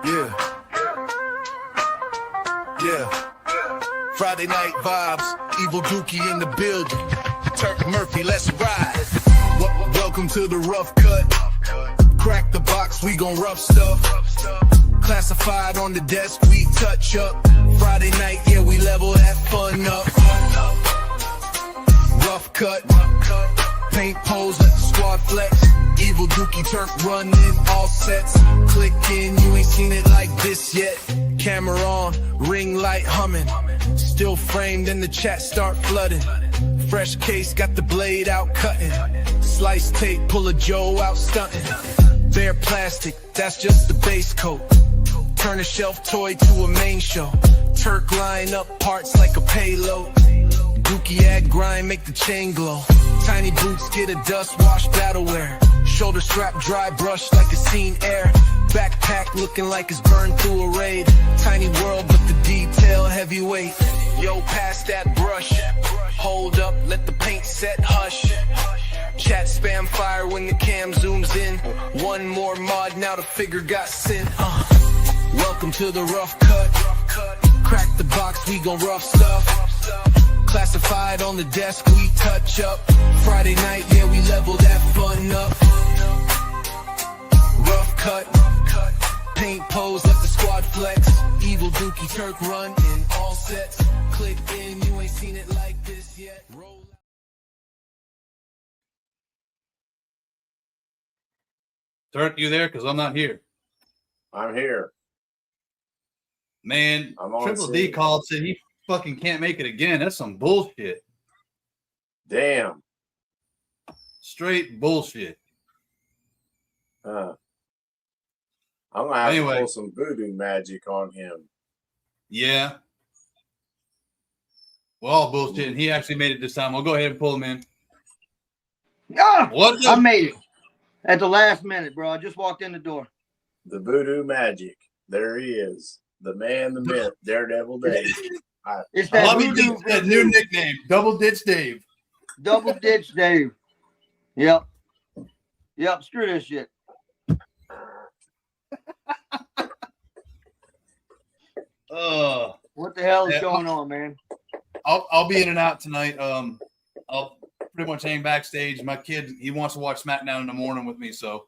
Yeah. Yeah. Friday night vibes, Evil Dookie in the building. Turk Murphy, let's ride. Welcome to the rough cut. Crack the box, we gon' rough stuff. Classified on the desk, we touch up. Friday night, yeah, we level that fun up. Rough cut, paint pose, let the squad flex. Evil Dookie Turk running all sets. Click in, you ain't seen it like this yet. Camera on, ring light humming. Still framed and the chat start flooding. Fresh case, got the blade out cutting. Slice tape, pull a Joe out stunting. Bare plastic, that's just the base coat. Turn a shelf toy to a main show. Turk line up parts like a payload. Dookie add grind, make the chain glow. Tiny boots get a dust wash battle wear. Shoulder strap dry brush like a scene air. Backpack looking like it's burned through a raid. Tiny world but the detail heavyweight. Yo, pass that brush. Hold up, let the paint set, hush. Chat spam fire when the cam zooms in. One more mod, now the figure got sent. Welcome to the rough cut. Crack the box, we gon' rough stuff. Classified on the desk, we touch up. Friday night, yeah, we level that fun up. Rough cut, paint pose, let the squad flex. Evil Dookie Turk run in all sets. Click in, you ain't seen it like this yet. Roll. Turk, you there? Because I'm not here. I'm here. Man, Triple D called, said he fucking can't make it again. That's some bullshit. Damn. Straight bullshit. I'm gonna have to pull some voodoo magic on him. Yeah. Well, bullshit. And he actually made it this time. I'll go ahead and pull him in. What? I made it at the last minute, bro. I just walked in the door. The voodoo magic. There he is. The man, the myth, Daredevil Dave. It's that voodoo, that new nickname, Double Ditch Dave. Double Ditch Dave. Yep. Screw this shit. What the hell is going on, man? I'll be in and out tonight. I'll pretty much hang backstage. My kid, he wants to watch SmackDown in the morning with me, so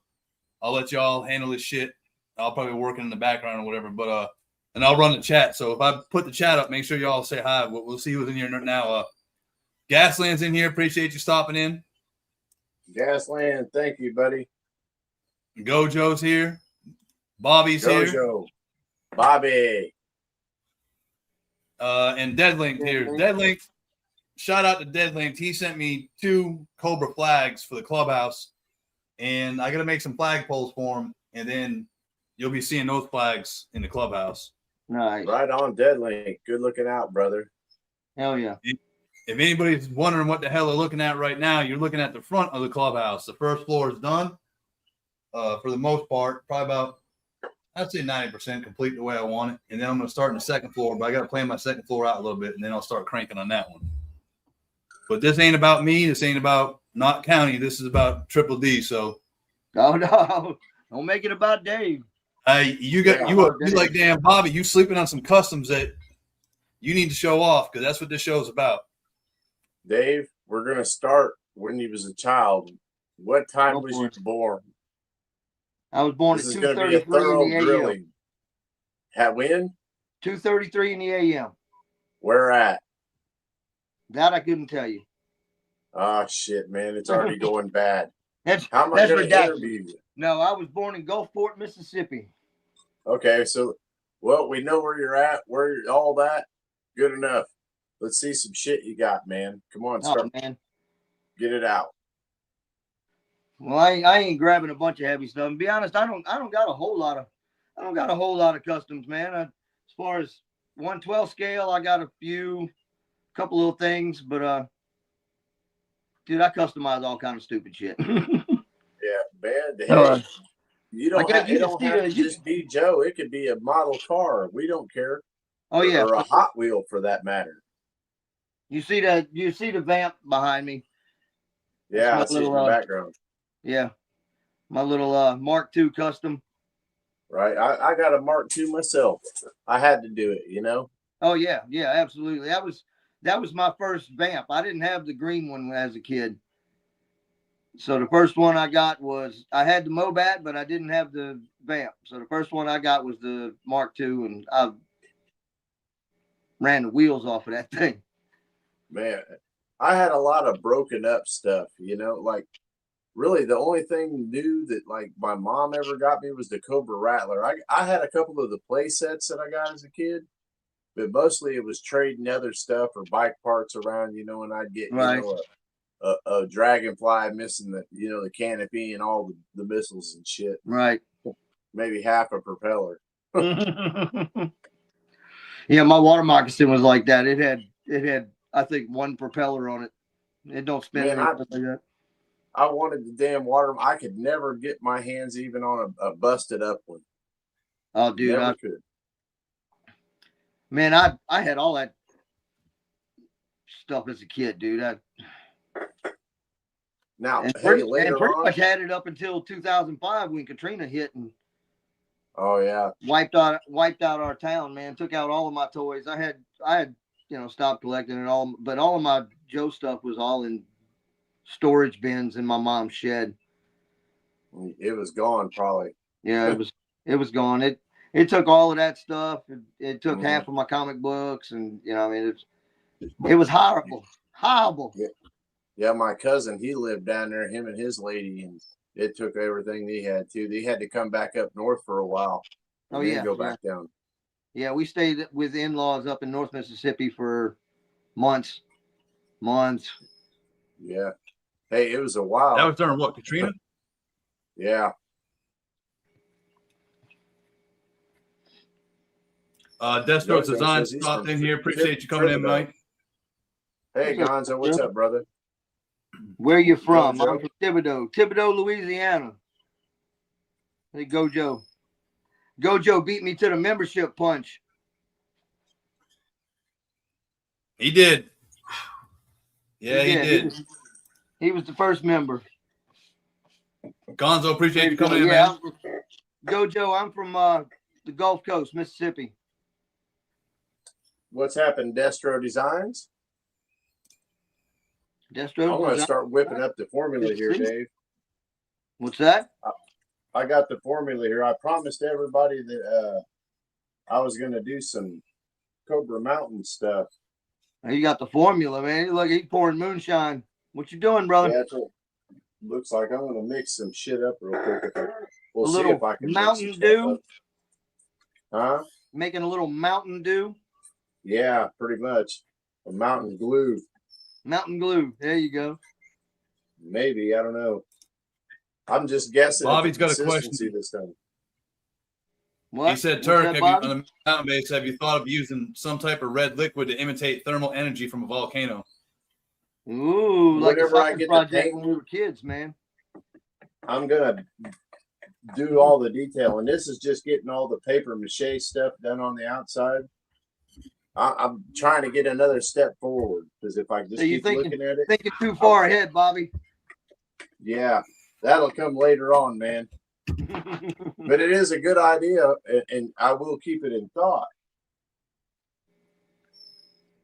I'll let y'all handle this shit. I'll probably be working in the background or whatever, but and I'll run the chat. So if I put the chat up, make sure y'all say hi. We'll see who's in here now. Gasland's in here. Appreciate you stopping in. Gasland, thank you, buddy. Gojo's here. Bobby's here. Bobby. And Deadlinked here. Deadlinked. Shout out to Deadlinked. He sent me 2 Cobra flags for the clubhouse, and I got to make some flag poles for him, and then you'll be seeing those flags in the clubhouse. Nice. Right on, Deadlink. Good looking out, brother. Hell yeah. If anybody's wondering what the hell they're looking at right now, you're looking at the front of the clubhouse. The first floor is done for the most part, probably about, I'd say 90% complete the way I want it. And then I'm going to start in the second floor, but I got to plan my second floor out a little bit, and then I'll start cranking on that one. But this ain't about me. This ain't about Knott County. This is about Triple D. So, no, don't make it about Dave. Hey, you like, damn, Bobby, you sleeping on some customs that you need to show off, because that's what this show is about. Dave, we're going to start when you was a child. What time was you born? I was born at 2:33 in the AM. At when? 2:33 in the AM. Where at? That I couldn't tell you. Oh, shit, man. It's already going bad. How am I going to interview you? No, I was born in Gulfport, Mississippi. Okay, so, well, we know where you're at, where all that. Good enough. Let's see some shit you got, man. Come on, start. Man. Get it out. Well, I ain't grabbing a bunch of heavy stuff. To be honest, I don't got a whole lot of customs, man. As far as 112 scale, I got a couple little things, but dude, I customize all kind of stupid shit. Yeah, man. Hey, you don't have to just be Joe. It could be a model car. We don't care. Oh yeah, or a Hot Wheel for that matter. You see the vamp behind me? Yeah, I see it in the background. Yeah, my little Mark II custom. right? I got a Mark II myself. I had to do it, you know. Oh yeah, yeah, absolutely. That was my first vamp. I didn't have the green one as a kid. So the first one I got was I had the Mobat, but I didn't have the vamp. So the first one I got was the Mark II, and I ran the wheels off of that thing. Man, I had a lot of broken up stuff, you know, like really the only thing new that like my mom ever got me was the Cobra Rattler. I had a couple of the play sets that I got as a kid, but mostly it was trading other stuff or bike parts around, you know, and I'd get, Right. you know, a Dragonfly missing the, you know, the canopy and all the missiles and shit. Right. Maybe half a propeller. Yeah, my water moccasin was like that. It had I think one propeller on it. It don't spin Man, like that. I wanted the damn water. I could never get my hands even on a busted up one. Oh, dude, Never could. Man, I had all that stuff as a kid, dude. Now, And hey, pretty later on, much had it up until 2005 when Katrina hit and oh yeah, wiped out our town, man. Took out all of my toys. I had you know stopped collecting it all, but all of my Joe stuff was all in storage bins in my mom's shed. it was gone probably. Yeah, it was gone. It took all of that stuff. It took Mhm. half of my comic books, and you know, I mean, it was horrible. Yeah, my cousin, he lived down there, him and his lady, and it took everything they had too. They had to come back up north for a while. Oh And yeah, then go back down. yeah. We stayed with in-laws up in North Mississippi for months. Yeah. Hey, it was a while. That was during what, Katrina? Yeah. Deathstroke's Design stopped in here. Appreciate you coming in, Mike. Hey, Gonzo, what's up, brother? Where you from? Gojo? I'm from Thibodaux, Louisiana. Hey, Gojo. Gojo beat me to the membership punch. He did. Yeah, he did. He was the first member. Gonzo, appreciate you coming in, Yeah, man. Gojo, I'm from the Gulf Coast, Mississippi. What's happened, Destro Designs? Destro. I'm going to start whipping up the formula here, Dave. What's that? I got the formula here. I promised everybody that I was going to do some Cobra Mountain stuff. You got the formula, man. Look, he's pouring moonshine. What you doing, brother? Yeah, that's what looks like. I'm going to mix some shit up real quick. We'll A see little if I can Mountain mix some Dew? stuff up. Huh? Making a little Mountain Dew. Yeah, pretty much. A Mountain Glue. Mountain Glue. There you go. Maybe. I don't know. I'm just guessing. Bobby's got a question. This time. What? He said, What's Turk, that, on Bobby? the mountain base, have you thought of using some type of red liquid to imitate thermal energy from a volcano? Ooh, like a Whenever I science get the project paint- when we were kids, man. I'm going to do all the detail. And this is just getting all the paper mache stuff done on the outside. I'm trying to get another step forward because if I just So you keep looking at it, Thinking too far ahead, Bobby. yeah, that'll come later on, man. But it is a good idea, and I will keep it in thought.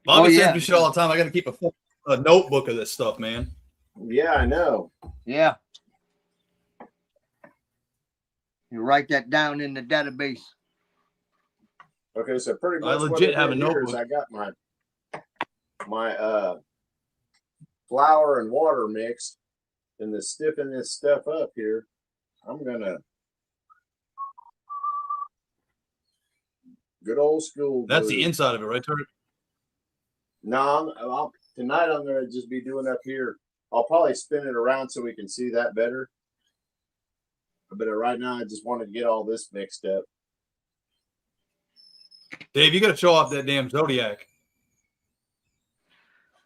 Bobby yeah. sends me shit all the time. I got to keep a notebook of this stuff, man. Yeah, I know. Yeah. You write that down in the database. Okay, so pretty I much what legit I have a did here is notebook. I got my flour and water mixed, and to stiffen this stuff up here, I'm gonna good old school. That's glue. the inside of it, right, Turk? No, tonight I'm gonna just be doing up here. I'll probably spin it around so we can see that better. But right now, I just wanted to get all this mixed up. Dave, you got to show off that damn Zodiac.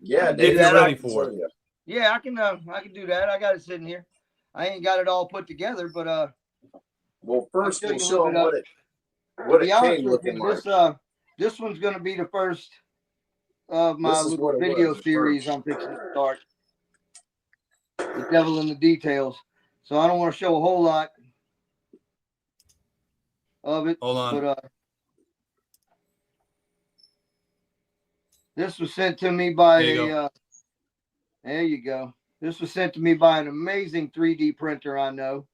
Yeah, If Dave, you're I ready can for show it. you. Yeah, I can do that. I got it sitting here. I ain't got it all put together, but Well, first I'll show we'll you a show little them bit what to it be honest came with looking you, like. this one's gonna be the first of my This is little what it video was at series first. I'm fixing to start. The devil in the details. So I don't want to show a whole lot. of it. Hold on. But this was sent to me by There you go. there you go. This was sent to me by an amazing 3D printer I know.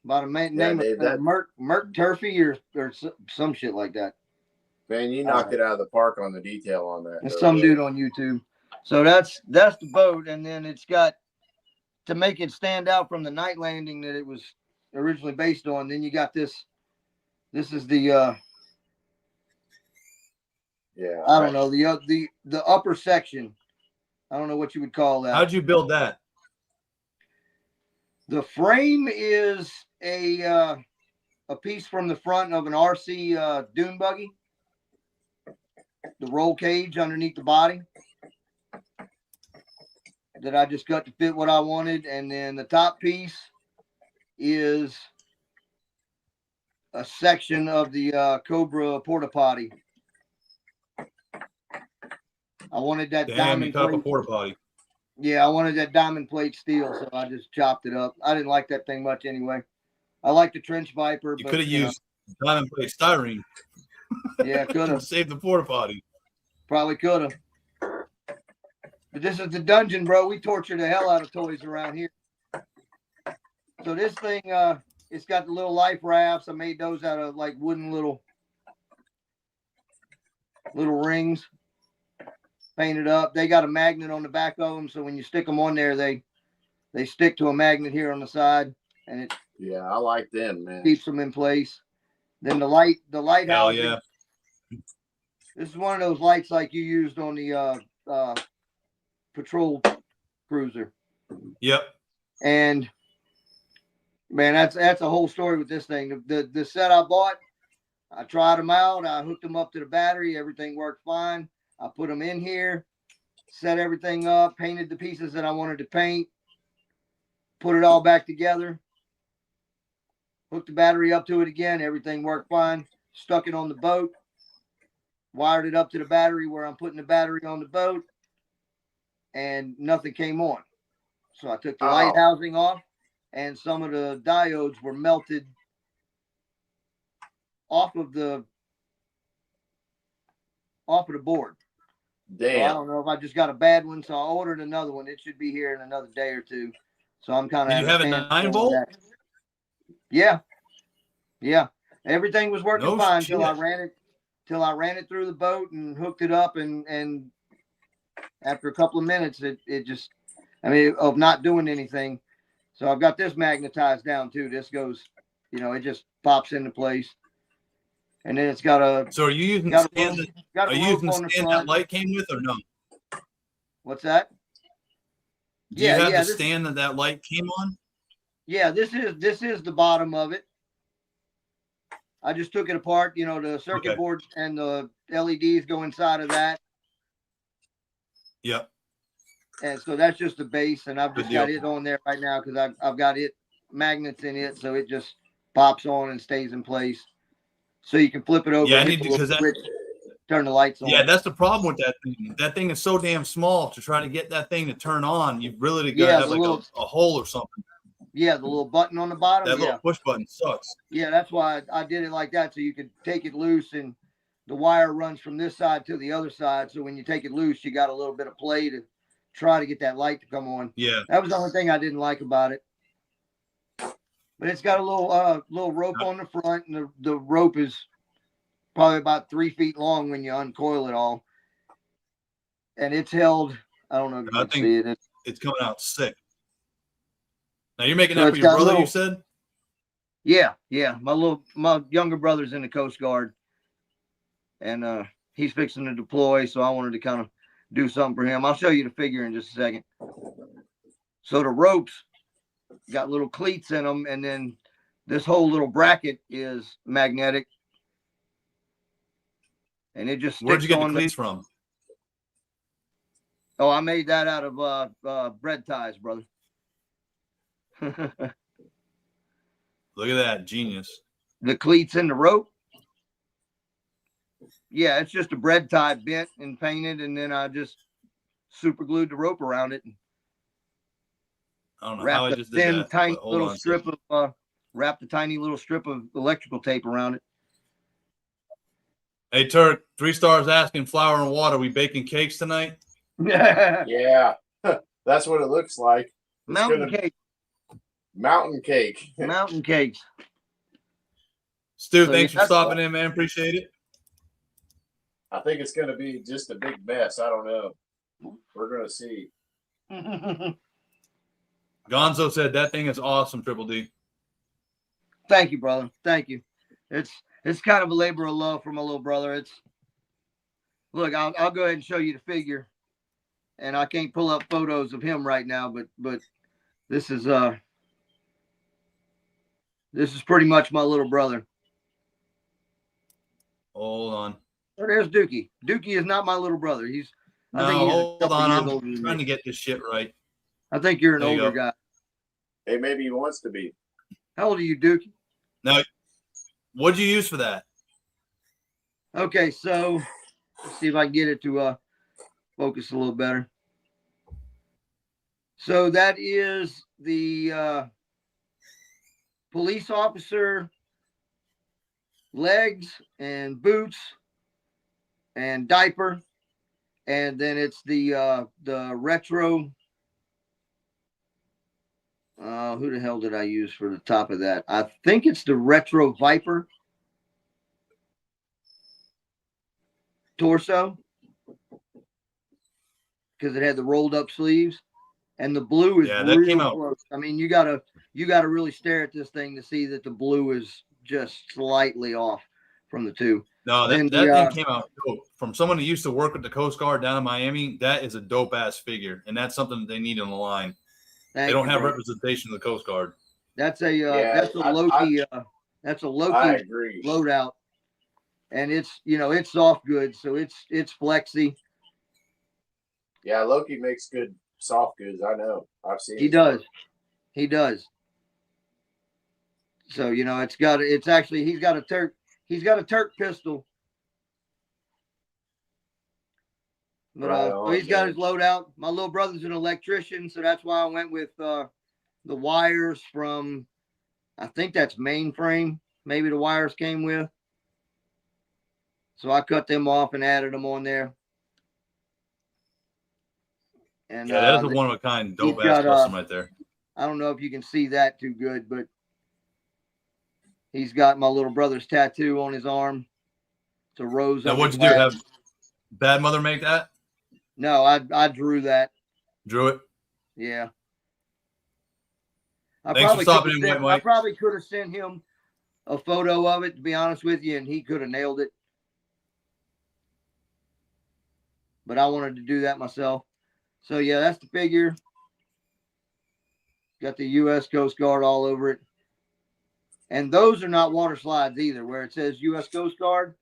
By the name Dave, of Merc Turfy or some shit like that. Man, you knocked it out of the park on the detail on that. It's though, some really. dude on YouTube. So that's the boat, and then it's got, to make it stand out from the night landing that it was originally based on. Then you got this. This is the Yeah. I don't know, the upper section. I don't know what you would call that. How'd you build that? The frame is a piece from the front of an RC dune buggy. The roll cage underneath the body that I just cut to fit what I wanted, and then the top piece is a section of the Cobra porta potty. I wanted that Damn, you diamond cut up a plate. porta potty. Yeah, I wanted that diamond plate steel, so I just chopped it up. I didn't like that thing much anyway. I like the Trench Viper, You but could have used diamond plate styrene yeah, could to have. save the porta potty. Probably could have. But this is the dungeon, bro. We torture the hell out of toys around here. So this thing, it's got the little life rafts. I made those out of like wooden little rings, painted up. They got a magnet on the back of them, so when you stick them on there, they stick to a magnet here on the side, and it Yeah, I like them, man. keeps them in place. Then the lighthouse. Hell yeah. This is one of those lights like you used on the patrol cruiser. Yep. And man, that's a whole story with this thing. The set I bought, I tried them out. I hooked them up to the battery. Everything worked fine. I put them in here, set everything up, painted the pieces that I wanted to paint, put it all back together, hooked the battery up to it again. Everything worked fine. Stuck it on the boat, wired it up to the battery where I'm putting the battery on the boat, and nothing came on. So I took the light housing off, and some of the diodes were melted off of the board. So I Damn. don't know if I just got a bad one, so I ordered another one. It should be here in another day or two. So I'm kind of. Did you have a 9-volt? Yeah, yeah. Everything was working No fine shit. until I ran it through the boat and hooked it up, and after a couple of minutes, it just, I mean, of not doing anything. So I've got this magnetized down too. This goes, it just pops into place. And then it's got a. So are you using got the a stand rope- got a are you rope using the on the stand that front. light came with or no? What's that? Do you have the this- stand that light came on? Yeah, this is the bottom of it. I just took it apart. The circuit Okay. board and the LEDs go inside of that. Yep. And so that's just the base, and I've just Good got deal. it on there right now because I've got it magnets in it, so it just pops on and stays in place. So you can flip it over. Yeah, I hit need the to, because little that, switch, turn the lights on. yeah, that's the problem with that thing. That thing is so damn small. To try to get that thing to turn on, you really got to Yeah, have the like little- a hole or something. Yeah, the little button on the bottom. That Yeah, little push button sucks. yeah, that's why I did it like that, so you could take it loose, and the wire runs from this side to the other side. So when you take it loose, you got a little bit of play to try to get that light to come on. Yeah. That was the only thing I didn't like about it. But it's got a little rope on the front, and the rope is probably about 3 feet long when you uncoil it all. And it's held, I don't know if you I can think- see it. It's coming out sick. Now you're making So that it's for your got brother, little- you said? Yeah. My younger brother's in the Coast Guard, and he's fixing to deploy. So I wanted to kind of do something for him. I'll show you the figure in just a second. So the ropes got little cleats in them, and then this whole little bracket is magnetic, and it just sticks Where'd you get the on cleats from? Oh, I made that out of bread ties, brother. Look at that. Genius. The cleats in the rope. Yeah, it's just a bread tie bent and painted, and then I just super glued the rope around it. I don't know Wrap how I the just did thin, that. tiny but hold little on a strip second. of wrap the tiny little strip of electrical tape around it. Hey, Turk, 3 stars asking flour and water. We baking cakes tonight? Yeah, that's what it looks like. It's Mountain gonna cake. mountain cake. Mountain cakes. Stu, So, thanks yeah, for stopping in, man. Appreciate it. I think it's gonna be just a big mess. I don't know. We're gonna see. Gonzo said that thing is awesome, Triple D. Thank you, brother. Thank you. It's kind of a labor of love for my little brother. It's look, I'll go ahead and show you the figure, and I can't pull up photos of him right now, but this is pretty much my little brother. Hold on. Oh, there's Dookie. Dookie is not my little brother. I think No, he's a hold couple on. years I'm older than trying me. to get this shit right. I think you're an There you older go. guy. Hey, maybe he wants to be. How old are you, Dookie? Now, what'd you use for that? Okay, so let's see if I can get it to focus a little better. So that is the police officer legs and boots and diaper, and then it's the retro. Who the hell did I use for the top of that? I think it's the retro Viper torso because it had the rolled up sleeves, and the blue is Yeah, that came real out. close. I mean, you gotta really stare at this thing to see that the blue is just slightly off from the two. No, Then that thing came out dope. From someone who used to work with the Coast Guard down in Miami. That is a dope ass figure, and that's something that they need on the line. They don't have representation of the Coast Guard. That's a Yeah, Loki. That's a I Loki agree. loadout, and it's it's soft goods, so it's flexy. Yeah, Loki makes good soft goods. I know. I've seen. He his does. work. He does. So it's actually he's got a Turk pistol. But Right so on, he's got man. his loadout. My little brother's an electrician, so that's why I went with the wires from, I think that's Mainframe. Maybe the wires came with. So I cut them off and added them on there. And Yeah, that is a one of a kind, dope he's ass got, custom right there. I don't know if you can see that too good, but he's got my little brother's tattoo on his arm. It's a rose. Now, on what'd his you do? lap. Have Bad Mother make that? No, I drew that. Drew it? Yeah. Thanks for stopping in, White Mike. I probably could have sent him a photo of it, to be honest with you, and he could have nailed it. But I wanted to do that myself. So, yeah, that's the figure. Got the U.S. Coast Guard all over it. And those are not water slides either, where it says U.S. Coast Guard.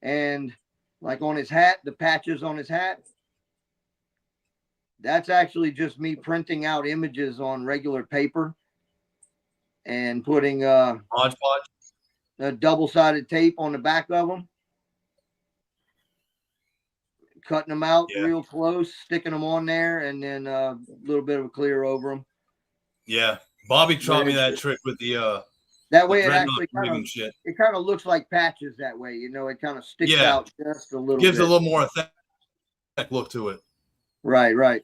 And like on his hat, the patches on his hat, that's actually just me printing out images on regular paper and putting Hodgepodge. a double-sided tape on the back of them, cutting them out real close, sticking them on there, and then a little bit of a clear over them. Yeah, Bobby taught me that trick with the that way it actually kind of looks like patches that way. It kind of sticks out just a little Gives bit. a little more authentic look to it. Right.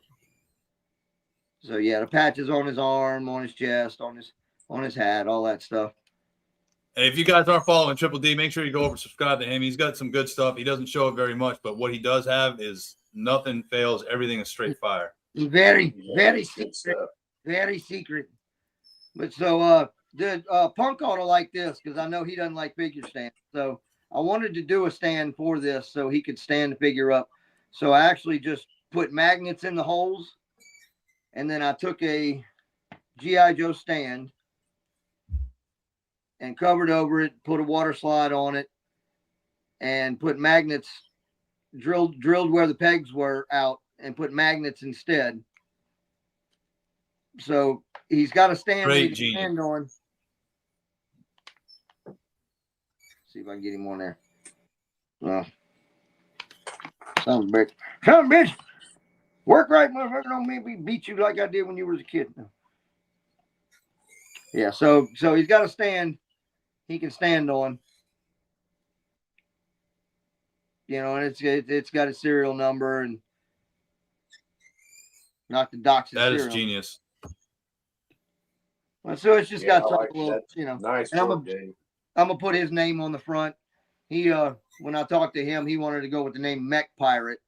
So yeah, the patches on his arm, on his chest, on his hat, all that stuff. Hey, if you guys aren't following Triple D, make sure you go over and subscribe to him. He's got some good stuff. He doesn't show it very much, but what he does have is nothing fails. Everything is straight fire. Very secret. Stuff. Very secret. But so Punk ought to like this because I know he doesn't like figure stands. So I wanted to do a stand for this so he could stand the figure up. So I actually just put magnets in the holes, and then I took a G.I. Joe stand and covered over it, put a water slide on it, and put magnets, drilled where the pegs were out, and put magnets instead. So he's got a stand Great he can genius. stand on. See if I can get him on there. Son of a bitch. Work right, motherfucker. Don't make me beat you like I did when you were a kid. Yeah, so he's got a stand he can stand on. You know, and it's got a serial number and not the dox That is serial. genius. Well, so it's just Yeah, got I something like a little, that. you know. Nice And work, Dave. I'm gonna put his name on the front. He when I talked to him, he wanted to go with the name Mech Pirate.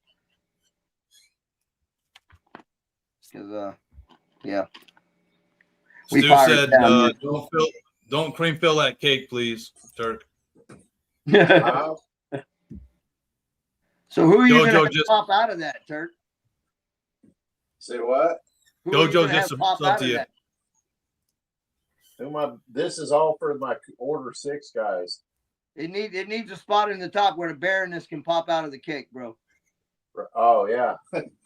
Because yeah. We Stu pirates said, down don't cream fill that cake, please, Turk. here. Uh, So who are you Jojo gonna have just- pop out of that, Turk? say what? Who are you Jojo gonna just have pop subbed out to of you. that? This is all for my order 6 guys. It needs a spot in the top where the Baroness can pop out of the cake, bro. Oh yeah,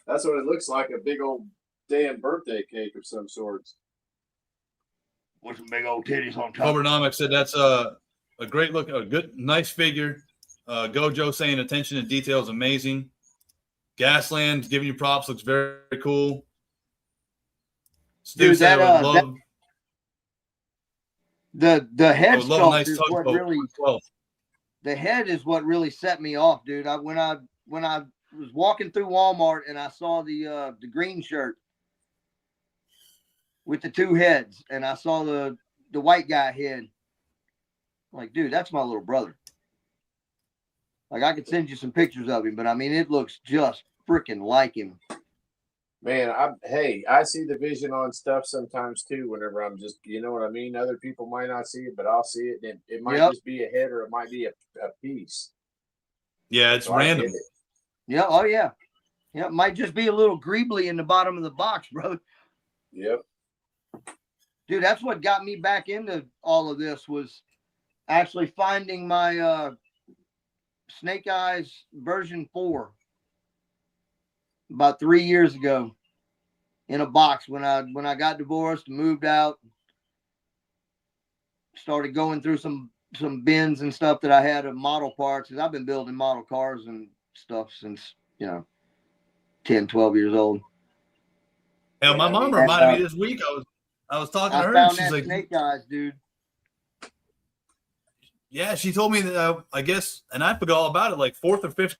that's what it looks like—a big old damn birthday cake of some sorts. With some big old titties on top. Cobranomics said that's a great look, a good, nice figure. Gojo saying attention to detail is amazing. Gasland giving you props, looks very, very cool. Stu Dude, said I would love, the I head would love a nice sculpt is what tugboat. really the head is what really set me off, dude. When I was walking through Walmart and I saw the green shirt with the 2 heads, and I saw the white guy head. I'm like, dude, that's my little brother. Like, I could send you some pictures of him, but I mean, it looks just freaking like him. Man, I see the vision on stuff sometimes too. Whenever I'm just, you know what I mean. Other people might not see it, but I'll see it, and it might just be a head or it might be a piece. Yeah, it's So I random. get it. Yeah, oh yeah. Yeah, it might just be a little greebly in the bottom of the box, bro. Yep. Dude, that's what got me back into all of this was actually finding my Snake Eyes version 4 about 3 years ago in a box when I got divorced, moved out, started going through some bins and stuff that I had of model parts, because I've been building model cars and stuff since 10, 12 years old. Hell, my mom reminded me this week. I was talking to her, and found she's that like, Snake Eyes, dude. yeah, she told me that I guess, and I forgot all about it. Like 4th or 5th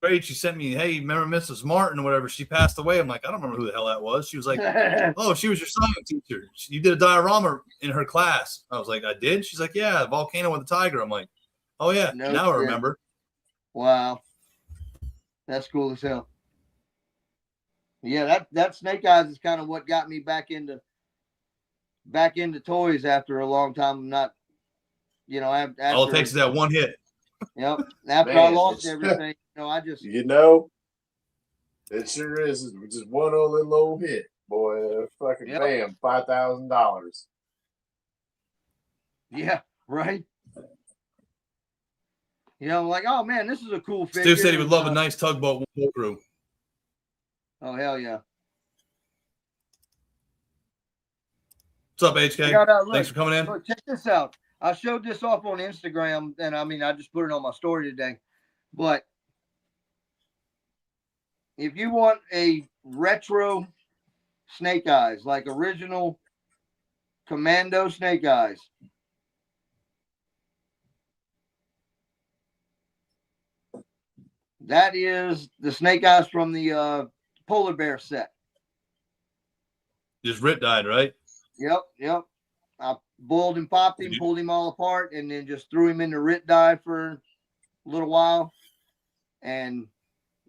grade, she sent me, hey, remember Mrs. Martin or whatever? She passed away. I'm like, I don't remember who the hell that was. She was like, oh, she was your science teacher. You did a diorama in her class. I was like, I did? She's like, yeah, volcano with a tiger. I'm like, oh yeah, No now I shit. remember. Wow, that's cool as hell. Yeah, that Snake Eyes is kind of what got me back into toys after a long time of not, after, All it takes is that one hit. Yep. After Man, I lost everything, I just It sure is. It's just one little old hit, boy. Fucking bam, $5,000. yeah, right. I'm like, oh man, this is a cool figure. Stu said he would love a nice tugboat with crew. Oh hell yeah. What's up, HK? Look, Thanks for coming in. Look, check this out. I showed this off on Instagram, and I just put it on my story today. But if you want a retro Snake Eyes, like original Commando Snake Eyes, that is the Snake Eyes from the Polar Bear set. Just rip dyed, right? Yep. I boiled and popped him, pulled him all apart, and then just threw him in the RIT dye for a little while. And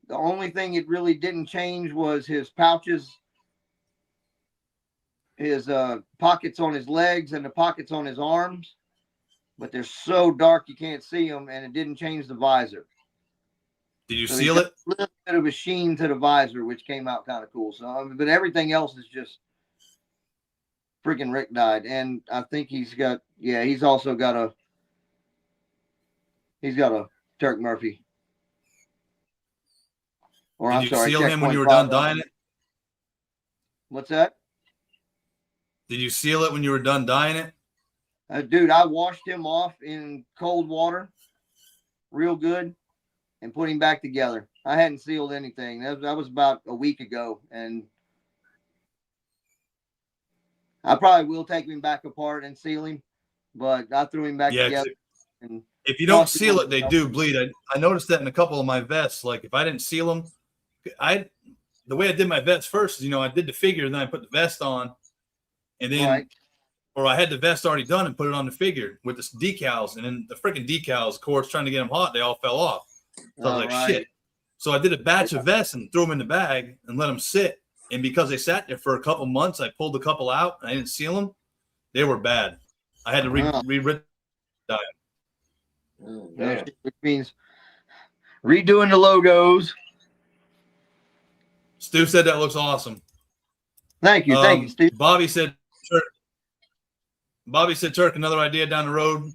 the only thing it really didn't change was his pouches, his pockets on his legs and the pockets on his arms. But they're so dark you can't see them, and it didn't change the visor. Did you seal it? A little bit of a sheen to the visor, which came out kind of cool. So, but everything else is just freaking Rick dyed. And I think he's also got a Turk Murphy. Or Did you seal him when you were done dyeing it? What's that? Did you seal it when you were done dyeing it? Dude, I washed him off in cold water real good and put him back together. I hadn't sealed anything. That was about a week ago. And I probably will take him back apart and seal him, but I threw him back Yeah, 'cause together. And if you don't Lost seal it. it, they do bleed. I noticed that in a couple of my vests. Like if I didn't seal them, the way I did my vest first is, I did the figure and then I put the vest on, and then right. or I had the vest already done and put it on the figure with the decals, and then the freaking decals, of course, trying to get them hot, they all fell off. So I was like, Alright. shit. So I did a batch of vests and threw them in the bag and let them sit. And because they sat there for a couple months, I pulled a couple out and I didn't seal them. They were bad. I had to rewrite. Man. Which means redoing the logos. Stu said that looks awesome. Thank you, Steve. Bobby said, Turk, another idea down the road.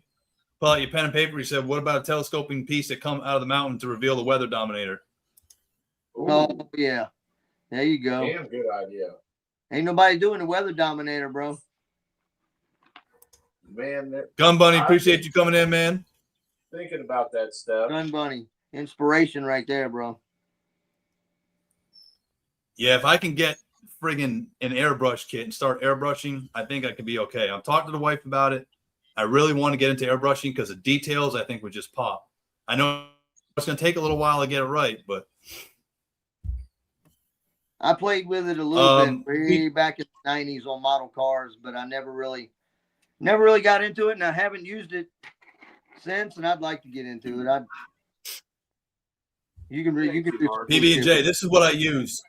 Pull out your pen and paper. He said, what about a telescoping piece that come out of the mountain to reveal the weather dominator? Ooh, Oh yeah, there you go. damn good idea. Ain't nobody doing the weather dominator, bro. Man, Gun Bunny, appreciate you coming in, man. thinking about that stuff. Gun Bunny, inspiration right there, bro. Yeah, if I can get friggin' an airbrush kit and start airbrushing, I think I could be okay. I'm talking to the wife about it. I really want to get into airbrushing because the details I think would just pop. I know it's going to take a little while to get it right, but I played with it a little bit way back in the 90s on model cars, but I never really got into it, and I haven't used it since. And I'd like to get into it. You can do PB&J. This is what I use.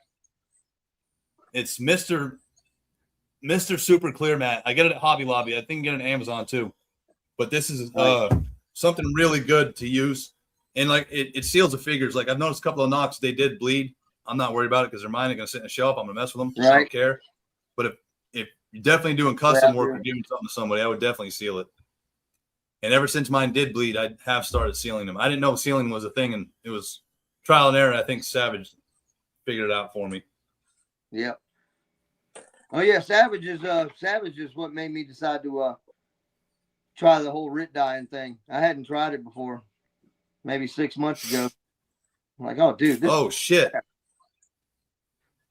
It's Mr. Super Clear Matte. I get it at Hobby Lobby. I think you get it on Amazon too. But this is something really good to use. And like it seals the figures. Like I've noticed a couple of knocks, they did bleed. I'm not worried about it because they're mine. They're gonna sit in a shelf. I'm gonna mess with them. Right. I don't care. But if you're definitely doing custom work or giving something to somebody, I would definitely seal it. And ever since mine did bleed, I have started sealing them. I didn't know sealing was a thing, and it was trial and error. I think Savage figured it out for me. Yep. Oh yeah, Savage is what made me decide to try the whole writ dyeing thing. I hadn't tried it before, maybe 6 months ago. I'm like, oh dude, shit.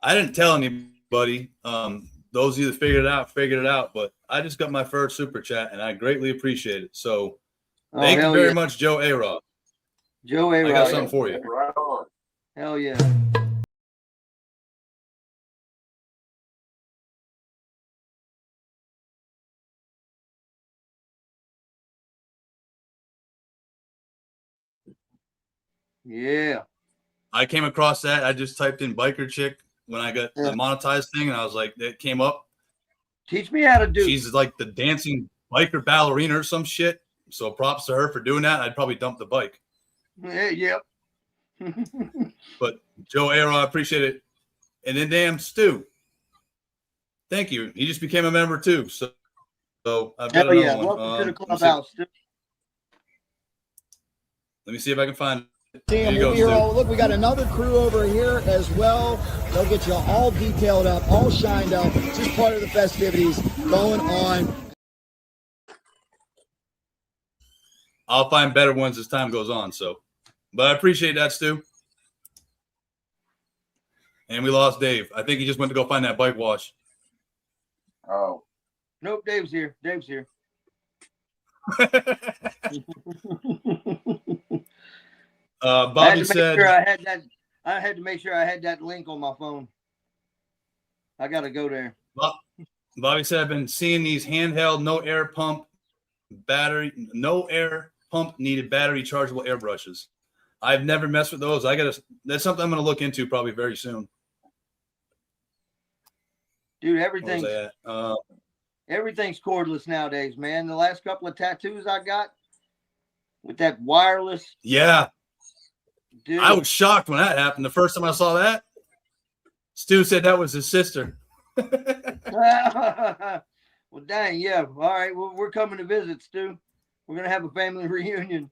I didn't tell anybody. Those of you that figured it out, but I just got my first super chat and I greatly appreciate it. So thank you very much, Joe A-Rod. Joe A-Rod. I got something for you. Right on. Hell yeah. Yeah. I came across that. I just typed in biker chick when I got the monetized thing, and I was like, it came up. Teach me how to do. She's like the dancing biker ballerina or some shit. So props to her for doing that. I'd probably dump the bike. Yep. But Joe Arrow, I appreciate it. And then damn Stu. Thank you. He just became a member too. So I've got another one. Welcome to the clubhouse. Let me see if I can find it. Team, we'll be here all, look, we got another crew over here as well. They'll get you all detailed up, all shined up. It's just part of the festivities going on. I'll find better ones as time goes on. So, but I appreciate that, Stu. And we lost Dave. I think he just went to go find that bike wash. Oh. Nope, Dave's here. Bobby said, I had to make sure I had that link on my phone. I got to go there. Bobby said, I've been seeing these handheld, no air pump needed battery chargeable airbrushes. I've never messed with those. That's something I'm going to look into probably very soon. Dude, everything's cordless nowadays, man. The last couple of tattoos I got with that wireless. Yeah. Dude. I was shocked when that happened. The first time I saw that, Stu said that was his sister. Well, dang, yeah. All right, well, we're coming to visit, Stu. We're going to have a family reunion.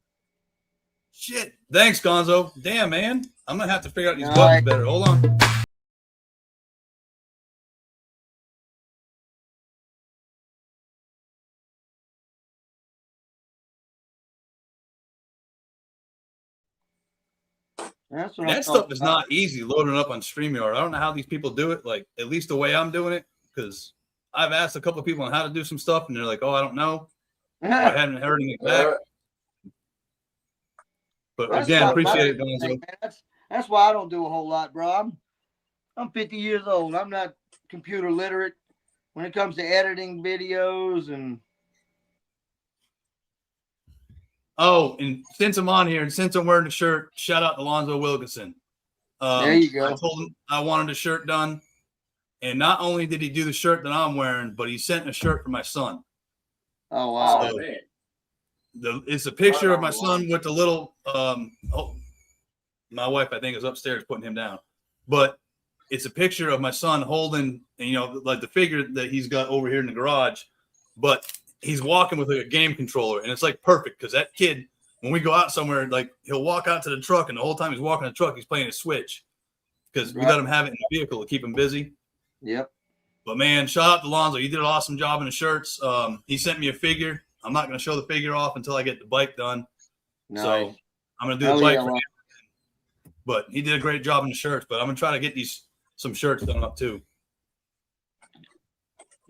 Shit. Thanks, Gonzo. Damn, man. I'm going to have to figure out these buttons better. Hold on. That stuff is not easy loading up on StreamYard. I don't know how these people do it, like at least the way I'm doing it, because I've asked a couple of people on how to do some stuff, and they're like, "Oh, I don't know." Or I haven't heard anything back. But That's again, why- appreciate it, Hey, Gonzo. man, that's why I don't do a whole lot, bro. I'm 50 years old. I'm not computer literate when it comes to editing videos and Oh, and since I'm on here and since I'm wearing the shirt, shout out to Lonzo Wilkinson. There you go. I told him I wanted the shirt done. And not only did he do the shirt that I'm wearing, but he sent a shirt for my son. oh wow. Oh man. It's a picture of my son with the little my wife, I think, is upstairs putting him down. But it's a picture of my son holding, like the figure that he's got over here in the garage, but he's walking with like a game controller, and it's like perfect because that kid, when we go out somewhere, like he'll walk out to the truck, and the whole time he's walking the truck, he's playing a Switch because we let him have it in the vehicle to keep him busy. Yep. But man, shout out to Lonzo. You did an awesome job in the shirts. He sent me a figure. I'm not going to show the figure off until I get the bike done. Nice. So I'm going to do Hell the bike yeah, for Lon. him. But he did a great job in the shirts. But I'm going to try to get some shirts done up too.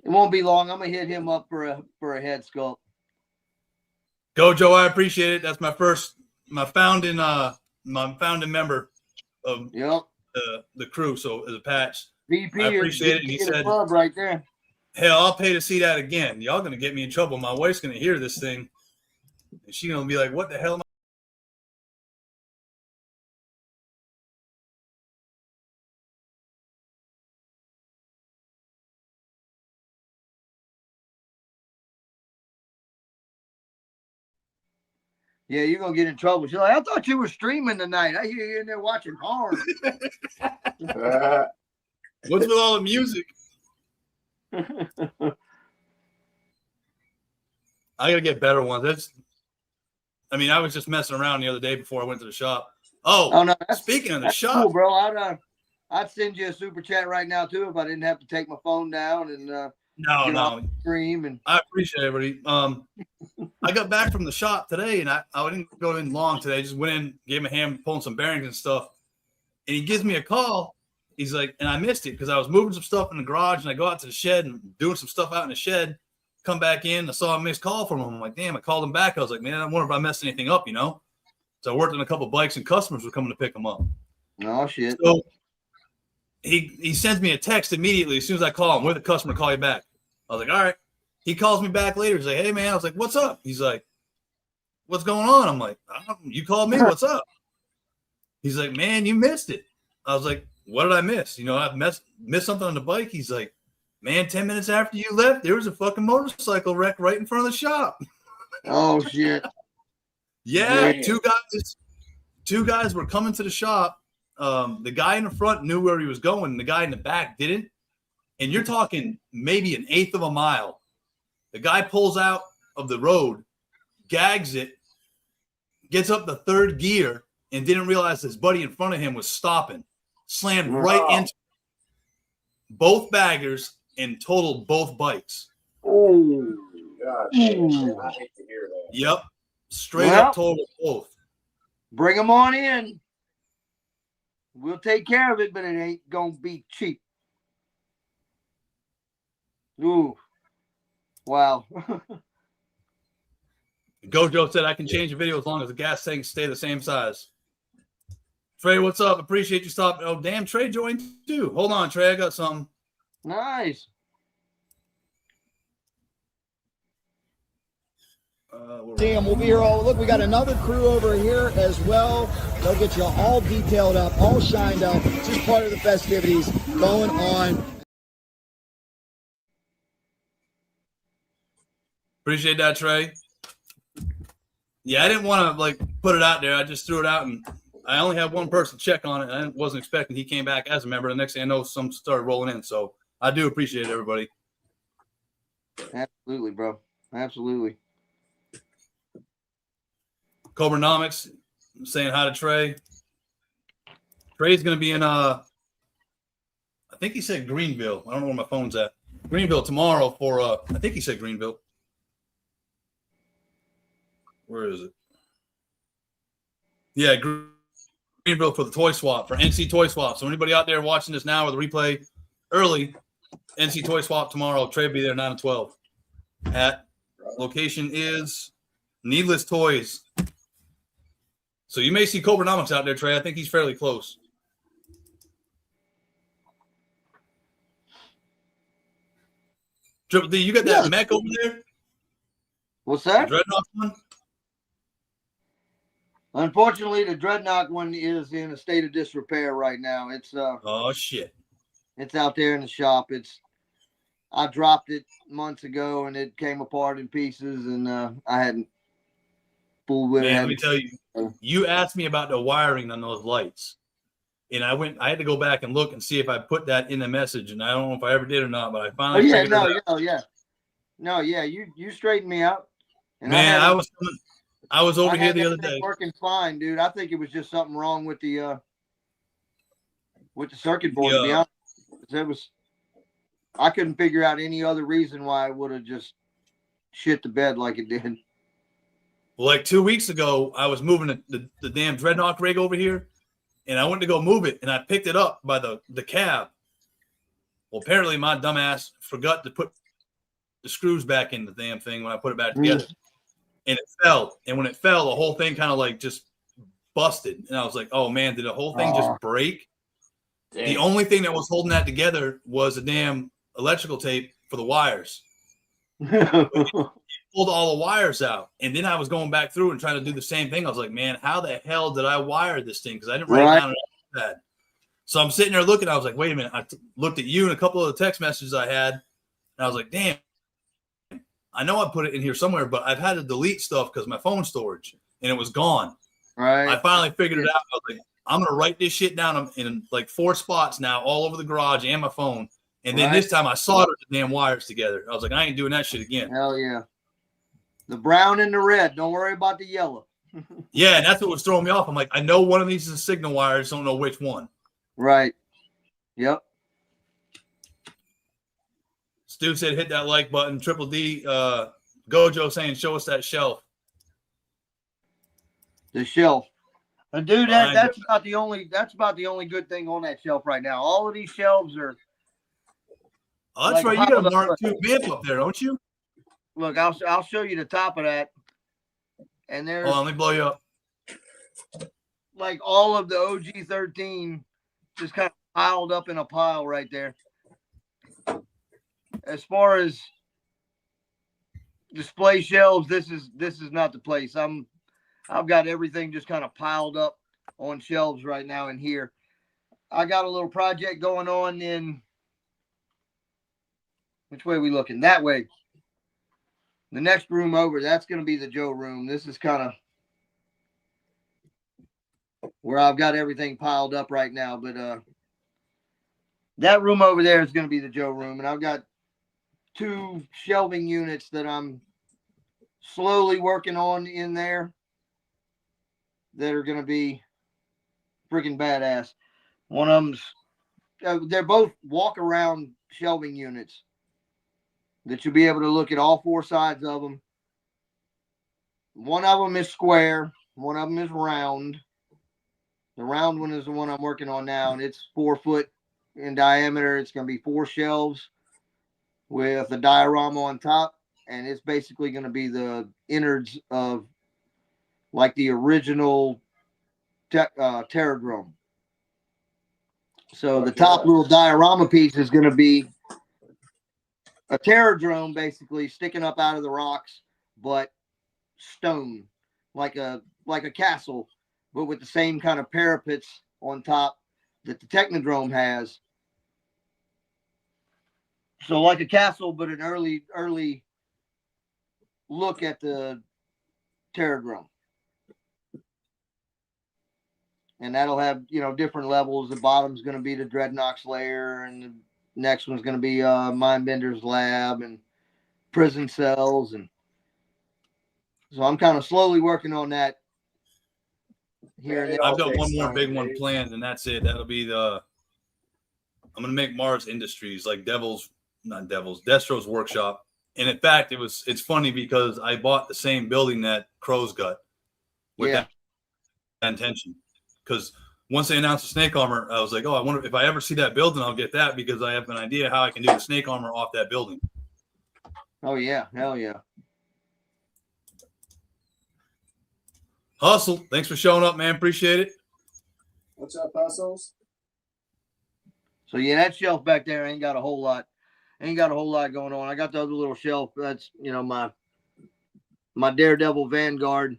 It won't be long. I'm gonna hit him up for a head sculpt. Go, Joe. I appreciate it. That's my founding member of Yep. the crew. So as a patch, VP. I appreciate it. And he VP of the said, club right there. hell, I'll pay to see that again. Y'all going to get me in trouble. My wife's going to hear this thing. And she's going to be like, what the hell am I? Yeah, you're gonna get in trouble. She's like, I thought you were streaming tonight. I hear you in there watching porn. What's with all the music? I got to get better ones. I was just messing around the other day before I went to the shop. Oh no, speaking of the that's shop, cool, bro. I'd send you a super chat right now too if I didn't have to take my phone down and no. stream. And I appreciate everybody. I got back from the shop today, and I didn't go in long today. I just went in, gave him a hand, pulling some bearings and stuff. And he gives me a call. He's like, and I missed it because I was moving some stuff in the garage, and I go out to the shed and doing some stuff out in the shed. Come back in, I saw a missed call from him. I'm like, damn, I called him back. I was like, man, I wonder if I messed anything up, So I worked on a couple of bikes, and customers were coming to pick them up. oh shit. So he sends me a text immediately as soon as I call him. Where'd the customer call you back? I was like, all right. He calls me back later. He's like, hey, man. I was like, what's up? He's like, what's going on? I'm like, you called me. What's up? He's like, man, you missed it. I was like, what did I miss? I missed something on the bike. He's like, man, 10 minutes after you left, there was a fucking motorcycle wreck right in front of the shop. Oh shit. Yeah, Man. two guys were coming to the shop. The guy in the front knew where he was going. The guy in the back didn't. And you're talking maybe an eighth of a mile. The guy pulls out of the road, gags it, gets up the third gear, and didn't realize his buddy in front of him was stopping. Slammed right into both baggers and totaled both bikes. Oh. God, man, I hate to hear that. Yep. Straight up totaled both. Bring them on in. We'll take care of it, but it ain't gonna be cheap. Ooh. Wow. Gojo said I can change the video as long as the gas tanks stay the same size. Trey, what's up? Appreciate you stopping. Oh, damn, Trey joined too. Hold on, Trey. I got something. Nice. Damn, we'll be here all. Look, we got another crew over here as well. They'll get you all detailed up, all shined up. It's just part of the festivities going on. Appreciate that, Trey. Yeah, I didn't want to put it out there. I just threw it out, and I only had one person check on it. I wasn't expecting he came back as a member. The next thing I know, some started rolling in. So I do appreciate everybody. Absolutely, bro. Absolutely. Cobranomics saying hi to Trey. Trey's going to be in, I think he said Greenville. I don't know where my phone's at. Greenville tomorrow for, I think he said Greenville. Where is it? Yeah, Greenville for the toy swap, for NC Toy Swap. So anybody out there watching this now or the replay early, NC Toy Swap tomorrow. Trey will be there 9 to 12. At location is Needless Toys. So you may see Cobranomics out there, Trey. I think he's fairly close. Triple D, you got that mech over there? What's The that? Dreadnought one? Unfortunately, the Dreadnought one is in a state of disrepair right now. Oh shit. It's out there in the shop. I dropped it months ago and it came apart in pieces, and I hadn't fooled with Man, it. let me tell you, you asked me about the wiring on those lights. And I had to go back and look and see if I put that in the message. And I don't know if I ever did or not, but I Oh finally yeah, figured it out. no, yeah. You straightened me out. And Man, I was over I here had the that other thing day. working fine, dude. I think it was just something wrong with the circuit board. To be honest, I couldn't figure out any other reason why it would have just shit the bed like it did. Well, like 2 weeks ago, I was moving the damn Dreadnought rig over here, and I went to go move it, and I picked it up by the cab. Well, apparently my dumbass forgot to put the screws back in the damn thing when I put it back together. And it fell. And when it fell, the whole thing kind of like just busted. And I was like, oh man, did the whole thing just break? Damn. The only thing that was holding that together was a damn electrical tape for the wires. Pulled all the wires out. And then I was going back through and trying to do the same thing. I was like, man, how the hell did I wire this thing? Because I didn't write it down on that. So I'm sitting there looking. I was like, wait a minute. I looked at you and a couple of the text messages I had. And I was like, damn. I know I put it in here somewhere, but I've had to delete stuff because my phone storage, and it was gone. Right. I finally figured it out. I was like, I'm going to write this shit down in like 4 spots now all over the garage and my phone. And then this time I soldered the damn wires together. I was like, I ain't doing that shit again. Hell yeah. The brown and the red. Don't worry about the yellow. Yeah, and that's what was throwing me off. I'm like, I know one of these is a signal wire. I just don't know which one. Right. Yep. Stu said, hit that like button. Triple D, Gojo saying, show us that shelf. The shelf. And dude, that's about the only good thing on that shelf right now. All of these shelves are. Oh, that's like right. You got a piled Mark up. II vamp up there, don't you? Look, I'll show you the top of that. And there's Hold on, let me blow you up. like all of the OG-13 just kind of piled up in a pile right there. As far as display shelves, this is not the place. I've got everything just kind of piled up on shelves right now in here. I got a little project going on in which way are we looking? That way. The next room over, that's going to be the Joe room. This is kind of where I've got everything piled up right now. But that room over there is going to be the Joe room. And I've got 2 shelving units that I'm slowly working on in there that are going to be freaking badass. One of them's, they're both walk around shelving units that you'll be able to look at all 4 sides of them. One of them is square. One of them is round. The round one is the one I'm working on now, and it's 4 foot in diameter. It's going to be 4 shelves with a diorama on top, and it's basically going to be the innards of like the original Terradrome. So the top little diorama piece is going to be a Terradrome basically sticking up out of the rocks, but stone, like a castle, but with the same kind of parapets on top that the Technodrome has. So like a castle, but an early look at the Terradrome. And that'll have, different levels. The bottom's going to be the Dreadnought's lair, and the next one's going to be Mindbender's lab and prison cells. And so I'm kind of slowly working on that here. And I've got one more big one planned, and that's it. That'll be I'm going to make Mars Industries, like Destro's workshop. And in fact, it's funny because I bought the same building that Crow's got with that intention. Because once they announced the snake armor, I was like, oh, I wonder if I ever see that building, I'll get that because I have an idea how I can do the snake armor off that building. Oh yeah, hell yeah. Hustle, thanks for showing up, man. Appreciate it. What's up, Hustles? So yeah, that shelf back there ain't got a whole lot going on. I got the other little shelf. That's, you know, my Daredevil Vanguard.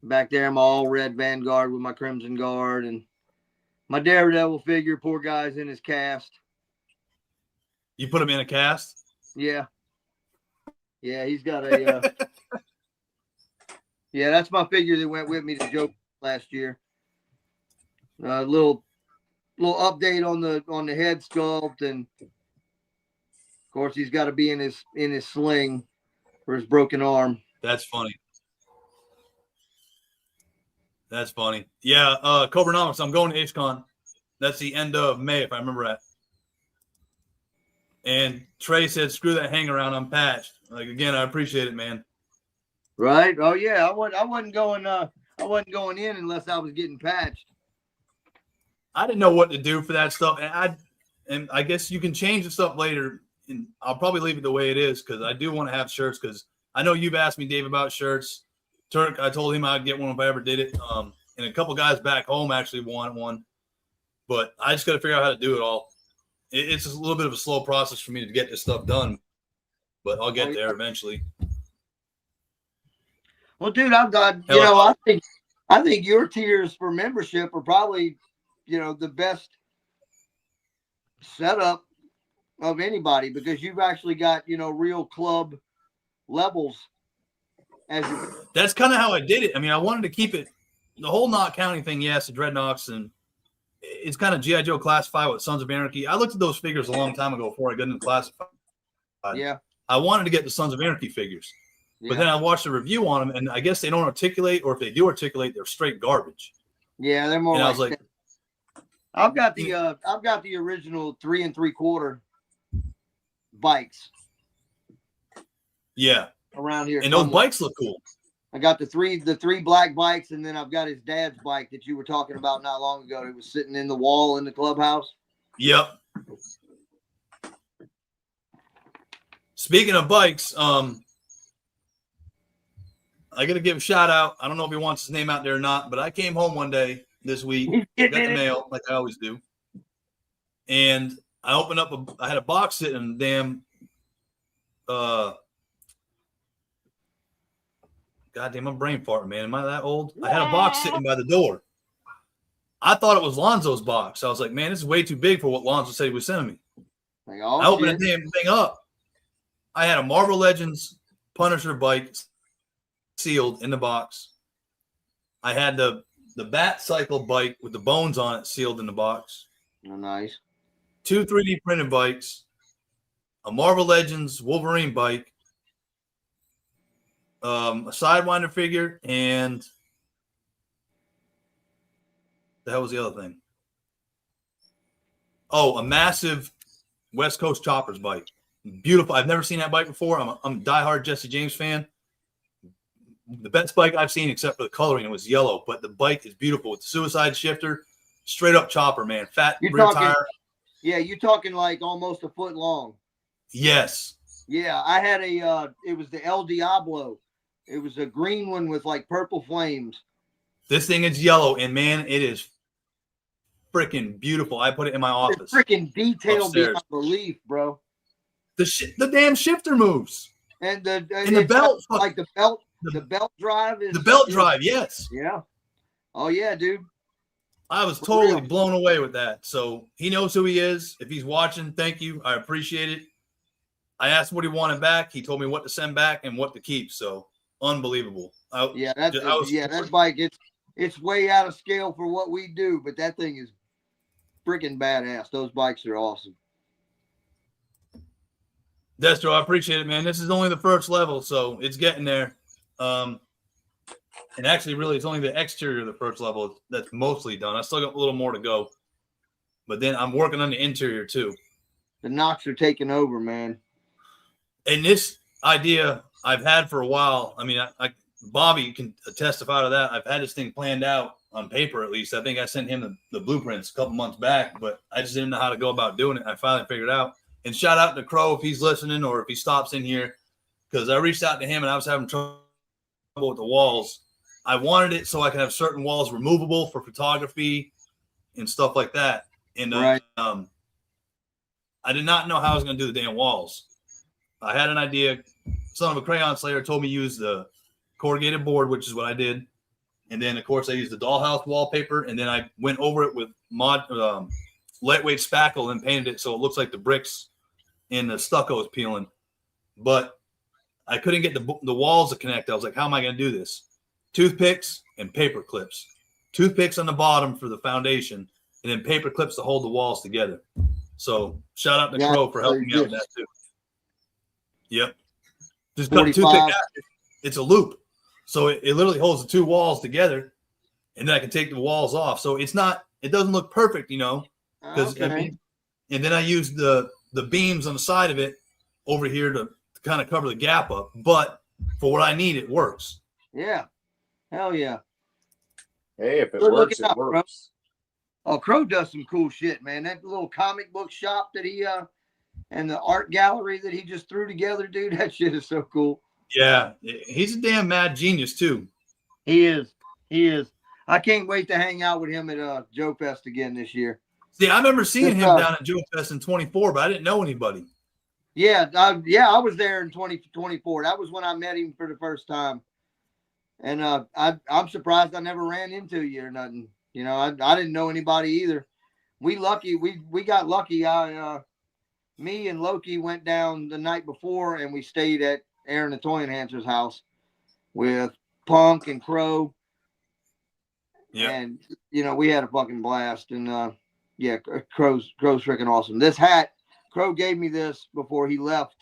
Back there, my all red Vanguard with my Crimson Guard, and my Daredevil figure. Poor guy's in his cast. You put him in a cast? Yeah. Yeah, he's got a yeah, that's my figure that went with me to Joe last year. Little update on the head sculpt, and of course he's got to be in his sling for his broken arm. That's funny. That's funny. Yeah, Cobranomics, I'm going to HCon. That's the end of May, if I remember right. And Trey said, screw that hang around, I'm patched. Like, again, I appreciate it, man. Right? Oh yeah, I wasn't going in unless I was getting patched. I didn't know what to do for that stuff, and I guess you can change the stuff later. And I'll probably leave it the way it is because I do want to have shirts. Because I know you've asked me, Dave, about shirts. Turk, I told him I'd get one if I ever did it. And a couple guys back home actually want one, but I just got to figure out how to do it all. It's just a little bit of a slow process for me to get this stuff done, but I'll get there eventually. Well, dude, I think your tiers for membership are probably, you know, the best setup of anybody because you've actually got, you know, real club levels. That's kind of how I did it. I mean, I wanted to keep it the whole not counting thing. Yes, the Dreadnoks, and it's kind of G.I. Joe classified with Sons of Anarchy. I looked at those figures a long time ago before I got into classified. Yeah, I wanted to get the Sons of Anarchy figures, but then I watched a review on them, and I guess they don't articulate, or if they do articulate, they're straight garbage. Yeah, they're more. And like I was like, I've got the original 3 3/4 bikes. Yeah. Around here, and those bikes look cool. I got the three black bikes, and then I've got his dad's bike that you were talking about not long ago. It was sitting in the wall in the clubhouse. Yep. Speaking of bikes, I got to give a shout out. I don't know if he wants his name out there or not, but I came home one day this week, got the mail like I always do, and I opened up I had a box sitting in the damn goddamn, I'm brain farting, man. Am I that old? I had a box sitting by the door. I thought it was Lonzo's box. I was like, man, this is way too big for what Lonzo said he was sending me. Like, oh, I opened the damn thing up. I had a Marvel Legends Punisher bike sealed in the box. I had the Bat Cycle bike with the bones on it sealed in the box. Oh, nice. 2 3D printed bikes, a Marvel Legends Wolverine bike, a Sidewinder figure, and the hell was the other thing? Oh, a massive West Coast Choppers bike. Beautiful. I've never seen that bike before. I'm a diehard Jesse James fan. The best bike I've seen, except for the coloring, it was yellow, but the bike is beautiful with the suicide shifter. Straight up chopper, man. Fat rear tire. Yeah, you're talking like almost a foot long. Yes. Yeah, I had it was the El Diablo. It was a green one with like purple flames. This thing is yellow, and man, it is freaking beautiful. I put it in my office. It's freaking detailed upstairs. beyond belief, bro. The damn shifter moves. And the belt, like the belt drive is the belt drive. Yes. Yeah. Oh yeah, dude. I was totally blown away with that. So he knows who he is. If he's watching, thank you. I appreciate it. I asked what he wanted back. He told me what to send back and what to keep. So unbelievable. That bike, it's way out of scale for what we do, but that thing is freaking badass. Those bikes are awesome. Destro, I appreciate it, man. This is only the first level, so it's getting there. And actually, really, it's only the exterior of the first level that's mostly done. I still got a little more to go. But then I'm working on the interior, too. The knocks are taking over, man. And this idea I've had for a while. I mean, Bobby can testify to that. I've had this thing planned out. on paper at least. I think I sent him the blueprints a couple months back, but I just didn't know how to go about doing it. I finally figured it out. And shout out to Crow if he's listening or if he stops in here, because I reached out to him and I was having trouble with the walls. I wanted it so I could have certain walls removable for photography and stuff like that. And Right. I did not know how I was going to do the damn walls. I had an idea. Son of a Crayon Slayer told me use the corrugated board, which is what I did. And then, of course, I used the dollhouse wallpaper, and then I went over it with lightweight spackle and painted it so it looks like the bricks and the stucco is peeling. But I couldn't get the walls to connect. I was like, how am I going to do this? Toothpicks and paper clips. Toothpicks on the bottom for the foundation, and then paper clips to hold the walls together. So shout out to Yeah, Crow for helping me out with that too. Yep. Just cut the 45. toothpick out. It's a loop. So it literally holds the two walls together, and then I can take the walls off. So it doesn't look perfect, you know, because Okay. and then I use the beams on the side of it over here to kind of cover the gap up. But for what I need, it works. Yeah. Hell yeah. Hey, if it Good works, looking it out, bro. works. Oh, Crow does some cool shit, man. That little comic book shop that he and the art gallery that he just threw together, dude. That shit is so cool. Yeah, he's a damn mad genius too. He is. He is. I can't wait to hang out with him at Joe Fest again this year. See, I remember seeing It's, him down at Joe Fest in 24, but I didn't know anybody. Yeah, I was there in 2024. That was when I met him for the first time. And I'm surprised I never ran into you or nothing. You know, I didn't know anybody either. We got lucky. Me and Loki went down the night before and we stayed at Aaron the Toy Enhancer's house with Punk and Crow. Yeah. And you know, we had a fucking blast. And yeah, Crow's freaking awesome. This hat, Crow gave me this before he left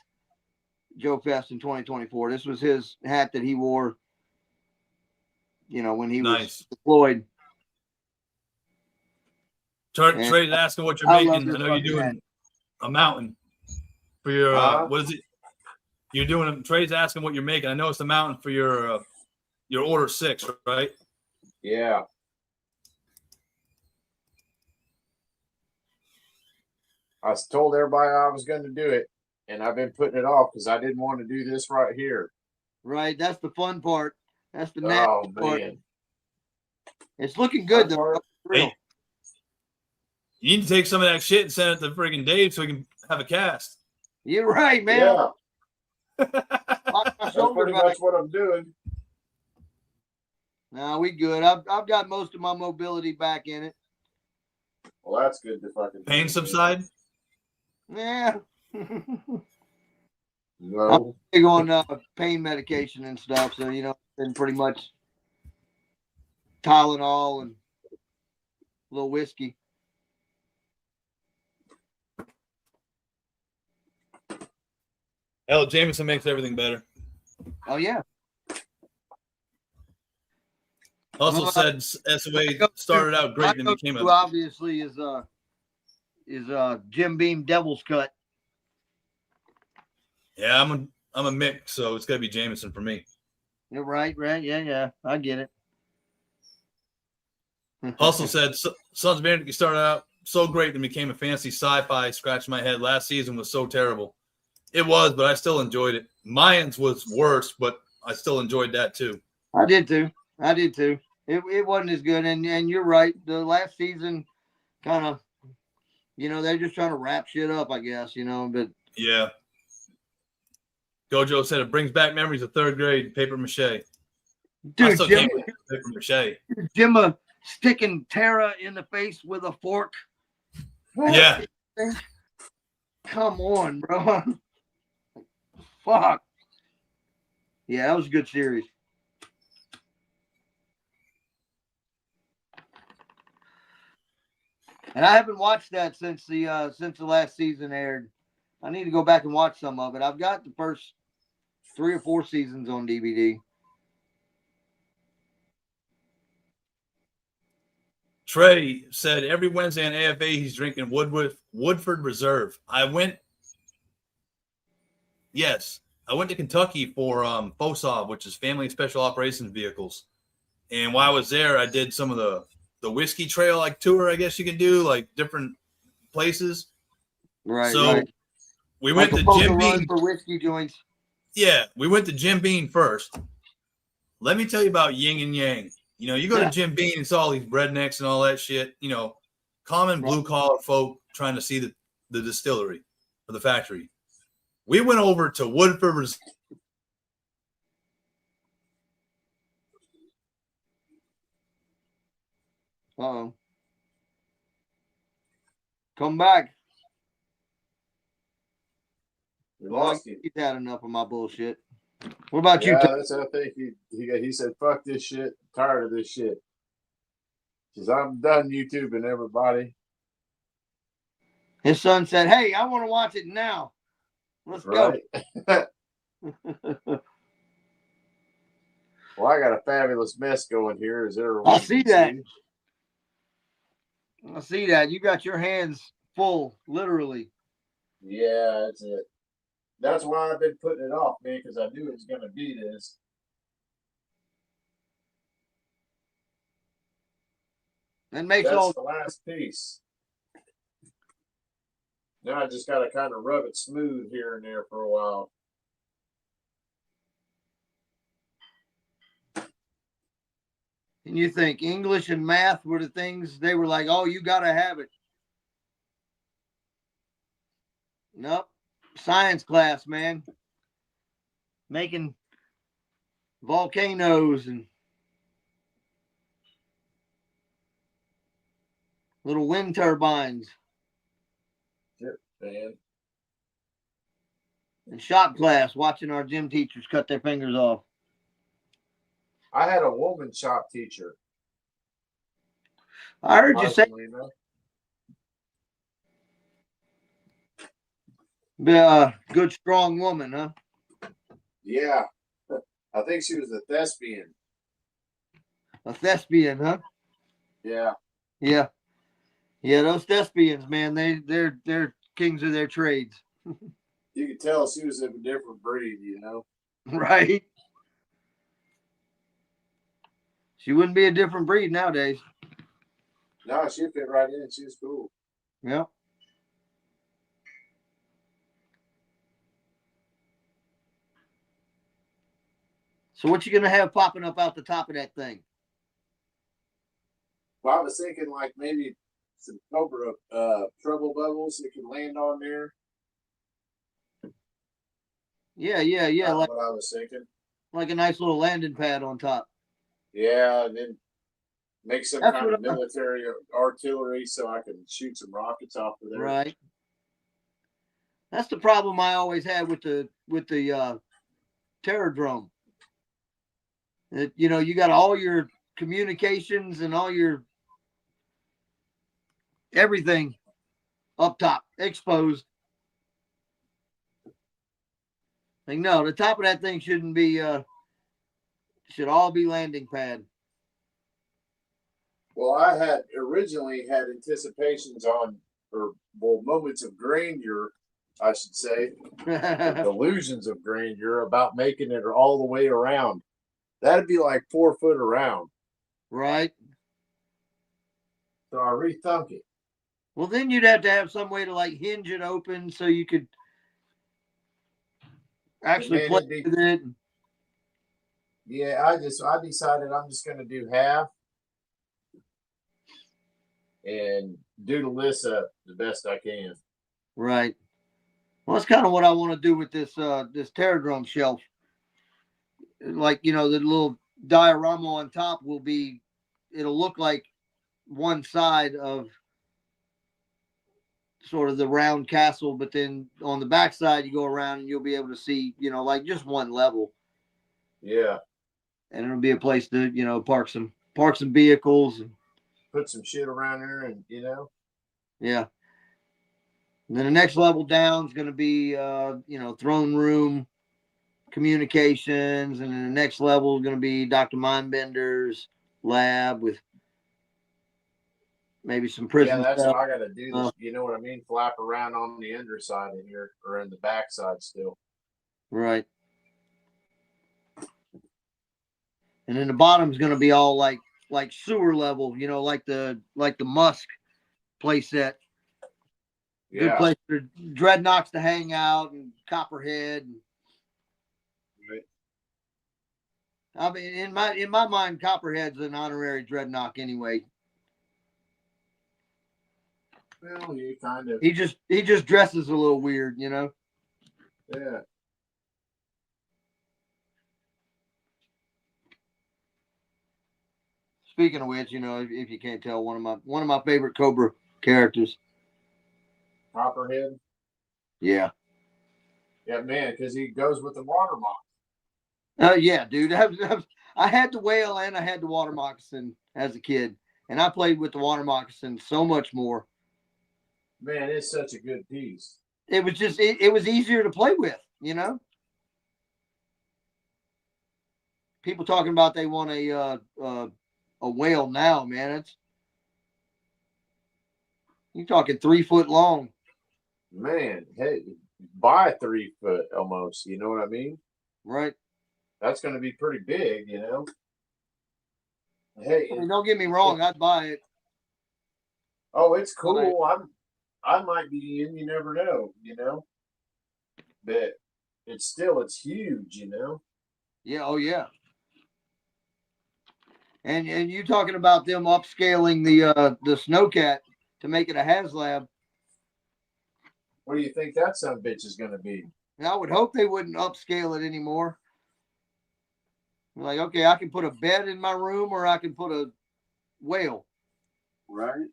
Joe Fest in 2024. This was his hat that he wore, you know, when he was deployed. Trey's asking what you're I love making. I this know you're fucking doing hat. a mountain for your what is it? You're doing. Trey's asking what you're making. I know it's a mountain for your order 6, right? Yeah. I told everybody I was going to do it, and I've been putting it off because I didn't want to do this right here. Right, that's the fun part. That's the Oh nasty part. man, It's looking good Fun though. part. For real. Hey. You need to take some of that shit and send it to freaking Dave so we can have a cast. You're right, man. yeah, Lock my that's shoulder pretty back. much what I'm doing. No, we good. I've got most of my mobility back in it. Well, that's good to fucking Pain subside. Yeah. No, Big on pain medication and stuff. So, you know, been pretty much Tylenol and a little whiskey. Hell, Jameson makes everything better. Oh yeah. Also said SOA started out great and My became go-to a obviously is Jim Beam Devil's Cut. yeah. I'm a mix, so it's gotta be Jameson for me. You're right. Yeah. I get it. Also said Sons of Anarchy started out so great and became a fancy sci-fi. Scratch my head. Last season was so terrible. It was, but I still enjoyed it. Mayans was worse, but I still enjoyed that too. I did too. It wasn't as good, and you're right. The last season, kind of, you know, they're just trying to wrap shit up, I guess, you know. But Yeah. Gojo said it brings back memories of 3rd grade paper mache. I dude, still can't believe paper mache. Jim sticking Tara in the face with a fork. Yeah. Come on, bro. Fuck. Yeah, that was a good series. And I haven't watched that since the last season aired. I need to go back and watch some of it. I've got the first 3 or 4 seasons on DVD. Trey said every Wednesday on AFA he's drinking Woodford Reserve. I went to Kentucky for FOSOV, which is Family Special Operations Vehicles. And while I was there, I did some of the whiskey trail like tour, I guess you can do, like different places. Right, So right. we Like went a to poker Jim run Beam. for whiskey joints. Yeah, we went to Jim Beam first. Let me tell you about yin and yang. You know, you go to Jim Beam, it's all these rednecks and all that shit. You know, common blue collar folk trying to see the distillery or the factory. We went over to Woodford. Uh-oh. Come back. We lost him. He's had enough of my bullshit. What about you? Yeah, that's what I think. He said, "Fuck this shit. Tired of this shit." Says, "I'm done YouTubing, everybody." His son said, "Hey, I want to watch it now. Let's Right. go." Well, I got a fabulous mess going here, as everyone I see can that. see. I see that. You got your hands full, literally. Yeah, that's it. That's why I've been putting it off, man, because I knew it was going to be this. That makes That's all. the last piece. Now I just got to kind of rub it smooth here and there for a while. And you think English and math were the things they were like, oh, you got to have it. Nope. Science class, man. Making volcanoes and little wind turbines. Shit, man. And shop class, watching our gym teachers cut their fingers off. I had a woman shop teacher. I heard you say Marcelina. good, strong woman, huh? Yeah. I think she was a thespian. A thespian, huh? Yeah. Yeah. Yeah, those thespians, man, they're kings of their trades. You could tell she was of a different breed, you know? Right? She wouldn't be a different breed nowadays. No, she fit right in. She was cool. Yep. So what you gonna have popping up out the top of that thing? Well, I was thinking like maybe some Cobra trouble bubbles that can land on there. Yeah. That's Like what I was thinking. a nice little landing pad on top. Yeah, and then make some That's kind what of military artillery so I can shoot some rockets off of there. Right. That's the problem I always had with the Terradrome. You know, you got all your communications and all your everything up top exposed. Like, no, the top of that thing shouldn't be should all be landing pad. Well, I had originally had anticipations on, or well, moments of grandeur, I should say, delusions of grandeur about making it all the way around. That'd be like 4 foot around. Right. So I rethunk it. Well, then you'd have to have some way to like hinge it open so you could actually play with it. Yeah, I decided I'm just gonna do half and doodle this up the best I can. Right. Well, that's kind of what I want to do with this this Terradrome shelf. Like, you know, the little diorama on top will be, it'll look like one side of sort of the round castle, but then on the back side you go around and you'll be able to see, you know, like just one level. Yeah. And it'll be a place to, you know, park some vehicles and put some shit around there, and you know. Yeah. And then the next level down is going to be, you know, throne room, communications, and then the next level is going to be Dr. Mindbender's lab with maybe some prison. Yeah, that's stuff. what I got to do. This, you know what I mean? Flap around on the underside of here, or in the backside still. Right. and then the bottom's going to be all like sewer level, you know, like the Musk play set. Good Yeah. place for dreadnoughts to hang out and copperhead. Right. I mean, in my mind, copperhead's an honorary dreadnought anyway. Well, you kind of. He just dresses a little weird, you know. Yeah. Speaking of which, you know, if you can't tell, one of my favorite Cobra characters. Copperhead. Yeah. Yeah, man, because he goes with the water mock. Yeah, dude. I had the whale and I had the water moccasin as a kid, and I played with the water moccasin so much more. Man, it's such a good piece. It was just it was easier to play with, you know. People talking about they want a whale now, man. It's you're talking 3 foot long. Man, hey, buy 3 foot almost. You know what I mean? Right. That's going to be pretty big, you know. Hey, I mean, don't get me wrong, I'd buy it. oh, it's cool. I might be in. You never know, you know. But it's huge, you know. Yeah, oh yeah. And you talking about them upscaling the Snowcat to make it a HasLab. What do you think that son of a bitch is going to be? And I would hope they wouldn't upscale it anymore. Like, okay, I can put a bed in my room or I can put a whale. Right.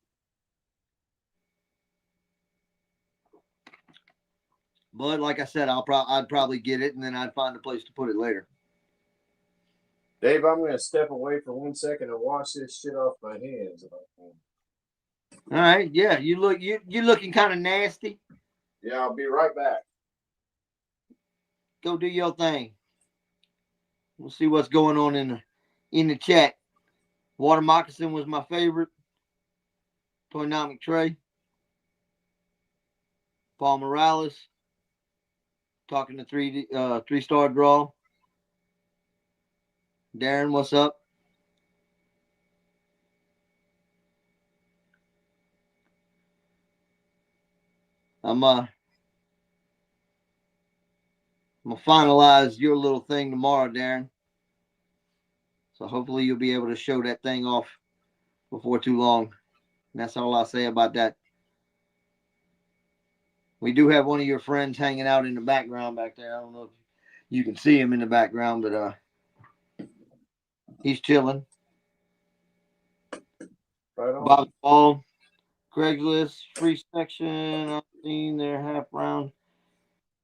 But like I said, I'd probably get it and then I'd find a place to put it later. Dave, I'm going to step away for 1 second and wash this shit off my hands. All right, yeah, you looking kind of nasty. Yeah, I'll be right back. Go do your thing. We'll see what's going on in the chat. Water moccasin was my favorite. Toynomic Trey. Paul Morales. Talking to 3-star draw. Darren, what's up? I'm gonna finalize your little thing tomorrow, Darren. So hopefully you'll be able to show that thing off before too long. And that's all I'll say about that. We do have one of your friends hanging out in the background back there. I don't know if you can see him in the background, but he's chilling. Right on. Bobby Ball, Craigslist, free section. I've seen their half round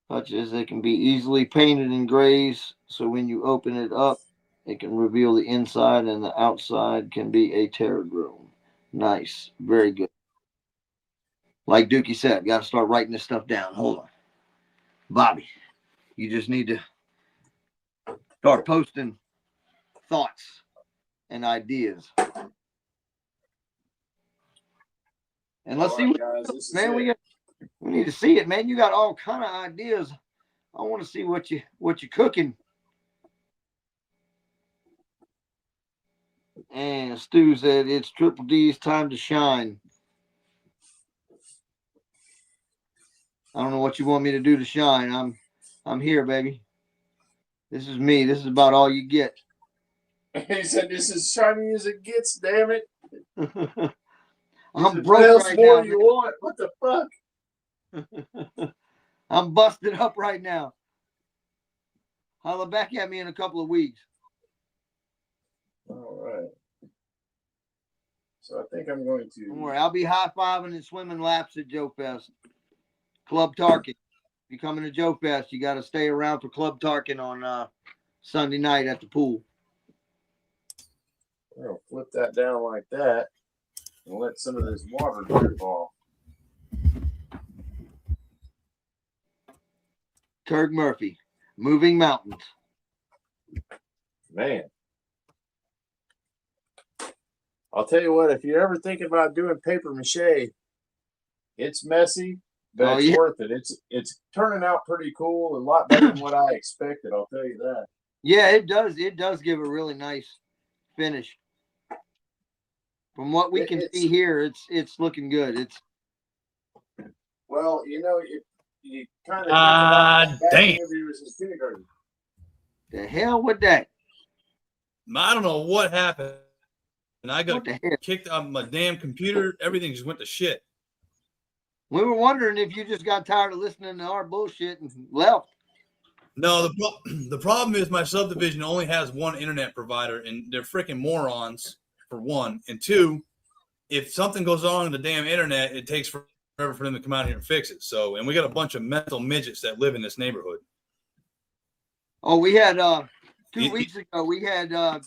touches. They can be easily painted in grays. So when you open it up, it can reveal the inside and the outside can be a tarot room. Nice. Very good. Like Dookie said, got to start writing this stuff down. Hold on. Bobby, you just need to start posting thoughts and ideas. And let's see what, guys, man, we need to see it, man. You got all kind of ideas. I want to see what you're cooking. And Stu said it's Triple D's time to shine. I don't know what you want me to do to shine. I'm here, baby. This is me. This is about all you get. He said, "This is shiny as it gets. Damn it! I'm What broke else right more now. you want? What the fuck?" I'm busted up right now. Holler back at me in a couple of weeks. All right. So I think I'm going to. Don't worry. I'll be high-fiving and swimming laps at Joe Fest. Club Tarkin. If you're coming to Joe Fest, you got to stay around for Club Tarkin on Sunday night at the pool. I'm going to flip that down like that and let some of this water drip off. Kirk Murphy, Moving Mountains. Man. I'll tell you what, if you're ever thinking about doing paper mache, it's messy, but it's worth it. It's turning out pretty cool, a lot better than what I expected, I'll tell you that. Yeah, it does. It does give a really nice finish. From what we can see here, it's looking good. It's Well, you kind of think about that back damn. whenever you was in kindergarten. the hell with that. I don't know what happened. And I What got the hell? kicked out of my damn computer. Everything just went to shit. We were wondering if you just got tired of listening to our bullshit and left. No, the problem is my subdivision only has one internet provider, and they're freaking morons, for one. And two, if something goes wrong in the damn internet, it takes forever for them to come out here and fix it. So, and we got a bunch of mental midgets that live in this neighborhood. Oh, we had 2 weeks ago. We had a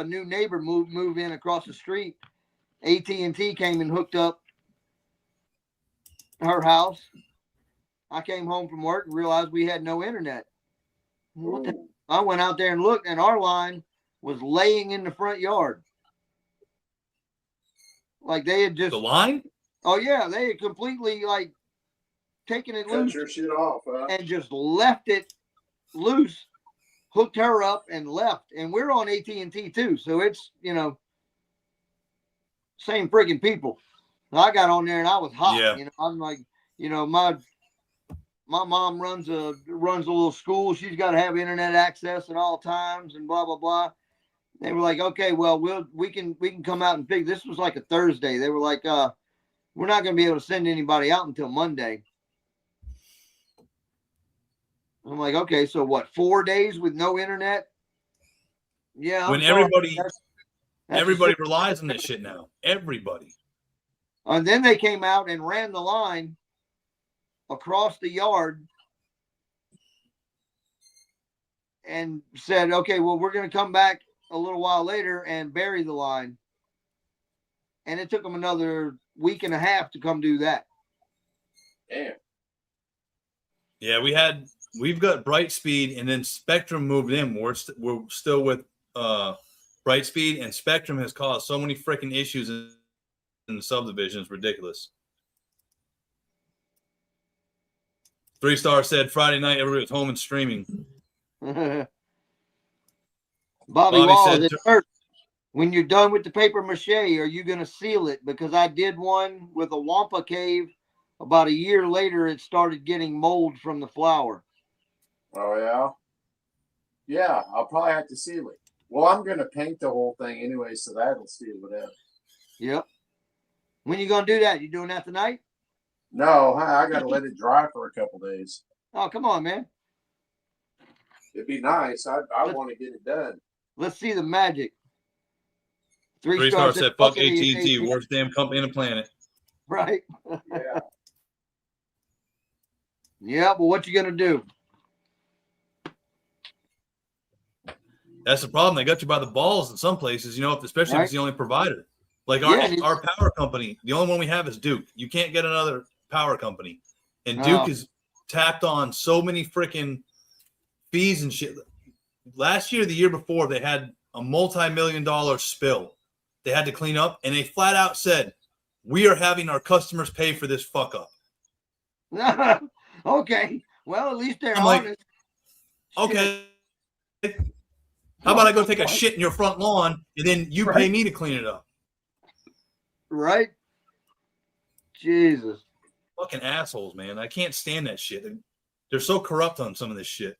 new neighbor move in across the street. AT&T came and hooked up her house. I came home from work and realized we had no internet. What the? I went out there and looked, and our line was laying in the front yard. Like they had just The line? Oh yeah, they had completely like taken it Cut loose your shit off, huh? and just left it loose, hooked her up and left. And we're on AT&T too, so it's same freaking people. I got on there and I was hot. Yeah. I'm like, my mom runs a little school. She's got to have internet access at all times and blah blah blah. They were like, okay, well, we can come out and fix. This was like a Thursday. They were like, we're not going to be able to send anybody out until Monday. I'm like, okay, so what? 4 days with no internet? Yeah. When everybody relies on this shit now. Everybody. And then they came out and ran the line across the yard and said, okay, well, we're going to come back a little while later and bury the line. And it took them another week and a half to come do that. Damn. Yeah, we've got Brightspeed, and then Spectrum moved in. We're still with Brightspeed, and Spectrum has caused so many freaking issues in the subdivision. It's ridiculous. 3-Star said Friday night everybody was home and streaming. Bobby Bobby Wall, said- it hurts. When you're done with the paper mache, are you going to seal it? Because I did one with a Wampa cave. About a year later, it started getting mold from the flour. Oh, yeah? Yeah, I'll probably have to seal it. Well, I'm going to paint the whole thing anyway, so that'll seal it up. Yep. When you going to do that? You doing that tonight? No, I got to let it dry for a couple days. Oh, come on, man. It'd be nice. I want to get it done. Let's see the magic. 3-Star said, fuck AT&T, worst damn company on the planet. Right. Yeah. Yeah, but what you going to do? That's the problem. They got you by the balls in some places, especially if it's the only provider. Like our power company, the only one we have is Duke. You can't get another power company. And Duke is tacked on so many freaking fees and shit. Last year, the year before, they had a multi-million-dollar spill they had to clean up, and they flat out said, we are having our customers pay for this fuck up. Okay. Well, at least they're I'm like, honest. okay. How about I go take a shit in your front lawn, and then you pay me to clean it up? Right? Jesus. Fucking assholes, man. I can't stand that shit. They're so corrupt on some of this shit.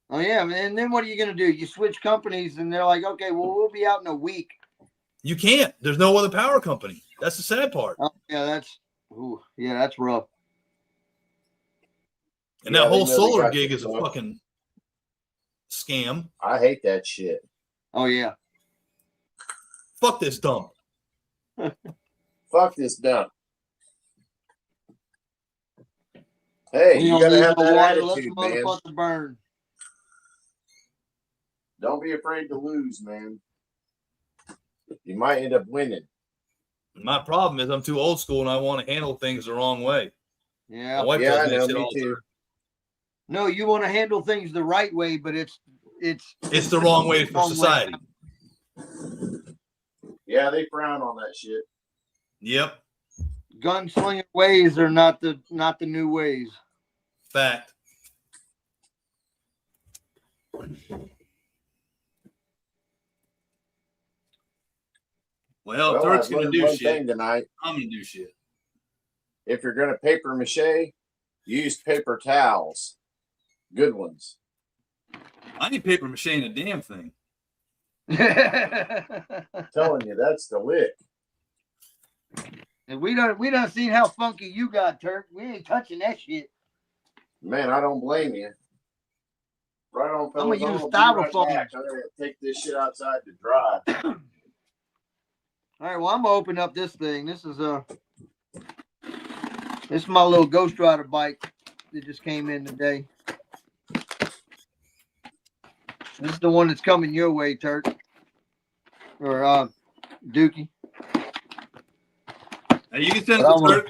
Oh, yeah. And then what are you going to do? You switch companies, and they're like, okay, well, we'll be out in a week. You can't. There's no other power company. That's the sad part. Oh, yeah, that's rough. And Yeah, that whole they know they solar got gig you is a fucked. fucking scam. I hate that shit. Oh, yeah. Fuck this dump. Fuck this dump. Hey, you gotta have that attitude, man. Motherfucker burn. Don't be afraid to lose, man. You might end up winning. My problem is I'm too old school and I want to handle things the wrong way. Yeah. My wife Yeah, I does that know, shit me all the too. time. No, you want to handle things the right way, but it's It's the wrong way for Wrong way. society. Yeah, they frown on that shit. Yep. gunslinger ways are not the new ways. Fact. Well, Well, Turk's I've gonna learned do one shit. thing tonight. I'm gonna do shit. If you're gonna paper mache, use paper towels. Good ones. I ain't paper macheing a damn thing. Telling you, that's the lick. And we done seen how funky you got, Turk. We ain't touching that shit. Man, I don't blame you. Right on, fellas. I'ma use I'm gonna be right styrofoam. back. I'm gonna take this shit outside to dry. All right, well, I'm gonna open up this thing. This is my little Ghost Rider bike that just came in today. This is the one that's coming your way, Turk. Or Dookie. Hey, you can send it But I to wanna- Turk.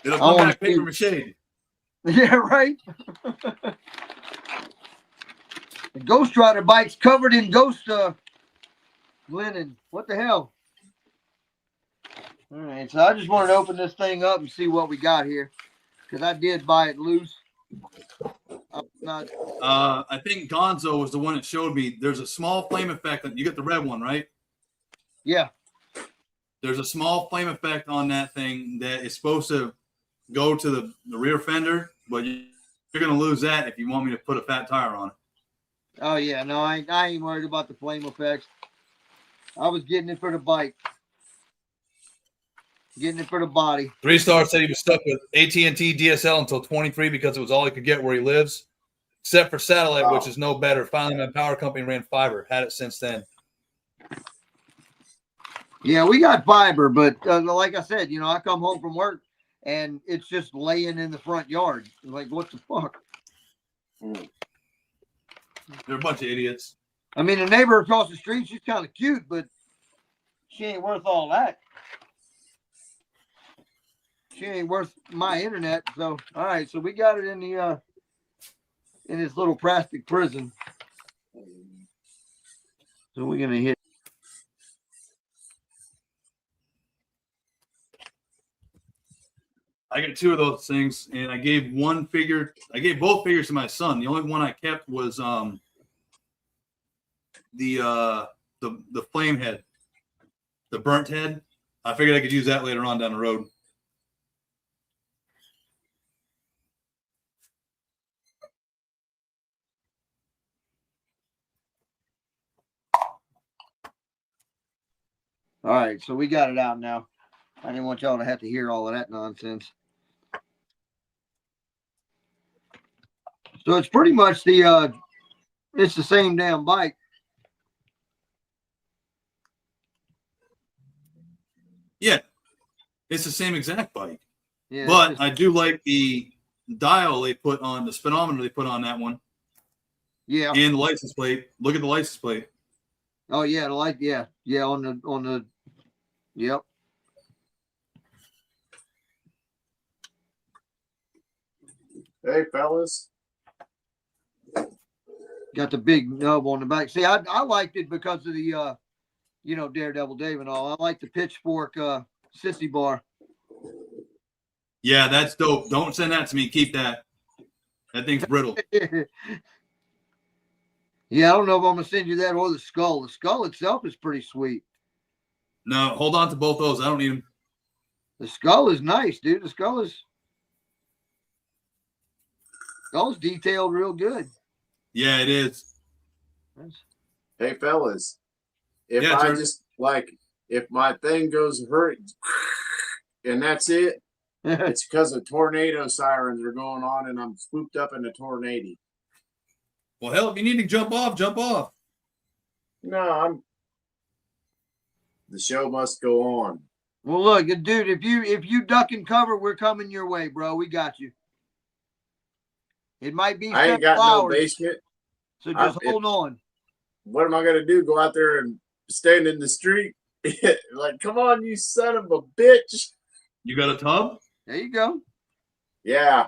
It'll I come wanna back paper mache. Yeah, right. The Ghost Rider bike's covered in ghost linen. What the hell? All right, so I just wanted to open this thing up and see what we got here, because I did buy it loose. I'm not. I think Gonzo was the one that showed me. There's a small flame effect. You get the red one, right? Yeah. There's a small flame effect on that thing that is supposed to go to the rear fender, but you're going to lose that if you want me to put a fat tire on it. Oh yeah, no, I ain't worried about the flame effects. I was getting it for the bike, getting it for the body. 3-star said he was stuck with AT&T DSL until 23 because it was all he could get where he lives, except for satellite, which is no better. Finally, my power company ran fiber. Had it since then. Yeah, we got fiber, but like I said, I come home from work and it's just laying in the front yard. Like, what the fuck? They're a bunch of idiots. I mean, the neighbor across the street, she's kind of cute, but she ain't worth all that. She ain't worth my internet. So, all right, so we got it in the in this little plastic prison. So we're gonna hit. I got 2 of those things, and I gave both figures to my son. The only one I kept was the flame head, the burnt head. I figured I could use that later on down the road. All right, so we got it out now. I didn't want y'all to have to hear all of that nonsense. So it's pretty much it's the same damn bike. Yeah, it's the same exact bike. Yeah, But I do like the dial they put on, the speedometer they put on that one, yeah. and the license plate. Look at the license plate. Oh yeah, on the yep. Hey, fellas. Got the big nub on the back. See, I liked it because of the Daredevil Dave and all. I like the pitchfork sissy bar. Yeah, that's dope. Don't send that to me. Keep that. That thing's brittle. Yeah, I don't know if I'm gonna send you that or the skull. The skull itself is pretty sweet. No, hold on to both those. I don't need them. The skull is nice, dude. The skull's detailed real good. Yeah, it is. Hey, fellas. If Yeah, I Turk. just if my thing goes hurt and that's it, it's because of tornado sirens are going on and I'm swooped up in a tornado. Well, hell, if you need to jump off, jump off. No, the show must go on. Well, look, dude, if you duck and cover, we're coming your way, bro. We got you. It might be I ain't got several no hours, basement. so just hold on. What am I gonna do? Go out there and stand in the street? Like, come on, you son of a bitch. You got a tub? There you go. Yeah,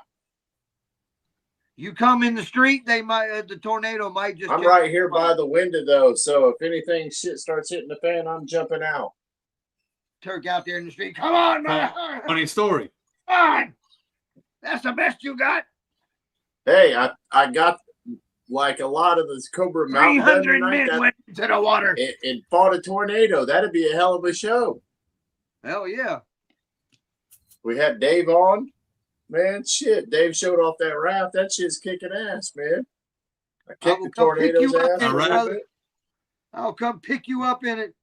You come in the street, they might the tornado might just. I'm jump right here in by front. the window though. So if anything shit starts hitting the fan, I'm jumping out. Turk out there in the street. Come on, man. Funny story. Come on. That's the best you got. Hey, I got like a lot of this Cobra Mountain done 300 tonight. men went to the water. and fought a tornado. That'd be a hell of a show. Hell yeah. We had Dave on. Man, shit. Dave showed off that raft. That shit's kicking ass, man. I kicked will the come pick tornado's you up ass. in a it, little brother. bit. I'll come pick you up in it.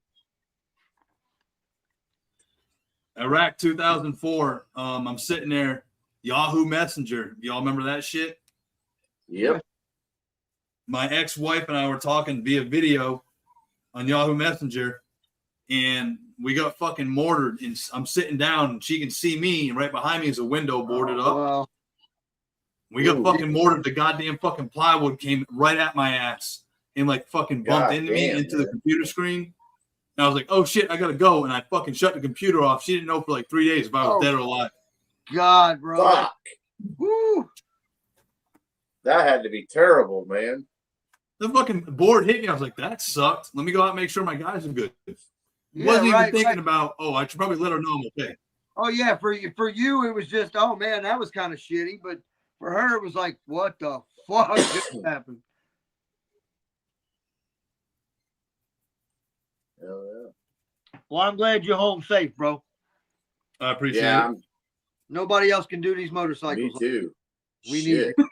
Iraq 2004. I'm sitting there, Yahoo Messenger. Y'all remember that shit? Yep. My ex-wife and I were talking via video on Yahoo Messenger, and we got fucking mortared. And I'm sitting down, and she can see me, and right behind me is a window boarded up. Well, We got Ooh. fucking mortared. The goddamn fucking plywood came right at my ass and like fucking bumped God into me damn, into man. the computer screen. And I was like, oh shit, I gotta go. And I fucking shut the computer off. She didn't know for like 3 days if I was Oh. dead or alive. God, bro. Fuck. Woo. That had to be terrible, man. The fucking board hit me. I was like, that sucked. Let me go out and make sure my guys are good. Yeah, Wasn't even right, thinking right. about, oh, I should probably let her know I'm okay. Oh yeah, for you, it was just, oh man, that was kind of shitty. But for her, it was like, what the fuck just happened? Hell yeah. Well, I'm glad you're home safe, bro. I appreciate Yeah, it. Nobody else can do these me motorcycles. too. We need Shit. it.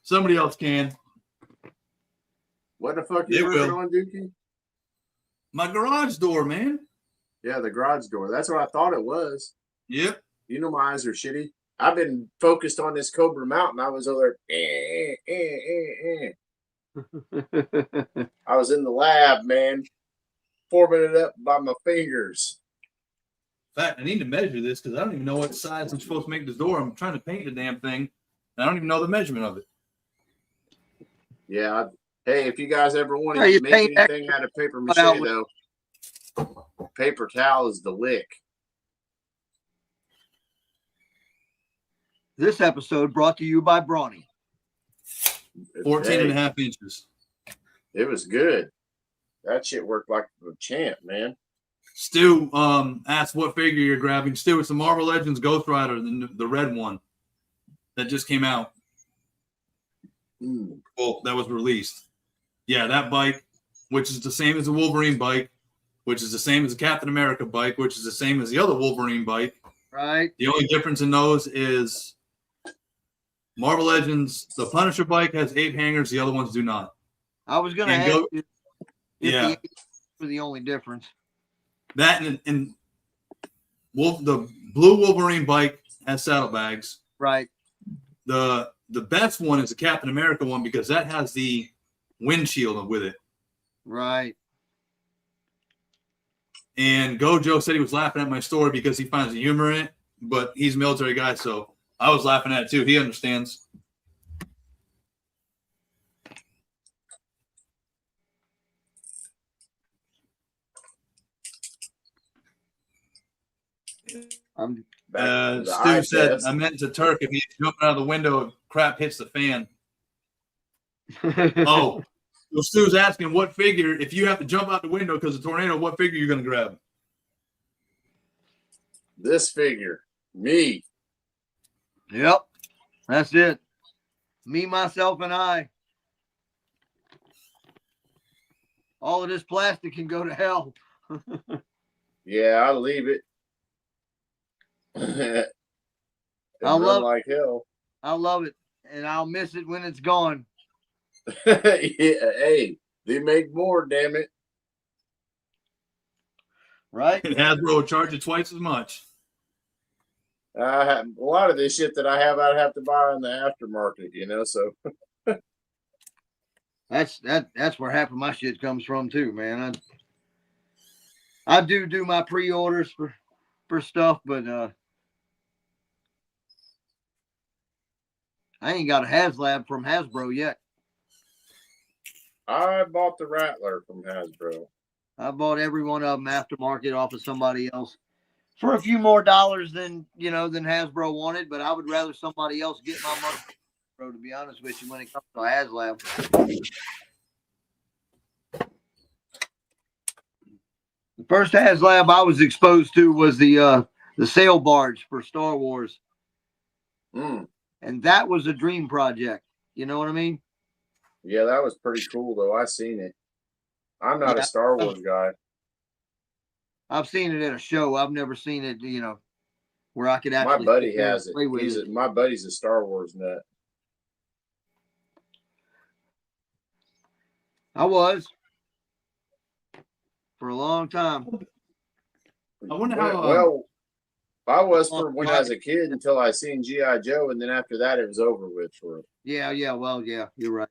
Somebody else can. What the fuck They you working will. on, Dookie? My garage door, man. Yeah, the garage door. That's what I thought it was. Yep. You know my eyes are shitty. I've been focused on this Cobra Mountain. I was over there. I was in the lab, man, forming it up by my fingers. In fact, I need to measure this because I don't even know what size I'm supposed to make this door. I'm trying to paint the damn thing. And I don't even know the measurement of it. Yeah. Hey, if you guys ever want Yeah, to you make paint anything out of paper mache, out with- though, paper towel is the lick. This episode brought to you by Brawny. 14 and a Hey, half inches. It was good. That shit worked like a champ, man. Stu asked what figure you're grabbing. Stu, it's the Marvel Legends Ghost Rider, the red one that just came out. Mm. Well, that was released. Yeah, that bike, which is the same as the Wolverine bike, which is the same as the Captain America bike, which is the same as the other Wolverine bike. Right? The only difference in those is Marvel Legends, the Punisher bike has 8 hangers, the other ones do not. I was gonna And ask go- you if Yeah. the for the only difference. That and the blue Wolverine bike has saddlebags. Right. The best one is the Captain America one because that has the windshield with it. Right. And Gojo said he was laughing at my story because he finds the humor in it, but he's a military guy, so I was laughing at it too. He understands. I'm Back to the Stu eye said, test. I meant to Turk if he's jumping out of the window if crap hits the fan. Oh, well, Stu's asking what figure, if you have to jump out the window because of the tornado, what figure are you going to grab? This figure, me. Yep. That's it. Me, myself, and I. All of this plastic can go to hell. Yeah, I'll leave it. And I'll run love- like hell. I love it. And I'll miss it when it's gone. Yeah, hey, they make more, damn it. Right? And Hasbro will charge you twice as much. A lot of this shit that I have, I'd have to buy in the aftermarket, you know. So That's where half of my shit comes from too, man. I do my pre-orders for stuff, but I ain't got a HasLab from Hasbro yet. I bought the Rattler from Hasbro. I bought every one of them aftermarket off of somebody else for a few more dollars than Hasbro wanted, but I would rather somebody else get my money, bro, to be honest with you, when it comes to a HasLab. The first HasLab I was exposed to was the sail barge for Star Wars, Mm. and that was a dream project. You know what I mean? Yeah, that was pretty cool though. I seen it. I'm not Yeah. a Star Wars guy. I've seen it at a show. I've never seen it, where I could My actually buddy sit there and has it. play with it. My buddy's a Star Wars nut. I was for a long time. I wonder how. Well, I was for when I was a kid until I seen G.I. Joe, and then after that, it was over with for him. Yeah. Well, yeah, you're right.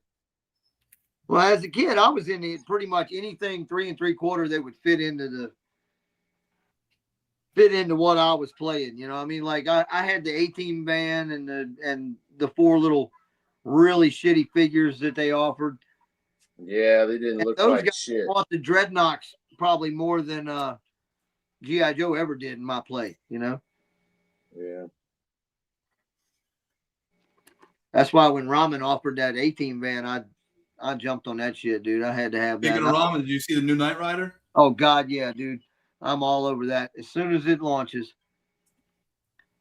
Well, as a kid, I was in it pretty much anything 3 3/4 that would fit into what I was playing. You know, I mean, like I had the A-Team band and the 4 little really shitty figures that they offered. Yeah, they didn't And look those like guys shit. bought the Dreadnoks probably more than G.I. Joe ever did in my play. Yeah. That's why when Ramen offered that A-Team van, I jumped on that shit, dude. I had to have that. Speaking of ramen, did you see the new Knight Rider? Oh God, yeah, dude. I'm all over that as soon as it launches.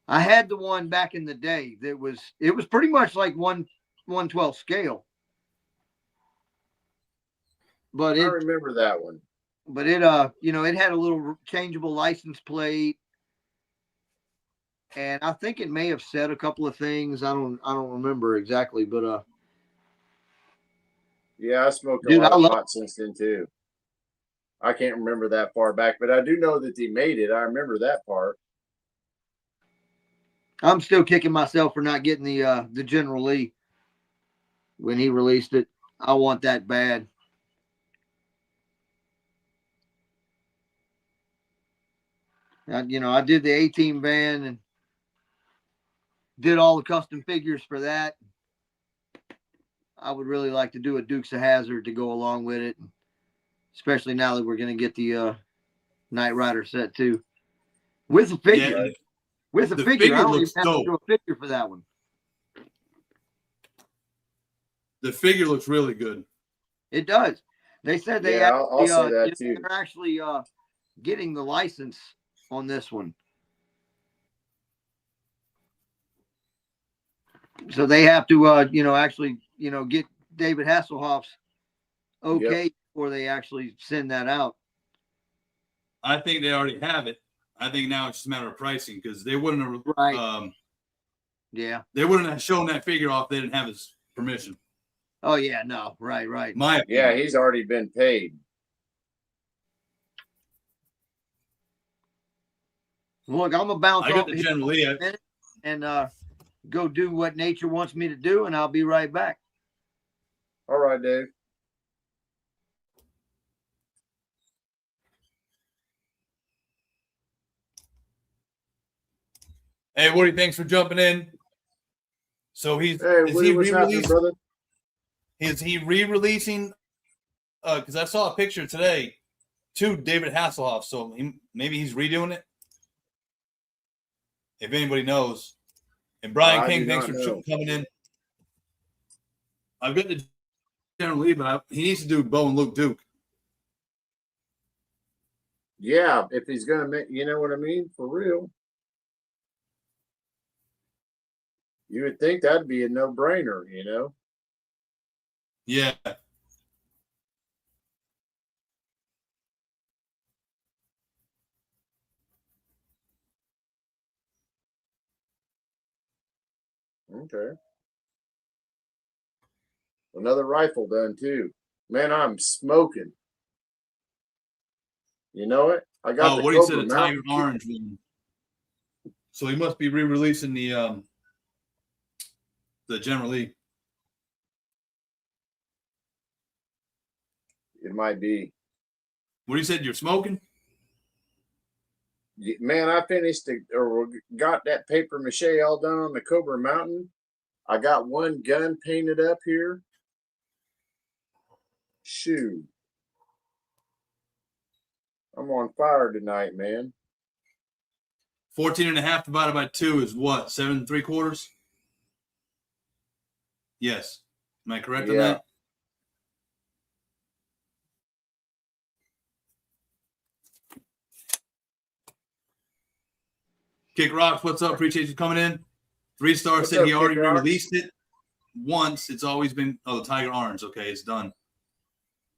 I had the one back in the day it was pretty much like 1/12 scale. But I remember that one. But it it had a little changeable license plate. And I think it may have said a couple of things. I don't remember exactly, but yeah, I smoked a dude, lot of pot since then too. I can't remember that far back, but I do know that they made it. I remember that part. I'm still kicking myself for not getting the General Lee when he released it. I want that bad. I did the A-Team van and did all the custom figures for that. I would really like to do a Dukes of Hazzard to go along with it, especially now that we're going to get the Knight Rider set too. With a figure. Yeah, With a the figure. figure I don't looks even have dope. to do a figure for that one. The figure looks really good. It does. They said they Yeah, I'll say that too. they're actually getting the license on this one. So they have to actually get David Hasselhoff's okay before they actually send that out. I think they already have it. I think now it's just a matter of pricing because they wouldn't have Right. Yeah. they wouldn't have shown that figure off if they didn't have his permission. Oh yeah, no, right. My Yeah, opinion. he's already been paid. Look, I'm gonna bounce I got off the here General Lee. in a minute and go do what nature wants me to do, and I'll be right back. All right, Dave. Hey, Woody, thanks for jumping in. So Hey, is Woody, he what's happening, re-releasing? brother? Is he re-releasing? Because I saw a picture today to David Hasselhoff. So maybe he's redoing it. If anybody knows. And Brian I King, do thanks not for know. coming in. I've got the General Lee, but he needs to do Bo and Luke Duke. Yeah, if he's gonna make, you know what I mean, for real. You would think that'd be a no-brainer, you know. Yeah. Okay. Another rifle done too. Man, I'm smoking. You know it? I got the What he said, Cobra a Tiger Mountain. Orange one. So he must be re-releasing the General Lee. It might be. What he said, you're smoking? Man, I finished or got that paper mache all done on the Cobra Mountain. I got one gun painted up here. Shoot. I'm on fire tonight, man. 14.5 divided by 2 is what? 7 3/4? Yes. Am I correct on Yeah. that? Kick Rocks, what's up? Appreciate you coming in. 3-star What's said up, he already Kick Rocks? released it once. It's always been the Tiger Orange. Okay, it's done.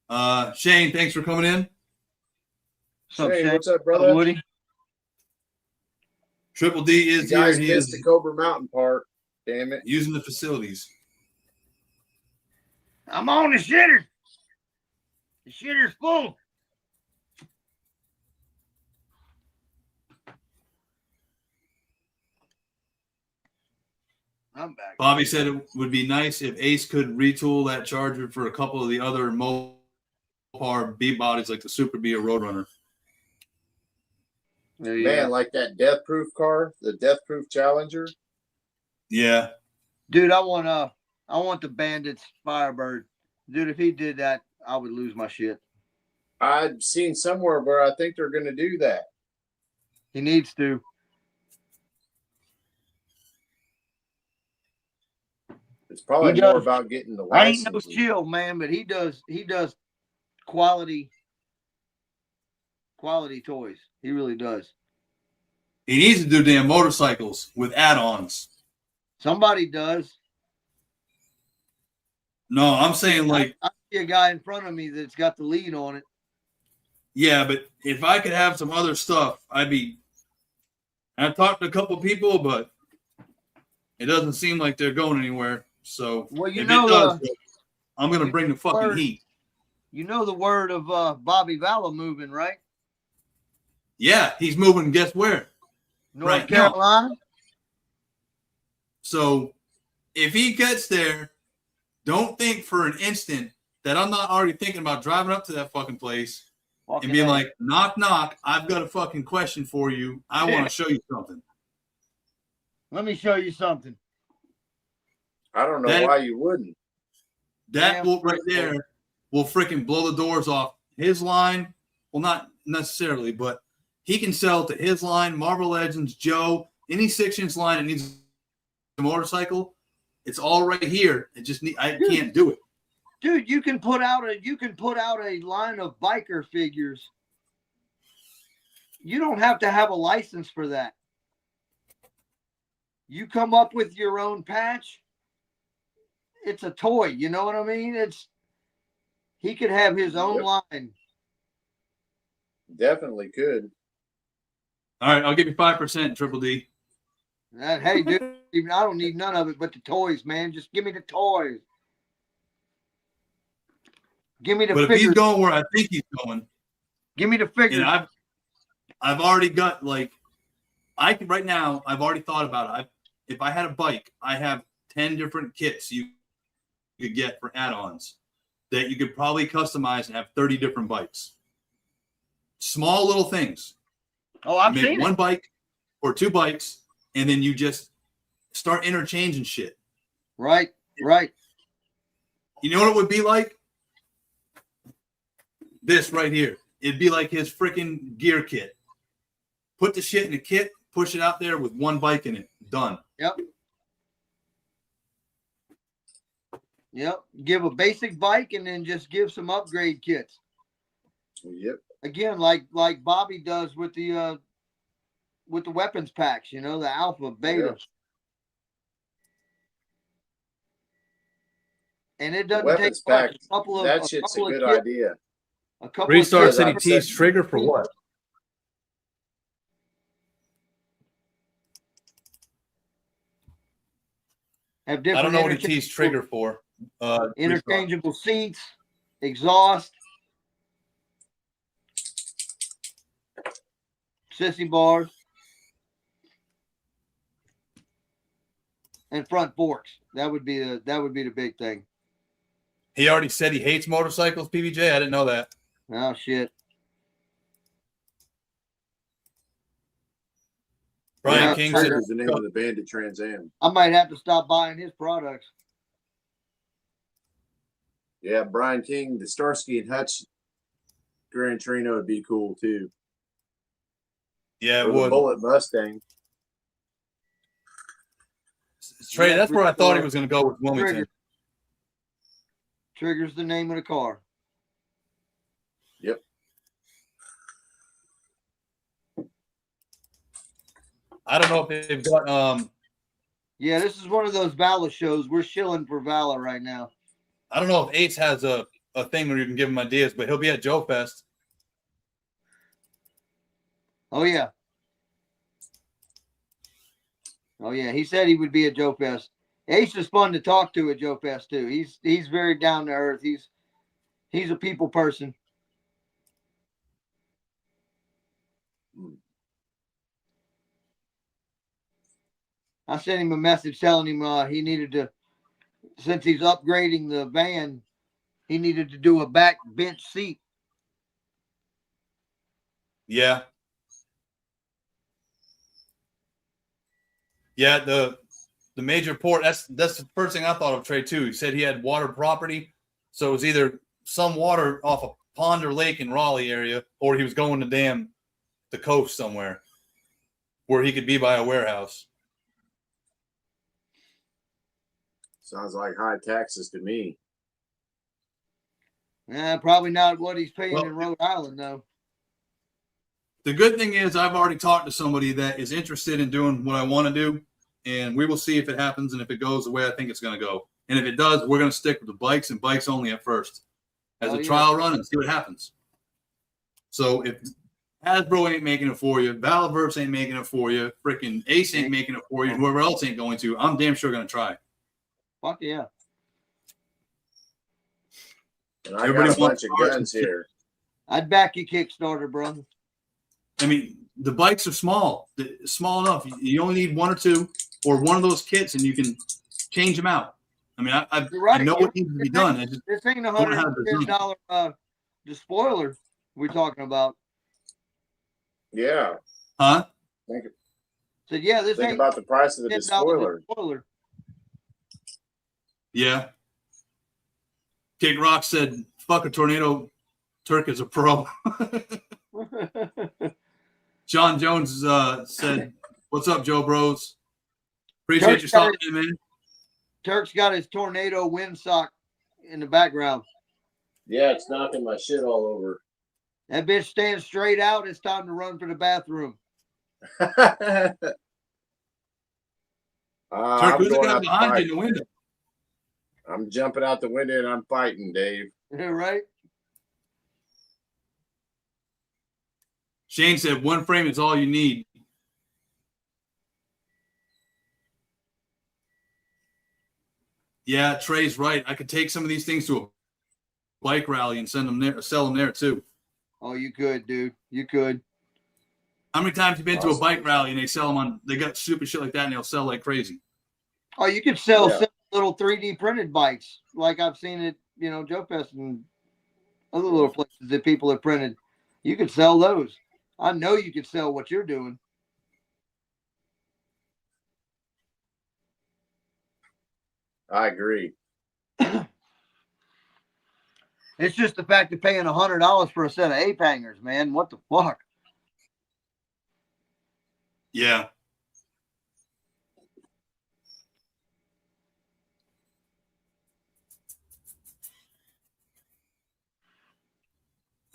Shane, thanks for coming in. Hey, Shane? what's up, brother? Woody? Triple D You is here. guys He missed the is Cobra Mountain part. Damn it. using the facilities. I'm on the shitter. The shitter's full. I'm back. Bobby said it would be nice if Ace could retool that Charger for a couple of the other Mopar B bodies like the Super B or Roadrunner. Man, like that Death Proof car, the Death Proof Challenger. Yeah. Dude, I want the Bandits Firebird. Dude, if he did that, I would lose my shit. I'd seen somewhere where I think they're going to do that. He needs to. It's probably He more does. about getting the I ain't no license. chill, man, but he does quality toys. He really does. He needs to do damn motorcycles with add-ons. Somebody does. No, I'm saying like, I see a guy in front of me that's got the lead on it. yeah, but if I could have some other stuff, I've talked to a couple people, but it doesn't seem like they're going anywhere. So Well, you if know, it does, I'm going to bring the fucking word- heat. You know the word of Bobby Valla moving, right? Yeah, he's moving. Guess where? North Right now. Carolina. So if he gets there, don't think for an instant that I'm not already thinking about driving up to that fucking place Fucking and being A. like, knock, knock, I've got a fucking question for you. I want to show you something. Let me show you something. I don't know That- why you wouldn't. That Damn will right straight, there will freaking blow the doors off his line. Well, not necessarily, but he can sell to his line, Marvel Legends, Joe, any 6-inch line that needs a motorcycle. It's all right here. I can't do it. Dude, you can put out a line of biker figures. You don't have to have a license for that. You come up with your own patch. It's a toy, you know what I mean? He could have his own Yep. line. Definitely could. All right, I'll give you 5%, Triple D. Hey, dude, I don't need none of it but the toys, man. Just give me the toys. Give me the But if he's figures. going where I think he's going, Give me the figures. and I've already got right now. I've already thought about it. If I had a bike, I have 10 different kits you could get for add-ons that you could probably customize and have 30 different bikes. Small little things. Oh, I've Make seen one it. bike or 2 bikes, and then you just start interchanging shit. Right. You know what it would be like? This right here. It'd be like his freaking gear kit. Put the shit in a kit, push it out there with one bike in it. Done. Yep. Give a basic bike and then just give some upgrade kits. Yep. Again, like Bobby does with the weapons packs, the alpha, beta. And it doesn't take Weapons much. pack, A couple of that shit's a couple of good kits, idea. a couple Restart of City kits T's trigger for what? have I different don't know what he teased trigger for. interchangeable seats, exhaust, sissy bars, and front forks. That would be the big thing. He already said he hates motorcycles, PBJ. I didn't know that. Oh shit. Brian Yeah, King said, Trigger's the name of the Bandit Trans Am. I might have to stop buying his products. Yeah, Brian King, the Starsky and Hutch Gran Torino would be cool too. yeah, Or it the would. Bullet Mustang. Trey, that's where I thought he was going to go with Wilmington. Trigger's the name of the car. Yep. I don't know if they've got Yeah, this is one of those Vala shows. We're shilling for Vala right now. I don't know if Ace has a a thing where you can give him ideas, but he'll be at Joe Fest. Oh yeah. Oh yeah. He said he would be at Joe Fest. Ace is fun to talk to at Joe Fest too. He's very down to earth. He's a people person. I sent him a message telling him he needed to, since he's upgrading the van, he needed to do a back bench seat. Yeah. Yeah, the major port, that's the first thing I thought of, Trey, too. He said he had water property, so it was either some water off a pond or lake in Raleigh area, or he was going to the coast somewhere where he could be by a warehouse. Sounds like high taxes to me. Probably not what he's paying in Rhode Island, though. The good thing is I've already talked to somebody that is interested in doing what I want to do, and we will see if it happens and if it goes the way I think it's going to go. And if it does, we're going to stick with the bikes and bikes only at first as a trial run and see what happens. So if Hasbro ain't making it for you, Valaverse ain't making it for you, freaking Ace ain't making it for you, and whoever else ain't going to, I'm damn sure going to try. Fuck yeah. And I got a bunch of guns here. I'd back you Kickstarter, brother. I mean, the bikes are small enough. You only need one or two or one of those kits, and you can change them out. I mean, I know what needs to be done. This ain't $110 the spoiler we're talking about. Yeah. Huh? Think about the price of the spoiler. Yeah. Kid Rock said, "Fuck a tornado. Turk is a pro." John Jones said, "What's up, Joe Bros? Appreciate you stopping in, man." Turk's got his tornado windsock in the background. Yeah, it's knocking my shit all over. That bitch stands straight out. It's time to run for the bathroom. Turk, who's the guy behind you in the window? I'm jumping out the window and I'm fighting, Dave. Right? Shane said, "One frame is all you need." Yeah, Trey's right. I could take some of these things to a bike rally and send them there, sell them there too. Oh, you could, dude. You could. How many times have you been to a bike rally and they sell them on? They got stupid shit like that and they'll sell like crazy. Oh, you could sell little 3D printed bikes, like I've seen it, Joe Fest and other little places that people have printed. You could sell those. I know you could sell what you're doing. I agree. It's just the fact of paying $100 for a set of ape hangers, man. What the fuck? Yeah.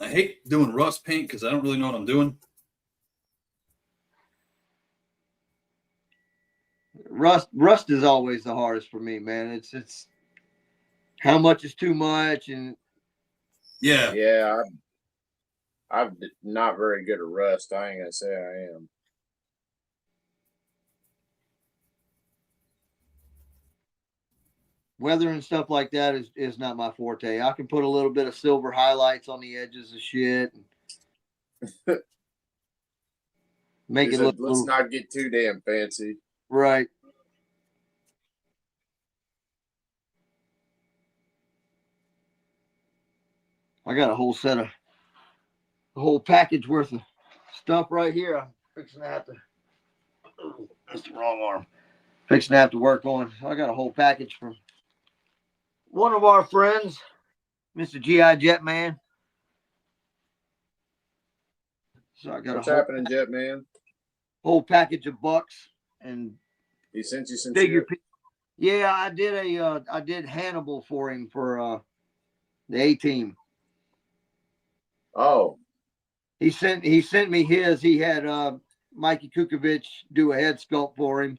I hate doing rust paint because I don't really know what I'm doing. Rust is always the hardest for me, man. It's how much is too much, and yeah. I'm not very good at rust. I ain't gonna say I am. Weather and stuff like that is not my forte. I can put a little bit of silver highlights on the edges of shit. Make it look. Let's not get too damn fancy. Right. I got a whole package worth of stuff right here. I'm fixing to have to. Oh, that's the wrong arm. Fixing to have to work on. I got a whole package from one of our friends, Mr. G.I. Jetman. So I got What's happening, Jetman? Whole package of bucks and he sent you some figure. Yeah, I did Hannibal for him for the A-Team. Oh. He sent me his. He had Mikey Kukovic do a head sculpt for him,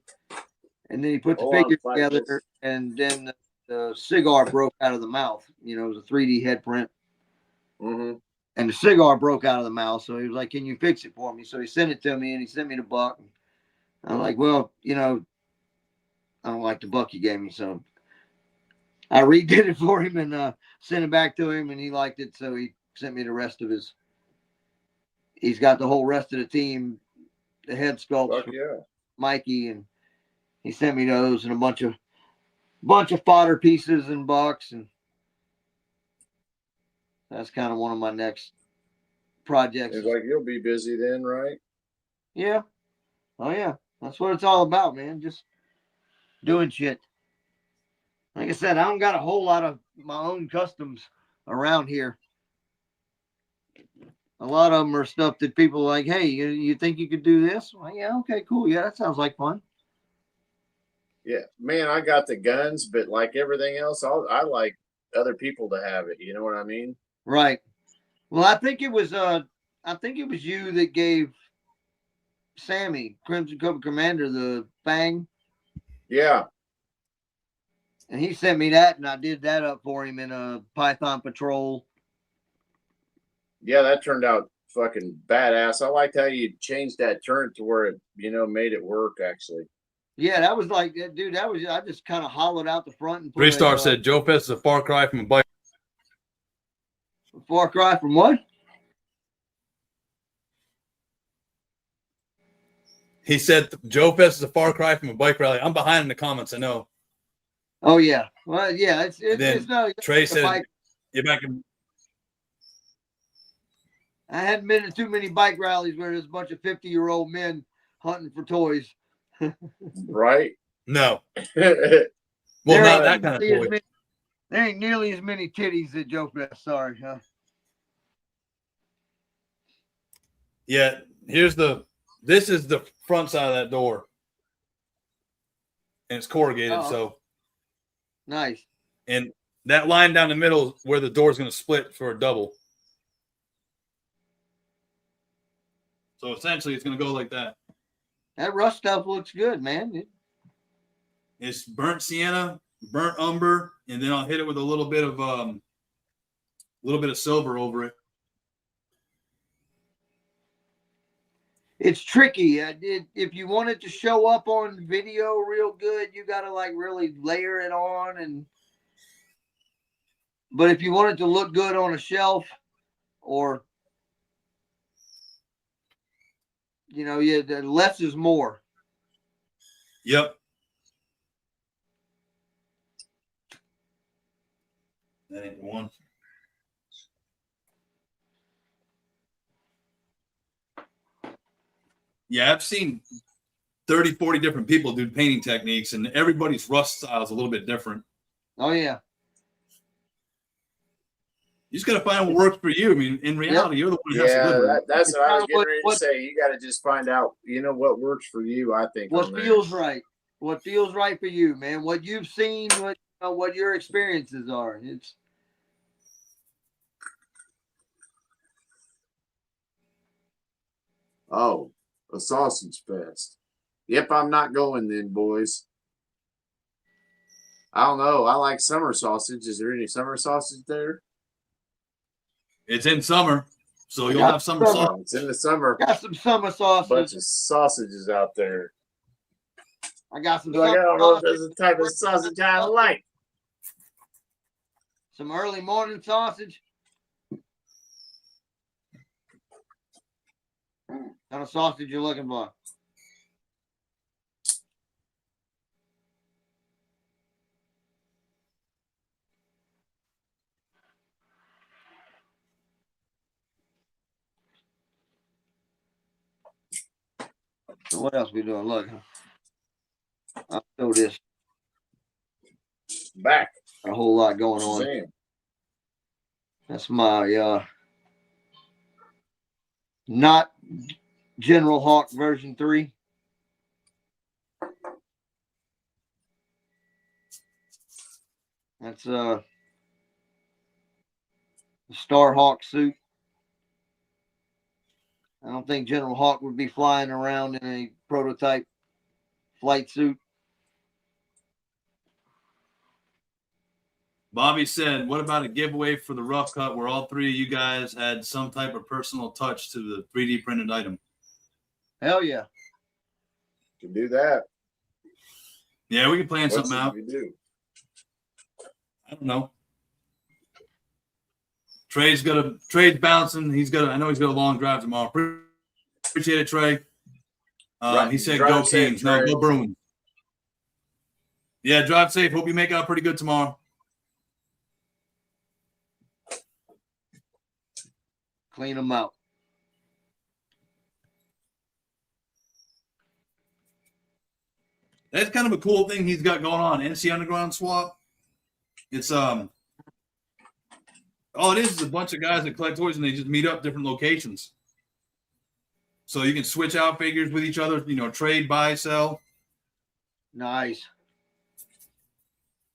and then he put the figure together, and then the cigar broke out of the mouth. You know, it was a 3D head print. Mm-hmm. And the cigar broke out of the mouth. So he was like, "Can you fix it for me?" So he sent it to me, and he sent me the buck. I'm like, "Well, you know, I don't like the buck you gave me." So I redid it for him and sent it back to him, and he liked it. So he sent me the rest of his. He's got the whole rest of the team, the head sculpts Fuck from yeah. Mikey, and he sent me those and a bunch of fodder pieces and bucks, and that's kind of one of my next projects. It's like you'll be busy then, right? Yeah. Oh yeah. That's what it's all about, man. Just doing shit. Like I said, I don't got a whole lot of my own customs around here. A lot of them are stuff that people are like, "Hey, you think you could do this?" Well, yeah, okay, cool. Yeah, that sounds like fun. Yeah, man, I got the guns, but like everything else, I like other people to have it. You know what I mean? Right. Well, I think it was you that gave Sammy, Crimson Cobra Commander, the Fang. Yeah. And he sent me that, and I did that up for him in a Python Patrol. Yeah, that turned out fucking badass. I liked how you changed that turret to where it, made it work actually. Yeah, that was like, dude, I just kind of hollowed out the front and put Three Star said Joe Fest is a far cry from a bike. Far cry from what? He said Joe Fest is a far cry from a bike rally. I'm behind in the comments, I know. Oh yeah, well yeah, it's not. Trey said, bike. if I can. I hadn't been to too many bike rallies where there's a bunch of 50-year-old men hunting for toys. Right? No. Well, not that kind of toy. There ain't nearly as many titties at Joe Fest. Sorry, huh? Yeah, this is the front side of that door. And it's corrugated, so. Nice. And that line down the middle is where the door is going to split for a double. So essentially, it's going to go like that. That rust stuff looks good, man. It's burnt sienna, burnt umber, and then I'll hit it with a little bit of silver over it. It's tricky. If you want it to show up on video real good, you got to like really layer it on. But if you want it to look good on a shelf, or less is more. Yep. That ain't the one. Yeah, I've seen 30, 40 different people do painting techniques, and everybody's rust style is a little bit different. Oh, yeah. You just got to find what works for you. I mean, in reality, you're the one who has to live with it. That's what I was getting ready to say. You got to just find out, what works for you, I think. What feels right. What feels right for you, man. What you've seen, what your experiences are. Oh, a sausage fest. Yep, I'm not going then, boys. I don't know. I like summer sausage. Is there any summer sausage there? It's in summer, so you'll have summer sausage. It's in the summer. Got some summer sausage. Bunch of sausages out there. I got some. I don't know if there's a type of sausage I like. Some early morning sausage. What kind of sausage you looking for? So what else we doing? Look, I'll show this. Back. A whole lot going on. Damn. That's my not General Hawk version 3. That's a Star Hawk suit. I don't think General Hawk would be flying around in a prototype flight suit. Bobby said, what about a giveaway for the rough cut where all three of you guys had some type of personal touch to the 3D printed item? Hell yeah. Can do that. Yeah, we can plan What's something it out. you do? I don't know. Trey's bouncing. I know he's got a long drive tomorrow. Appreciate it, Trey. Right. He said, Drive go safe, Kings. No, Trey. go Bruins. Yeah, drive safe. Hope you make out pretty good tomorrow. Clean them out. That's kind of a cool thing he's got going on. NC Underground Swap. It's all it is a bunch of guys that collect toys and they just meet up different locations. So you can switch out figures with each other, trade, buy, sell. Nice.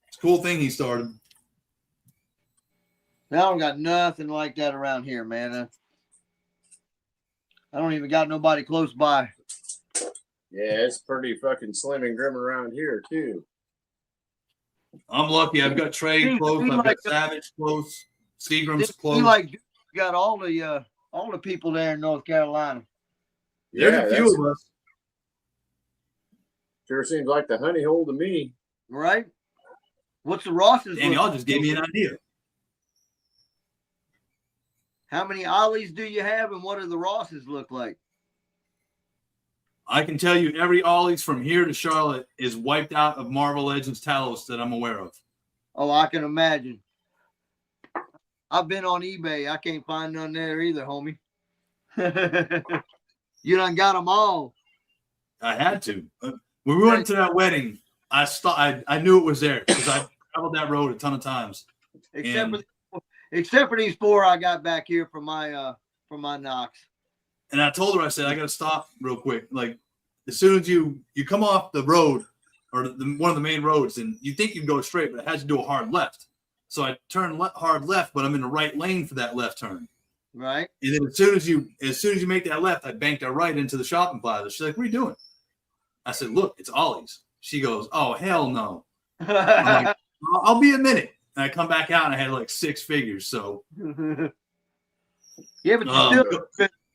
It's a cool thing he started. I don't got nothing like that around here, man. I don't even got nobody close by. Yeah, it's pretty fucking slim and grim around here too. I'm lucky. I've got Trey close. I've got Savage close. Seagram's close. You got all the people there in North Carolina. There's a few of us. Sure seems like the honey hole to me. Right? What's the Rosses? And y'all just gave me an idea. How many Ollies do you have, and what do the Rosses look like? I can tell you every Ollie's from here to Charlotte is wiped out of Marvel Legends Talos that I'm aware of. Oh, I can imagine. I've been on eBay. I can't find none there either, homie. You done got them all. I had to. When we went to that wedding, I knew it was there because I traveled that road a ton of times. Except for these 4 I got back here from my Knox. And I told her, I said, I got to stop real quick. Like, as soon as you come off the road or one of the main roads, and you think you can go straight, but it has to do a hard left. So I turned hard left, but I'm in the right lane for that left turn. Right. And then as soon as you make that left, I banked that right into the shopping plaza. She's like, what are you doing? I said, look, it's Ollie's. She goes, oh, hell no. I'm like, I'll be a minute. And I come back out and I had like 6 figures. So yeah, but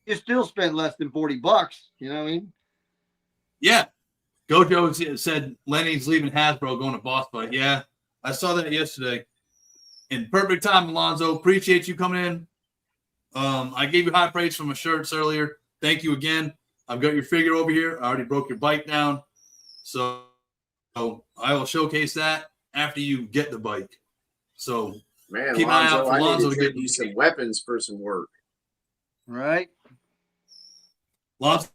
you still spent less than $40. You know what I mean? Yeah. Gojo said Lenny's leaving Hasbro going to Boss Fight. Yeah, I saw that yesterday. In perfect time, Alonzo. Appreciate you coming in. I gave you high praise for my shirts earlier. Thank you again. I've got your figure over here. I already broke your bike down. So I will showcase that after you get the bike. So man, keep an eye out for Alonzo I need to to get you some weapons for some work. Right. Alonzo's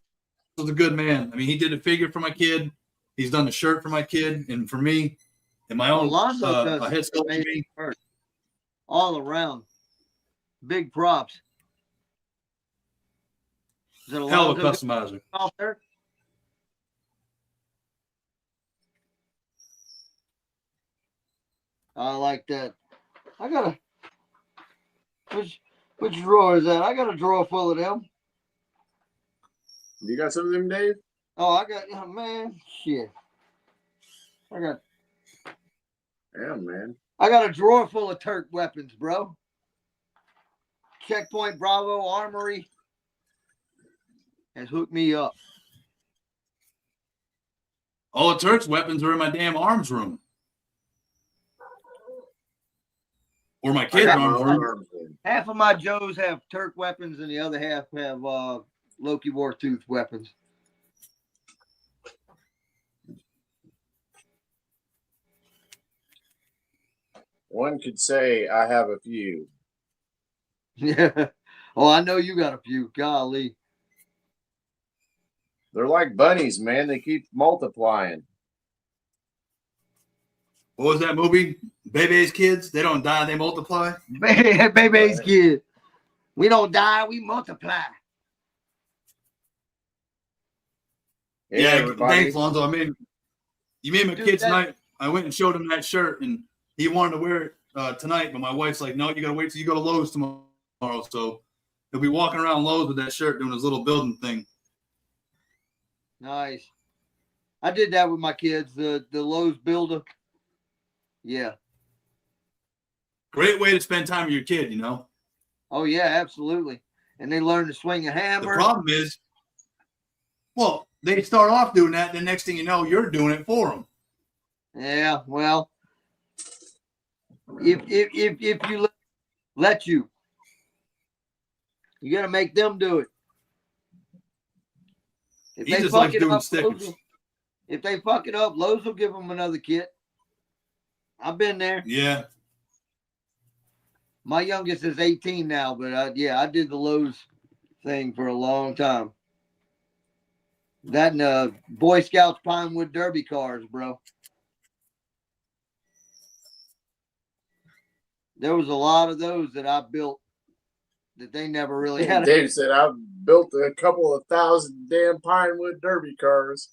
a good man. I mean, he did a figure for my kid. He's done the shirt for my kid and for me. And my own Alonzo does head sculpt for me. All around. Big props. Is it Hell of a Alonzo customizer. out there? I like that. I got which drawer is that? I got a drawer full of them. You got some of them, Dave? Oh, man, shit. Yeah, man. I got a drawer full of Turk weapons, bro. Checkpoint Bravo Armory has hooked me up. All the Turks' weapons are in my damn arms room. Or my kid's arms room. Half of my Joes have Turk weapons, and the other half have Loki Wartooth weapons. One could say I have a few. Yeah. Oh, I know you got a few. Golly. They're like bunnies, man. They keep multiplying. What was that movie? Bebe's Kids? They don't die, they multiply. Baby's kid. We don't die, we multiply. Hey, Yeah, everybody. thanks, Lonzo. I mean, you made my kid tonight. I went and showed him that shirt, and he wanted to wear it tonight, but my wife's like, no, you got to wait till you go to Lowe's tomorrow. So he'll be walking around Lowe's with that shirt doing his little building thing. Nice. I did that with my kids, the Lowe's builder. Yeah. Great way to spend time with your kid, you know. Oh yeah, absolutely. And they learn to swing a The hammer. problem is, well, they start off doing that. The next thing you know, you're doing it for them. Yeah, well, if you let you got to make them do it. If He they just fuck likes it doing up, stickers. if they fuck it up, Lowe's will give them another kit. I've been there. Yeah. My youngest is 18 now, but yeah, I did the Lowe's thing for a long time. That and Boy Scouts Pinewood Derby cars, bro. There was a lot of those that I built that they never really had. Dave said, I've built a couple of thousand damn Pinewood Derby cars.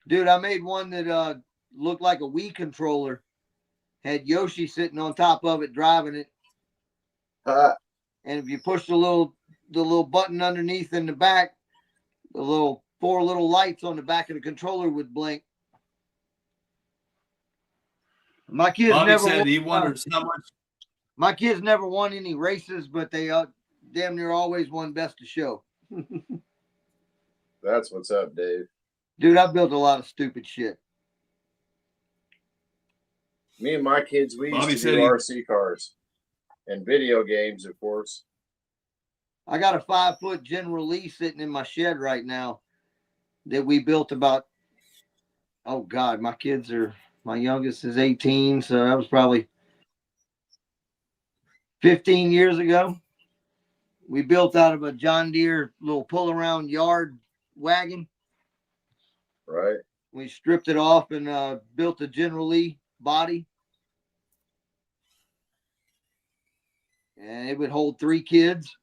Dude, I made one that looked like a Wii controller. Had Yoshi sitting on top of it driving it. And if you push the little button underneath in the back, the four little lights on the back of the controller would blink. My kids Bobby never said won, he wonders how much. my kids never won any races, but they damn near always won best of show. That's what's up, Dave. Dude, I built a lot of stupid shit. Me and my kids, we Bobby used to said do he- RC cars and video games, of course. I got a 5-foot General Lee sitting in my shed right now that we built about, oh God, my youngest is 18, so that was probably 15 years ago. We built out of a John Deere little pull-around yard wagon. Right? We stripped it off and built a General Lee body. And it would hold 3 kids.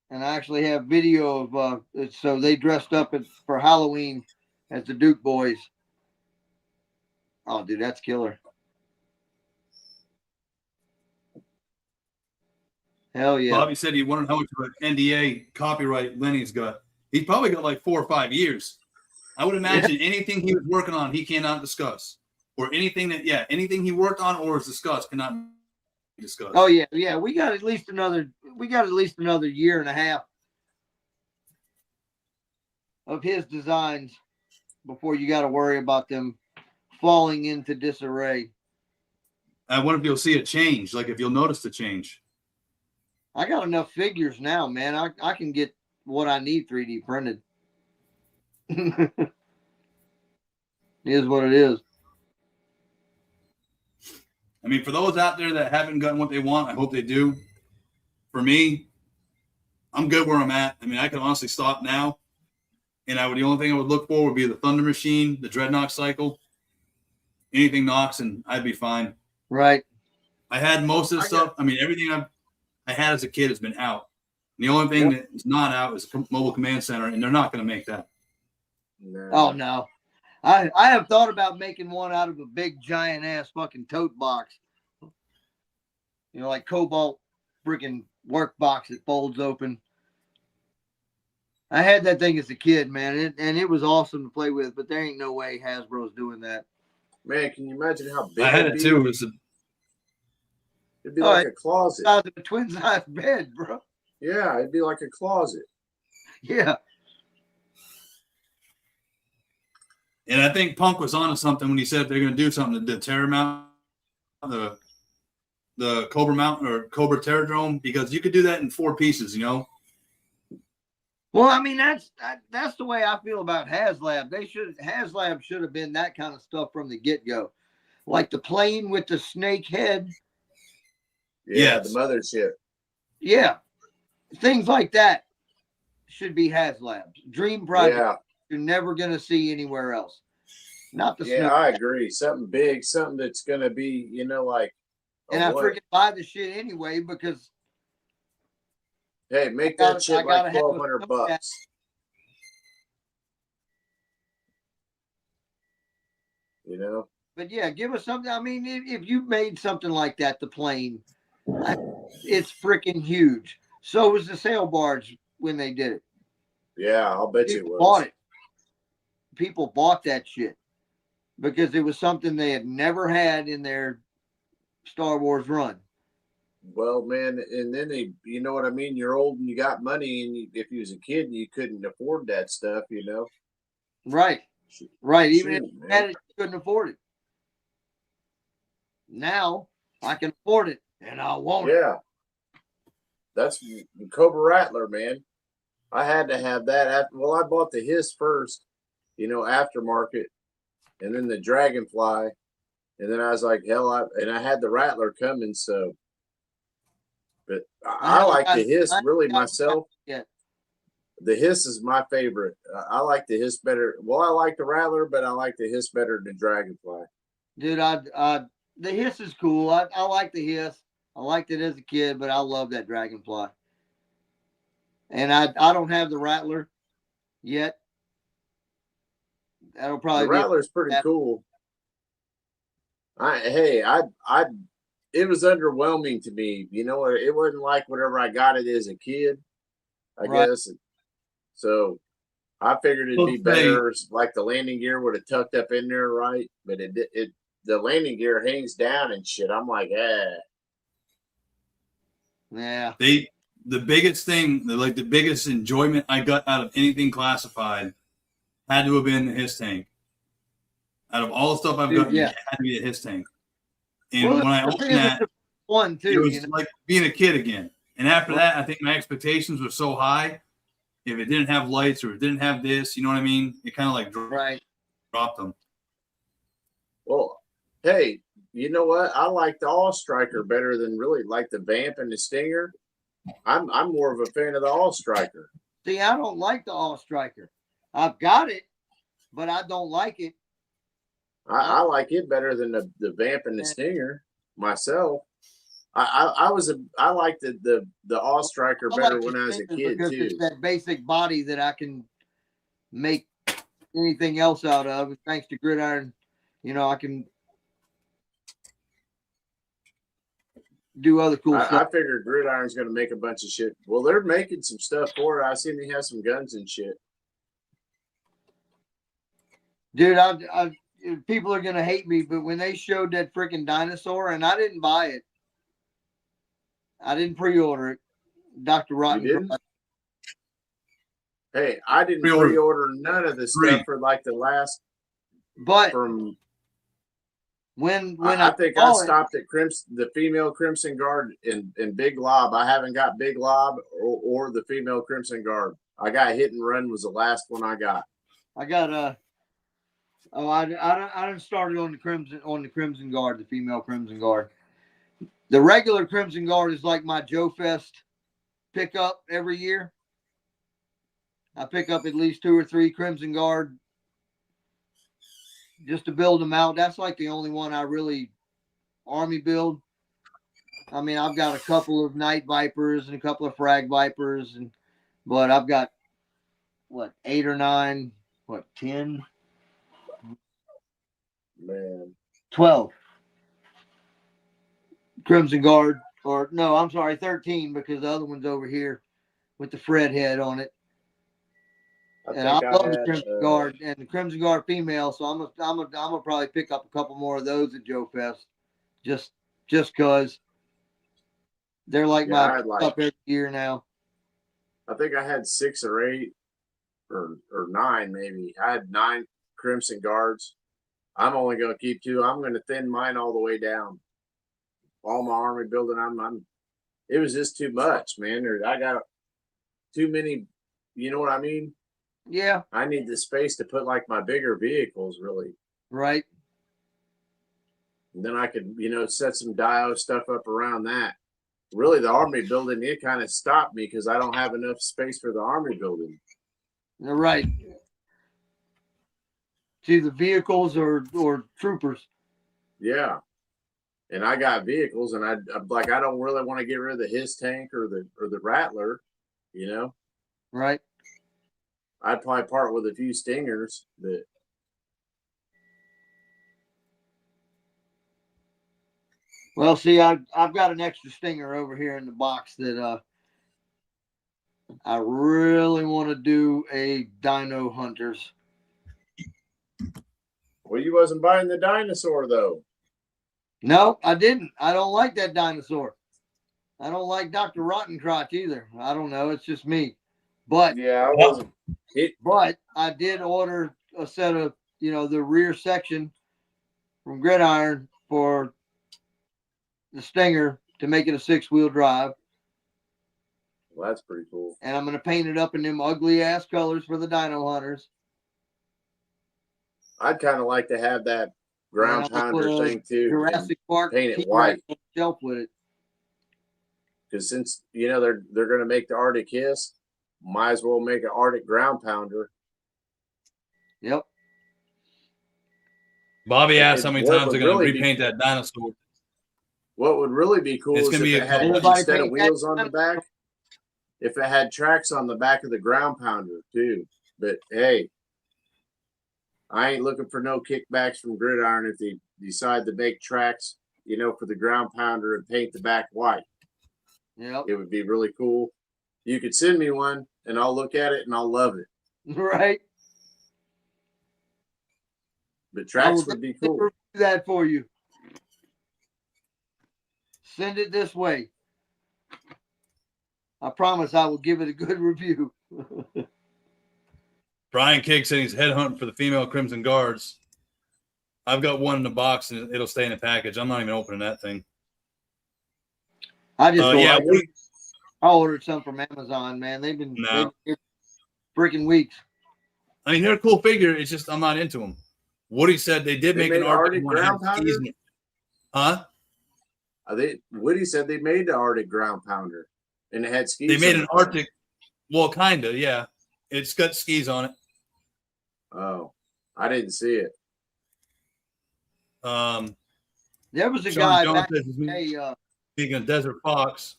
And I actually have video of so they dressed up for Halloween as the Duke boys. Oh, dude, that's killer. Hell yeah. Bobby said he wondered how much of an NDA copyright Lenny's got. He's probably got like 4 or 5 years. I would imagine anything he was working on, he cannot discuss. Or anything anything he worked on or is discussed cannot be discussed. Oh yeah. We got at least another year and a half of his designs before you got to worry about them falling into disarray. I wonder if you'll see a change, like if you'll notice the change. I got enough figures now, man. I can get what I need 3D printed. It is what it is. I mean, for those out there that haven't gotten what they want, I hope they do. For me, I'm good where I'm at. I mean, I can honestly stop now. And the only thing I would look for would be the Thunder Machine, the Dreadnought Cycle, anything Knox, and I'd be fine. Right. I had most of the stuff. I mean, everything I had as a kid has been out. And the only thing that's not out is Mobile Command Center, and they're not going to make that. No. Oh no. I have thought about making one out of a big giant ass fucking tote box. You know, like Cobalt freaking work box that folds open. I had that thing as a kid, man, and it was awesome to play with, but there ain't no way Hasbro's doing that. Man, can you imagine how big I had it'd it be? too. It'd be like a closet. Size of a twin size bed, bro. Yeah, it'd be like a closet. Yeah. And I think Punk was onto something when he said if they're going to do something to Terror Mount, the Cobra Mountain or Cobra Terradrome, because you could do that in 4 pieces, you know? Well, I mean, that's the way I feel about HasLab. HasLab should have been that kind of stuff from the get-go. Like the plane with the snake head. Yeah, Yes. the mothership. Yeah. Things like that should be HasLabs. Dream Project Yeah, you're never going to see anywhere else. Not the yeah, snake. I agree. Something big, something that's gonna be, like. And I what? freaking buy the shit anyway because Hey, make I gotta- that shit I gotta like have a $1,200. You know? but yeah, give us something. I mean, if you made something like that, the plane, it's freaking huge. So was the sail barge when they did it. Yeah, I'll bet you it People was. bought it. People bought that shit. because it was something they had never had in their Star Wars run. Well, man, and then you know what I mean? You're old and you got money, and if you was a kid, you couldn't afford that stuff, you know? Right. Right. Even if Shoot, you man. had it, you couldn't afford it. Now I can afford it and I want it. Yeah. That's Cobra Rattler, man. I had to have that. Well, I bought the Hiss first, you know, aftermarket, and then the Dragonfly. And then I was like, hell, I had the Rattler coming, so. But I like the Hiss really myself. Yeah. The Hiss is my favorite. I like the Hiss better. Well, I like the Rattler, but I like the Hiss better than Dragonfly. Dude, the Hiss is cool. I like the Hiss. I liked it as a kid, but I love that Dragonfly. And I don't have the Rattler yet. That'll probably The Rattler's pretty cool. It was underwhelming to me. You know, it wasn't like whatever I got it as a kid, I guess. So I figured it'd be better. Like the landing gear would have tucked up in there, right? But the landing gear hangs down and shit. I'm like, Yeah. The biggest thing, the biggest enjoyment I got out of anything classified had to have been the Hiss tank. Out of all the stuff I've gotten, it had to be a Hiss tank. And when I opened that, one too, it was like being a kid again. And after that, I think my expectations were so high. If it didn't have lights or it didn't have this, you know what I mean? It kind of like dropped them. well, hey, you know what? I like the All Striker better than really like the Vamp and the Stinger. I'm more of a fan of the All Striker. See, I don't like the All Striker. I've got it, but I don't like it. I like it better than the Vamp and the Stinger myself. I liked the All Striker better when I was a kid because too. It's that basic body that I can make anything else out of. Thanks to Gridiron, you know, I can do other cool stuff. I figured Gridiron's going to make a bunch of shit. Well, they're making some stuff for it. I seen they have some guns and shit. Dude, people are going to hate me, but when they showed that freaking dinosaur, and I didn't buy it, I didn't pre-order it. Dr. Rotten. You didn't? Hey, I didn't pre-order none of this stuff for like the last. But from when I think I stopped at the female Crimson Guard in Big Lob. I haven't got Big Lob or the female Crimson Guard. I got Hit and Run was the last one I got. I got I didn't start it on the Crimson Guard, the female Crimson Guard. The regular Crimson Guard is like my Joe Fest pickup every year. I pick up at least 2 or 3 Crimson Guard just to build them out. That's like the only one I really army build. I mean, I've got a couple of Night Vipers and a couple of Frag Vipers, but I've got 8 or 9, 10, man, 12 Crimson Guard, or no, I'm sorry, 13 because the other one's over here with the Fred head on it. And I love the Crimson Guard and the Crimson Guard female, so I'm gonna probably pick up a couple more of those at Joe Fest, just because they're like my up every year now. I think I had 6 or 8 or 9 maybe. I had 9 Crimson Guards. I'm only gonna keep 2. I'm gonna thin mine all the way down. All my army building, it was just too much, man. I got too many. You know what I mean? Yeah. I need the space to put like my bigger vehicles, really. Right. And then I could, set some Dio stuff up around that. Really, the army building, it kind of stopped me because I don't have enough space for the army building. Right. See, the vehicles or troopers. Yeah. And I got vehicles, and I don't really want to get rid of the Hiss tank or the Rattler, Right. I'd probably part with a few Stingers, but well, see, I've got an extra Stinger over here in the box that I really want to do a Dino Hunters. Well, you wasn't buying the dinosaur though. No, I didn't. I don't like that dinosaur. I don't like Dr. Rottencrotch either. I don't know. It's just me. But Yeah, I wasn't. But I did order a set of, the rear section from Gridiron for the Stinger to make it a 6-wheel drive. Well, that's pretty cool. And I'm going to paint it up in them ugly ass colors for the Dino Hunters. I'd kind of like to have that ground And I'll put pounder a thing too. Jurassic Park paint it T-Rex white. on the shelf with it. Because since they're going to make the Arctic Hiss, might as well make an Arctic ground pounder. Yep. Bobby asked how And many what times would they're going to really be- repaint that dinosaur. What would really be cool It's is gonna if be it a had, couple- Everybody instead of paint wheels that on the back, if it had tracks on the back of the ground pounder too. But hey, I ain't looking for no kickbacks from Gridiron if they decide to make tracks, for the ground pounder and paint the back white. Yep. It would be really cool. You could send me one and I'll look at it and I'll love it. Right. But tracks would be cool. Do that for you. Send it this way. I promise I will give it a good review. Brian King said he's headhunting for the female Crimson Guards. I've got one in the box and it'll stay in the package. I'm not even opening that thing. I just I ordered some from Amazon, man. They've been freaking weeks. I mean, they're a cool figure. It's just I'm not into them. Woody said they did make an Arctic one. ground pounder? Huh? Woody said they made the Arctic ground pounder and it had skis. They made an Arctic. Well, kind of, yeah. It's got skis on it. Oh, I didn't see it. There was a Sean guy Jones back says he's in the day, speaking of Desert Fox.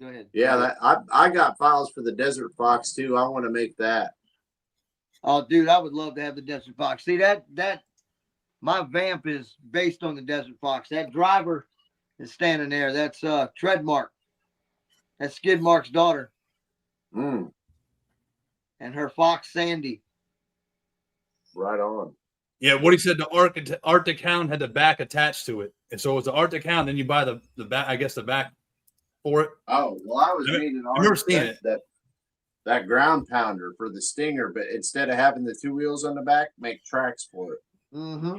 go ahead. Yeah, I got files for the Desert Fox too. I want to make that. Oh, dude, I would love to have the Desert Fox. See that my vamp is based on the Desert Fox. That driver is standing there. That's Treadmark. That's Skidmark's daughter. Mm, And her fox Sandy. right on. Yeah, Woody said the Arctic Hound had the back attached to it. And so it was the Arctic Hound, then you buy the back, I guess the back for it. Oh, well, I was reading I've never seen it. That ground pounder for the Stinger, but instead of having the 2 wheels on the back, make tracks for it. Mm-hmm.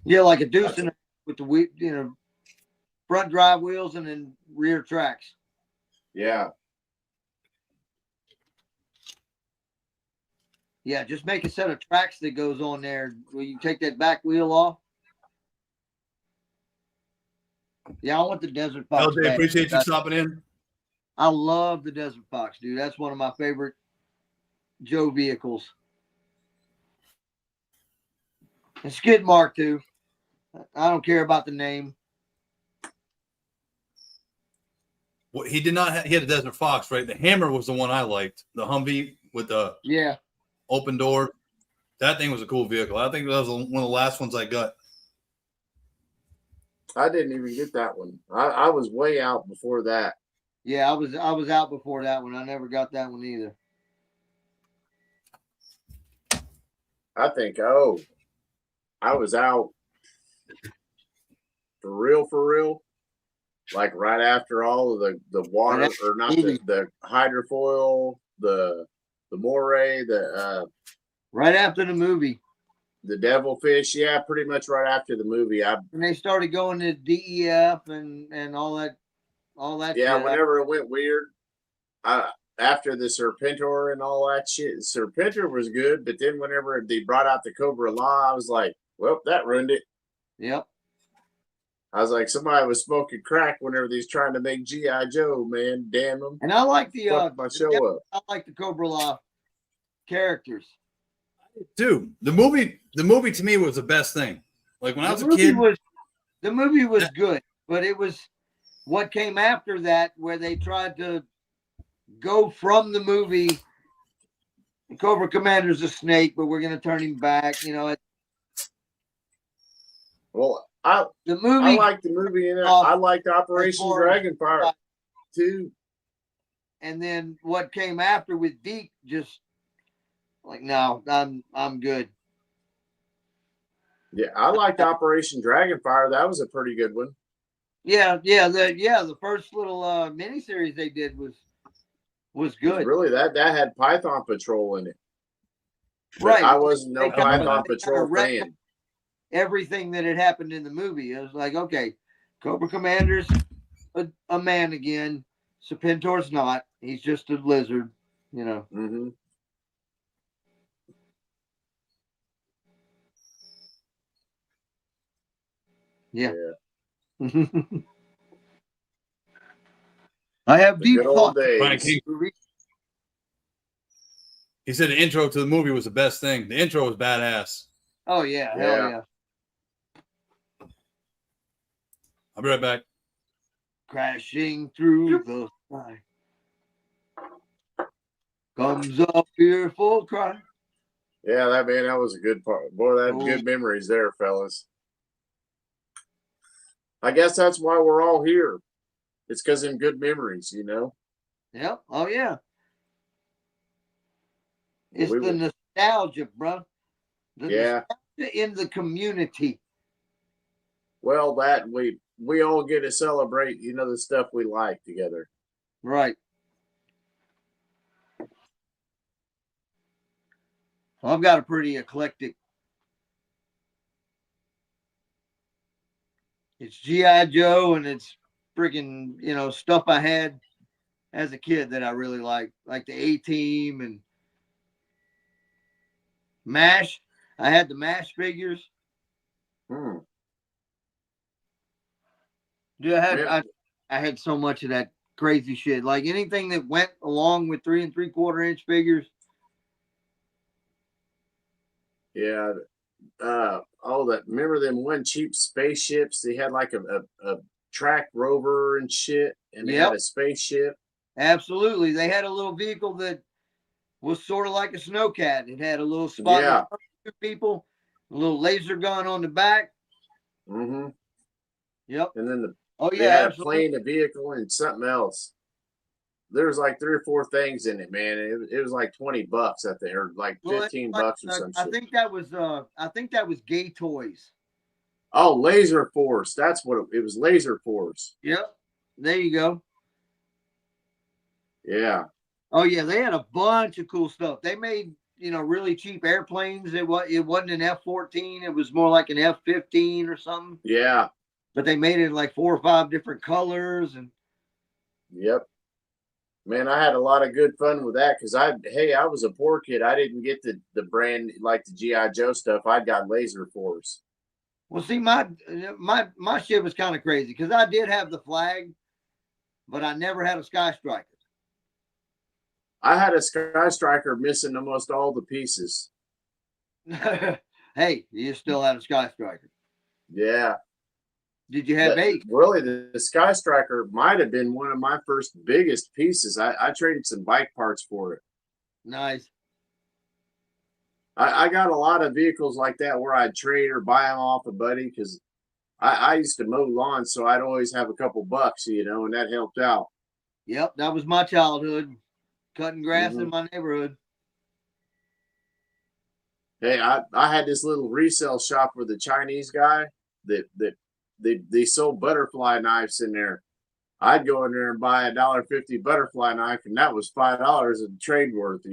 Yeah, like a Deuce with the front drive wheels and then rear tracks. Yeah. Yeah, just make a set of tracks that goes on there where you take that back wheel off. Yeah, I want the Desert Fox. LJ, appreciate you stopping in. I love the Desert Fox, dude. That's one of my favorite Joe vehicles. And Skidmark too. I don't care about the name. Well, he did not. He had a Desert Fox, right? The Hammer was the one I liked. The Humvee with the open door. That thing was a cool vehicle. I think that was one of the last ones I got. I didn't even get that one. I was way out before that. Yeah, I was out before that one. I never got that one either. I think, I was out for real. Like right after all of the water, or not the hydrofoil, the moray, right after the movie. The devilfish, yeah, pretty much right after the movie. When they started going to DEF and all that Yeah, shit. whenever it went weird, after the Serpentor and all that shit, Serpentor was good, but then whenever they brought out the Cobra Law, I was like, well, that ruined it. Yep. I was like, somebody was smoking crack whenever they was trying to make G.I. Joe, man. Damn them. And I like the my show up. I like the Cobra Law characters. Dude, the movie to me was the best thing. Like when I was a kid, the movie was good, but it was what came after that where they tried to go from the movie. Cobra Commander's a snake, but we're going to turn him back. Well, the movie. I liked the movie in it. I liked Operation Dragonfire too. And then what came after with Deke just Like, no, I'm good. Yeah, I liked Operation Dragonfire. That was a pretty good one. The first little miniseries they did was good. Really, that had Python Patrol in it. But Right. I wasn't no They kinda- Python they Patrol kinda fan. Everything that had happened in the movie. It was like, okay, Cobra Commander's a man again. Serpentor's not. He's just a lizard, you know. Mm-hmm. Yeah. I have The deep good old thoughts. Brian days. King, he said the intro to the movie was the best thing. The intro was badass. Oh yeah, Yeah. hell yeah. I'll be right back. Crashing through the sky comes a fearful cry. Yeah, that was a good part. Boy, that Oh. good memories there, fellas. I guess that's why we're all here. It's because of good memories, you know. Yep. Oh yeah. It's We the were- nostalgia, bro. The Yeah. nostalgia in the community. Well, that we all get to celebrate, you know, the stuff we like together. Right. Well, I've got a pretty eclectic. It's G.I. Joe and it's freaking, stuff I had as a kid that I really like the A-Team and MASH. I had the MASH figures. Hmm. Dude, Yeah. I had so much of that crazy shit. Like anything that went along with 3 3/4 inch figures. Yeah. Remember them one cheap spaceships? They had like a track rover and shit, and they had Yep. a spaceship. Absolutely. They had a little vehicle that was sort of like a snowcat. It had a little spot Yeah. in front of people, a little laser gun on the back. Mm-hmm. Yep. And then Oh they yeah, had absolutely. a plane, a vehicle, and something else. There was like 3 or 4 things in it, man. It was like $20 I think, or like Well, $15 or some I shit. think that was Gay Toys. Oh, Laser Force. That's what it was. Laser Force. Yep. There you go. Yeah. Oh yeah, they had a bunch of cool stuff. They made, really cheap airplanes. It wasn't an F-14, it was more like an F-15 or something. Yeah. But they made it in like 4 or 5 different colors and Yep. Man, I had a lot of good fun with that because I was a poor kid. I didn't get the brand like the G.I. Joe stuff. I got Laser Force. well, see, my shit was kind of crazy because I did have the flag, but I never had a Sky Striker. I had a Sky Striker missing almost all the pieces. Hey, you still had a Sky Striker. Yeah. Did you have 8? Really, the Sky Striker might have been one of my first biggest pieces. I traded some bike parts for it. Nice. I got a lot of vehicles like that where I'd trade or buy them off a buddy because I used to mow lawns, so I'd always have a couple bucks, and that helped out. Yep, that was my childhood, cutting grass in my neighborhood. Hey, I had this little resale shop with a Chinese guy that they sold butterfly knives in there. I'd go in there and buy $1.50 butterfly knife, and that was $5 in trade worth,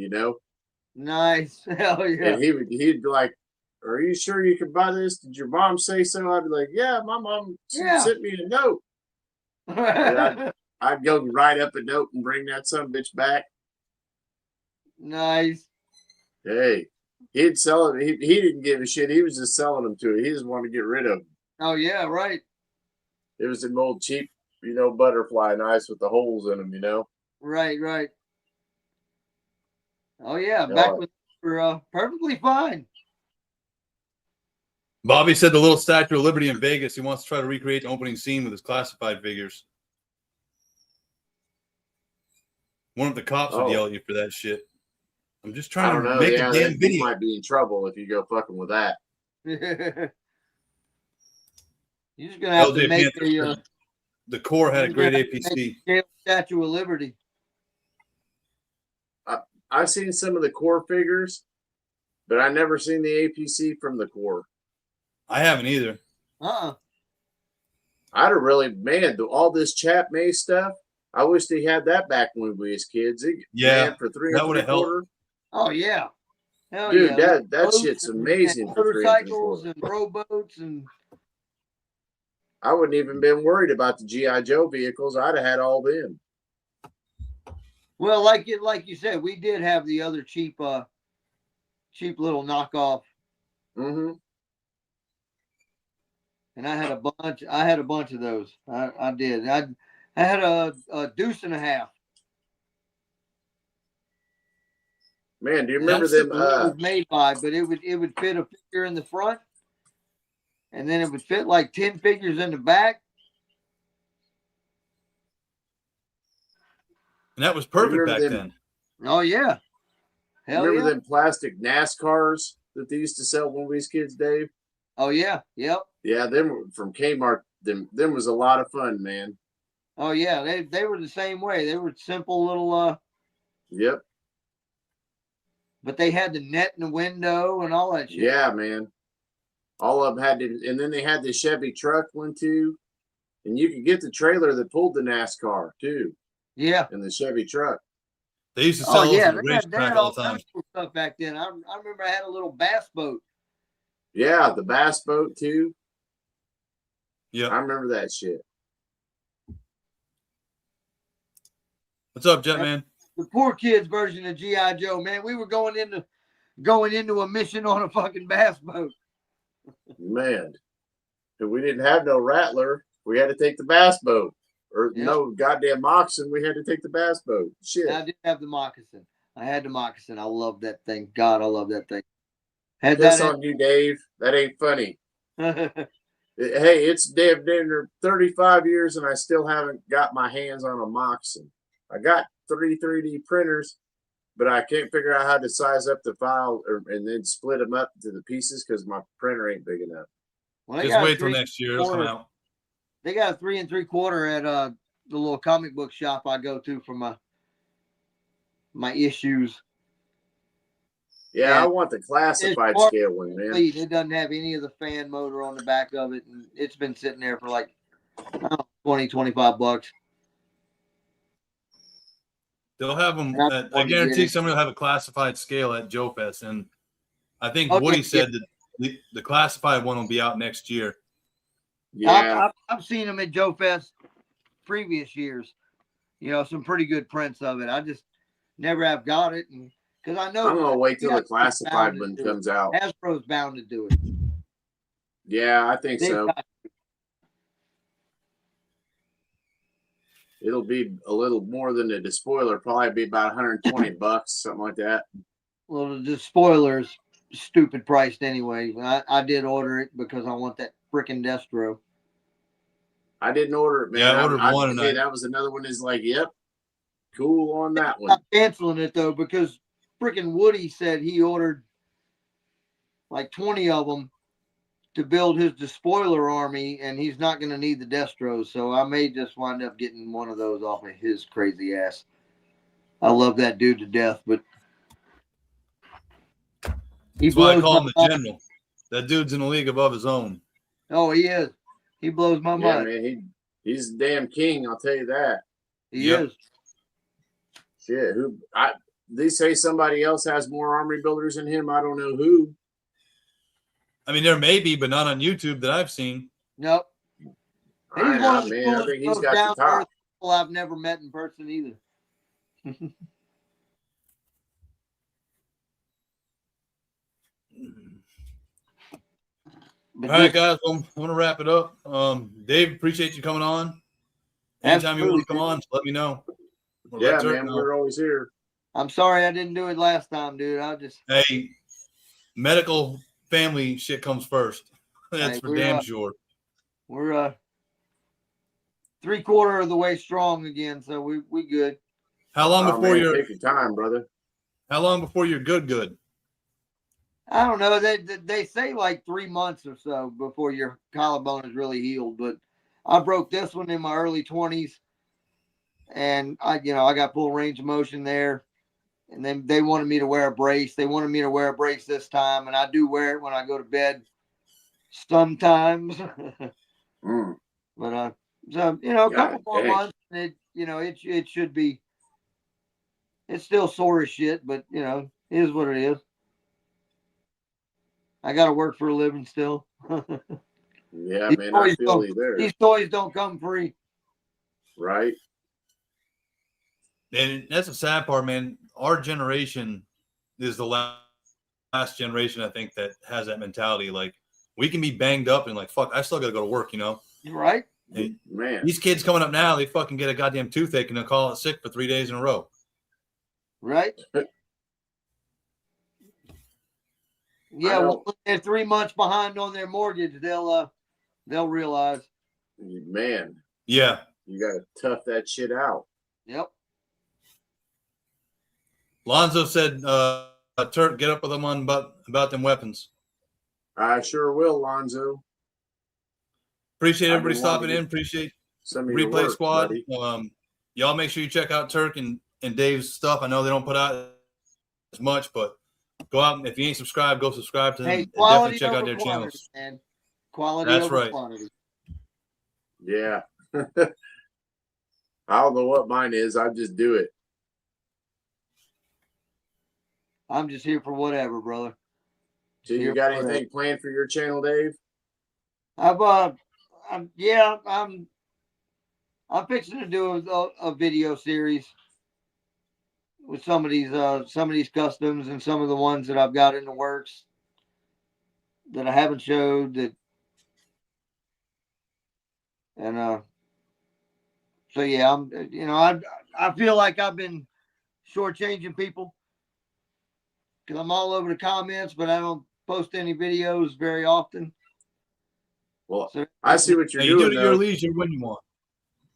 Nice. Hell yeah. And he'd be like, "Are you sure you can buy this? Did your mom say so?" I'd be like, "Yeah, my mom sent me a note." I'd go write up a note and bring that son of a bitch back. Nice. Hey, he'd sell it. He didn't give a shit. He was just selling them to it. He just wanted to get rid of them. Oh yeah, right. It was an old cheap, butterfly knives with the holes in them, Right. Oh yeah, Yeah. back when we were perfectly fine. Bobby said the little Statue of Liberty in Vegas. He wants to try to recreate the opening scene with his classified figures. One of the cops would yell at you for that shit. I'm just I trying don't to know. make Yeah, a damn you video. might be in trouble if you go fucking with that. You're just gonna have to LJ make Panther. The core had a great APC. a Statue of Liberty. I've seen some of the core figures. but I never seen the APC from the core. I haven't either. I'd have really, man, all this Chap May stuff. I wish they had that back when we was kids. Yeah, man, for three that and would've three quarter. Oh yeah. Hell Dude, yeah. that Boats shit's and- amazing and for 3 and three motorcycles quarter. and rowboats and I wouldn't even been worried about the GI Joe vehicles. I'd have had all them. well, like you said, we did have the other cheap little knockoff, Mm-hmm. and I had a bunch of those. I did. I had a deuce and a half. Man, do you remember That's them? It was made by, but it would fit a figure in the front, and then it would fit like 10 figures in the back. And that was perfect Remember back them- then. Oh yeah. Hell Remember yeah. them plastic NASCARs that they used to sell when we was kids, Dave? Oh yeah. Yep. Yeah, them were from Kmart. Them was a lot of fun, man. Oh yeah. They were the same way. They were simple little Yep. but they had the net in the window and all that shit. Yeah, man. All of them had to, and then they had the Chevy truck one too, and you could get the trailer that pulled the NASCAR too, Yeah. in the Chevy truck. They used to sell Oh those yeah. at the They racetrack had all all the time. kinds of stuff back then. I remember I had a little bass boat. Yeah, the bass boat too. I Yeah. remember that shit. What's up, Jetman? The poor kids version of G.I. Joe, man. We were going into a mission on a fucking bass boat. Man, if we didn't have no Rattler, we had to take the bass boat. Or Yep. no goddamn moccasin, we had to take the bass boat. Shit. And I did have the moccasin. I had the moccasin. I love that thing. God, I love that thing. Had Piss that. on you, Dave. That ain't funny. In- Hey, it's damn near 35 years and I still haven't got my hands on a moccasin. I got 3D printers, but I can't figure out how to size up the file and then split them up to the pieces because my printer ain't big enough. Well, they Just got a wait till 3 next year. It'll come quarter. out. They got a 3 3/4 at the little comic book shop I go to for my issues. Yeah, Yeah. I want the classified It's scale one, man. Complete. It doesn't have any of the fan motor on the back of it, and it's been sitting there for like I don't know, 20, 25 bucks. They'll have them. And I I wanted to guarantee get it. somebody will have a classified scale at Joe Fest, and I think Okay, Woody said that the classified one will be out next year. Yeah. I've seen them at Joe Fest previous years. You know, some pretty good prints of it. I just never have got it, and because I know I'm gonna wait till Yeah, the classified bound to one do comes out. Hasbro's bound to do it. Yeah, I think They've so. got- It'll be a little more than the spoiler, probably be about 120 bucks, something like that. Well, the spoilers stupid priced anyway. I did order it because I want that freaking Destro. I didn't order it, man. Yeah, I ordered one, and hey, I- that was another one. Is like, yep, cool on that I'm one. not canceling it though because freaking Woody said he ordered like 20 of them to build his despoiler army, and he's not going to need the Destros. So I may just wind up getting one of those off of his crazy ass. I love that dude to death, but he That's why I blows call him my the mind. general. That dude's in a league above his own. Oh, he is. He blows my Yeah, mind. man, he's a damn king. I'll tell you that. He Yep. is. Shit, they say somebody else has more army builders than him. I don't know who. I mean, there may be, but not on YouTube that I've seen. Nope. He's one of the Man, I coolest, think he's most got the down-to-earth top. people I've never met in person either. But All right, this- guys. Well, I want to wrap it up. Dave, appreciate you coming on. Anytime you want to come Absolutely. on, just let me know. Or Yeah, let Turk man, know. we're always here. I'm sorry I didn't do it last time, dude. I just Hey, medical family shit comes first. That's Hey, for we're, damn sure. we're 3/4 of the way strong again, so we good. How long Oh, before man, you're? take your time, brother. How long before you're good? Good. I don't know. They say like 3 months or so before your collarbone is really healed, but I broke this one in my early 20s, and I got full range of motion there, and then they wanted me to wear a brace. They wanted me to wear a brace this time, and I do wear it when I go to bed sometimes. Mm. But so a couple God more dang. months, and it should be. It's still sore as shit, but it is what it is. I got to work for a living still. Yeah, These man, I toys feel don't. you there. These toys don't come free. Right? And that's the sad part, man. Our generation is the last generation, I think, that has that mentality. Like, we can be banged up and like, fuck, I still got to go to work, Right? And Man. these kids coming up now, they fucking get a goddamn toothache and they'll call it sick for 3 days in a row. Right? Yeah, well, if they're 3 months behind on their mortgage, they'll realize. Man, Yeah. you got to tough that shit out. Yep. Lonzo said, Turk, get up with them on about them weapons. I sure will, Lonzo. Appreciate I've everybody been wanting stopping to in. Appreciate Some of your Replay work, Squad. buddy. Y'all make sure you check out Turk and Dave's stuff. I know they don't put out as much, but go out and if you ain't subscribed, go subscribe to them. Hey, And quality definitely check out over their quantity, channels. man. Quality That's over right. quantity. Yeah. I don't know what mine is. I just do it. I'm just here for whatever, brother. So you Here got for whatever. anything planned for your channel, Dave? I'm fixing to do a video series with some of these customs and some of the ones that I've got in the works that I haven't showed so yeah, I feel like I've been shortchanging people because I'm all over the comments, but I don't post any videos very often. Well, So I see what you're Hey, you do doing, it at your though. leisure when you want.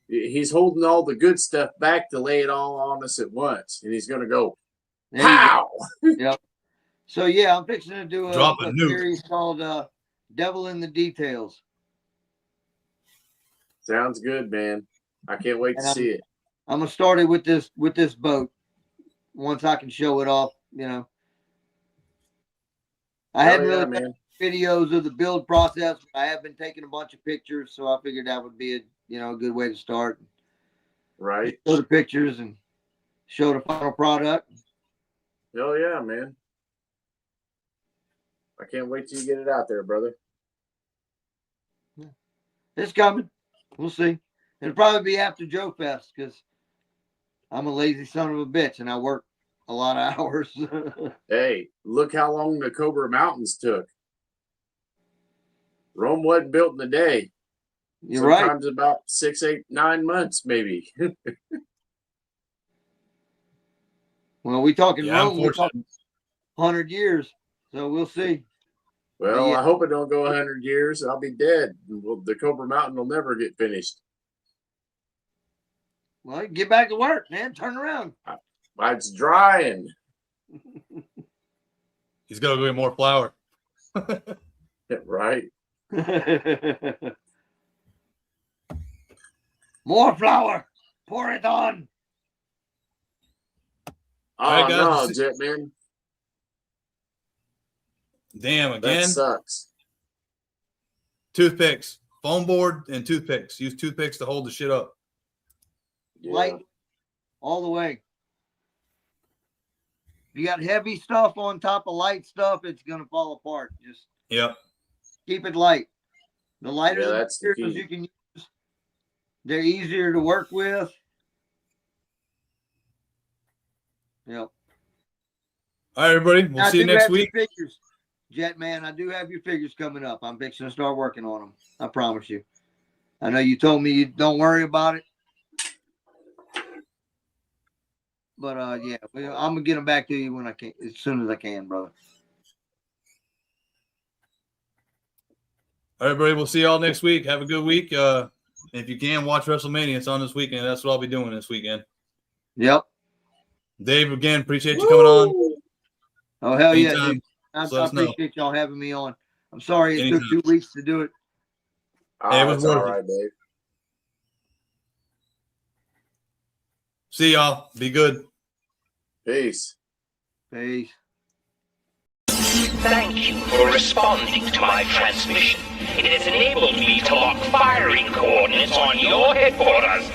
He's holding all the good stuff back to lay it all on us at once. And he's going to go, there you go. pow! Yep. So yeah, I'm fixing to do Drop a a nuke. series called Devil in the Details. Sounds good, man. I can't wait to And see it. I'm gonna start it with this boat. Once I can show it off, I hadn't really man. done videos of the build process. But I have been taking a bunch of pictures, so I figured that would be a good way to start. Right? Show the pictures and show the final product. Hell yeah, man. I can't wait till you get it out there, brother. It's coming. We'll see. It'll probably be after Joe Fest because I'm a lazy son of a bitch and I work a lot of hours. Hey, look how long the Cobra Mountains took. Rome wasn't built in a day. You're right. Sometimes about 6, 8, 9 months, maybe. Well, we talking Yeah, Rome. We unfortunately. talking 100 years. So we'll see. Well, Yeah. I hope it don't go 100 years. I'll be dead. Well, the Cobra Mountain will never get finished. Well, get back to work, man. Turn around. It's drying. He's got to go get more flour. Right? More flour. Pour it on. Oh, right, guys. no, Jetman. Damn, That again. sucks. Toothpicks. Foam board and toothpicks. Use toothpicks to hold the shit up. Yeah. Light all the way. If you got heavy stuff on top of light stuff, it's going to fall apart. Just Yep. keep it light. The lighter Yeah, the that's the materials key. you can use, they're easier to work with. Yep. All right, everybody. We'll I see you do next have your week. Figures. Jetman, I do have your figures coming up. I'm fixing to start working on them. I promise you. I know you told me you don't worry about it. But yeah, I'm gonna get them back to you when I can, as soon as I can, brother. All right, everybody. We'll see y'all next week. Have a good week. If you can, watch WrestleMania. It's on this weekend. That's what I'll be doing this weekend. Yep. Dave, again, appreciate you coming on. Oh hell yeah, Anytime. dude. I Just let us know. appreciate y'all having me on. I'm sorry it took Anytime. 2 weeks to do it. Hey, it was That's all worth it. right, Dave. See y'all. Be good. Peace. Peace. Thank you for responding to my transmission. It has enabled me to lock firing coordinates on your headquarters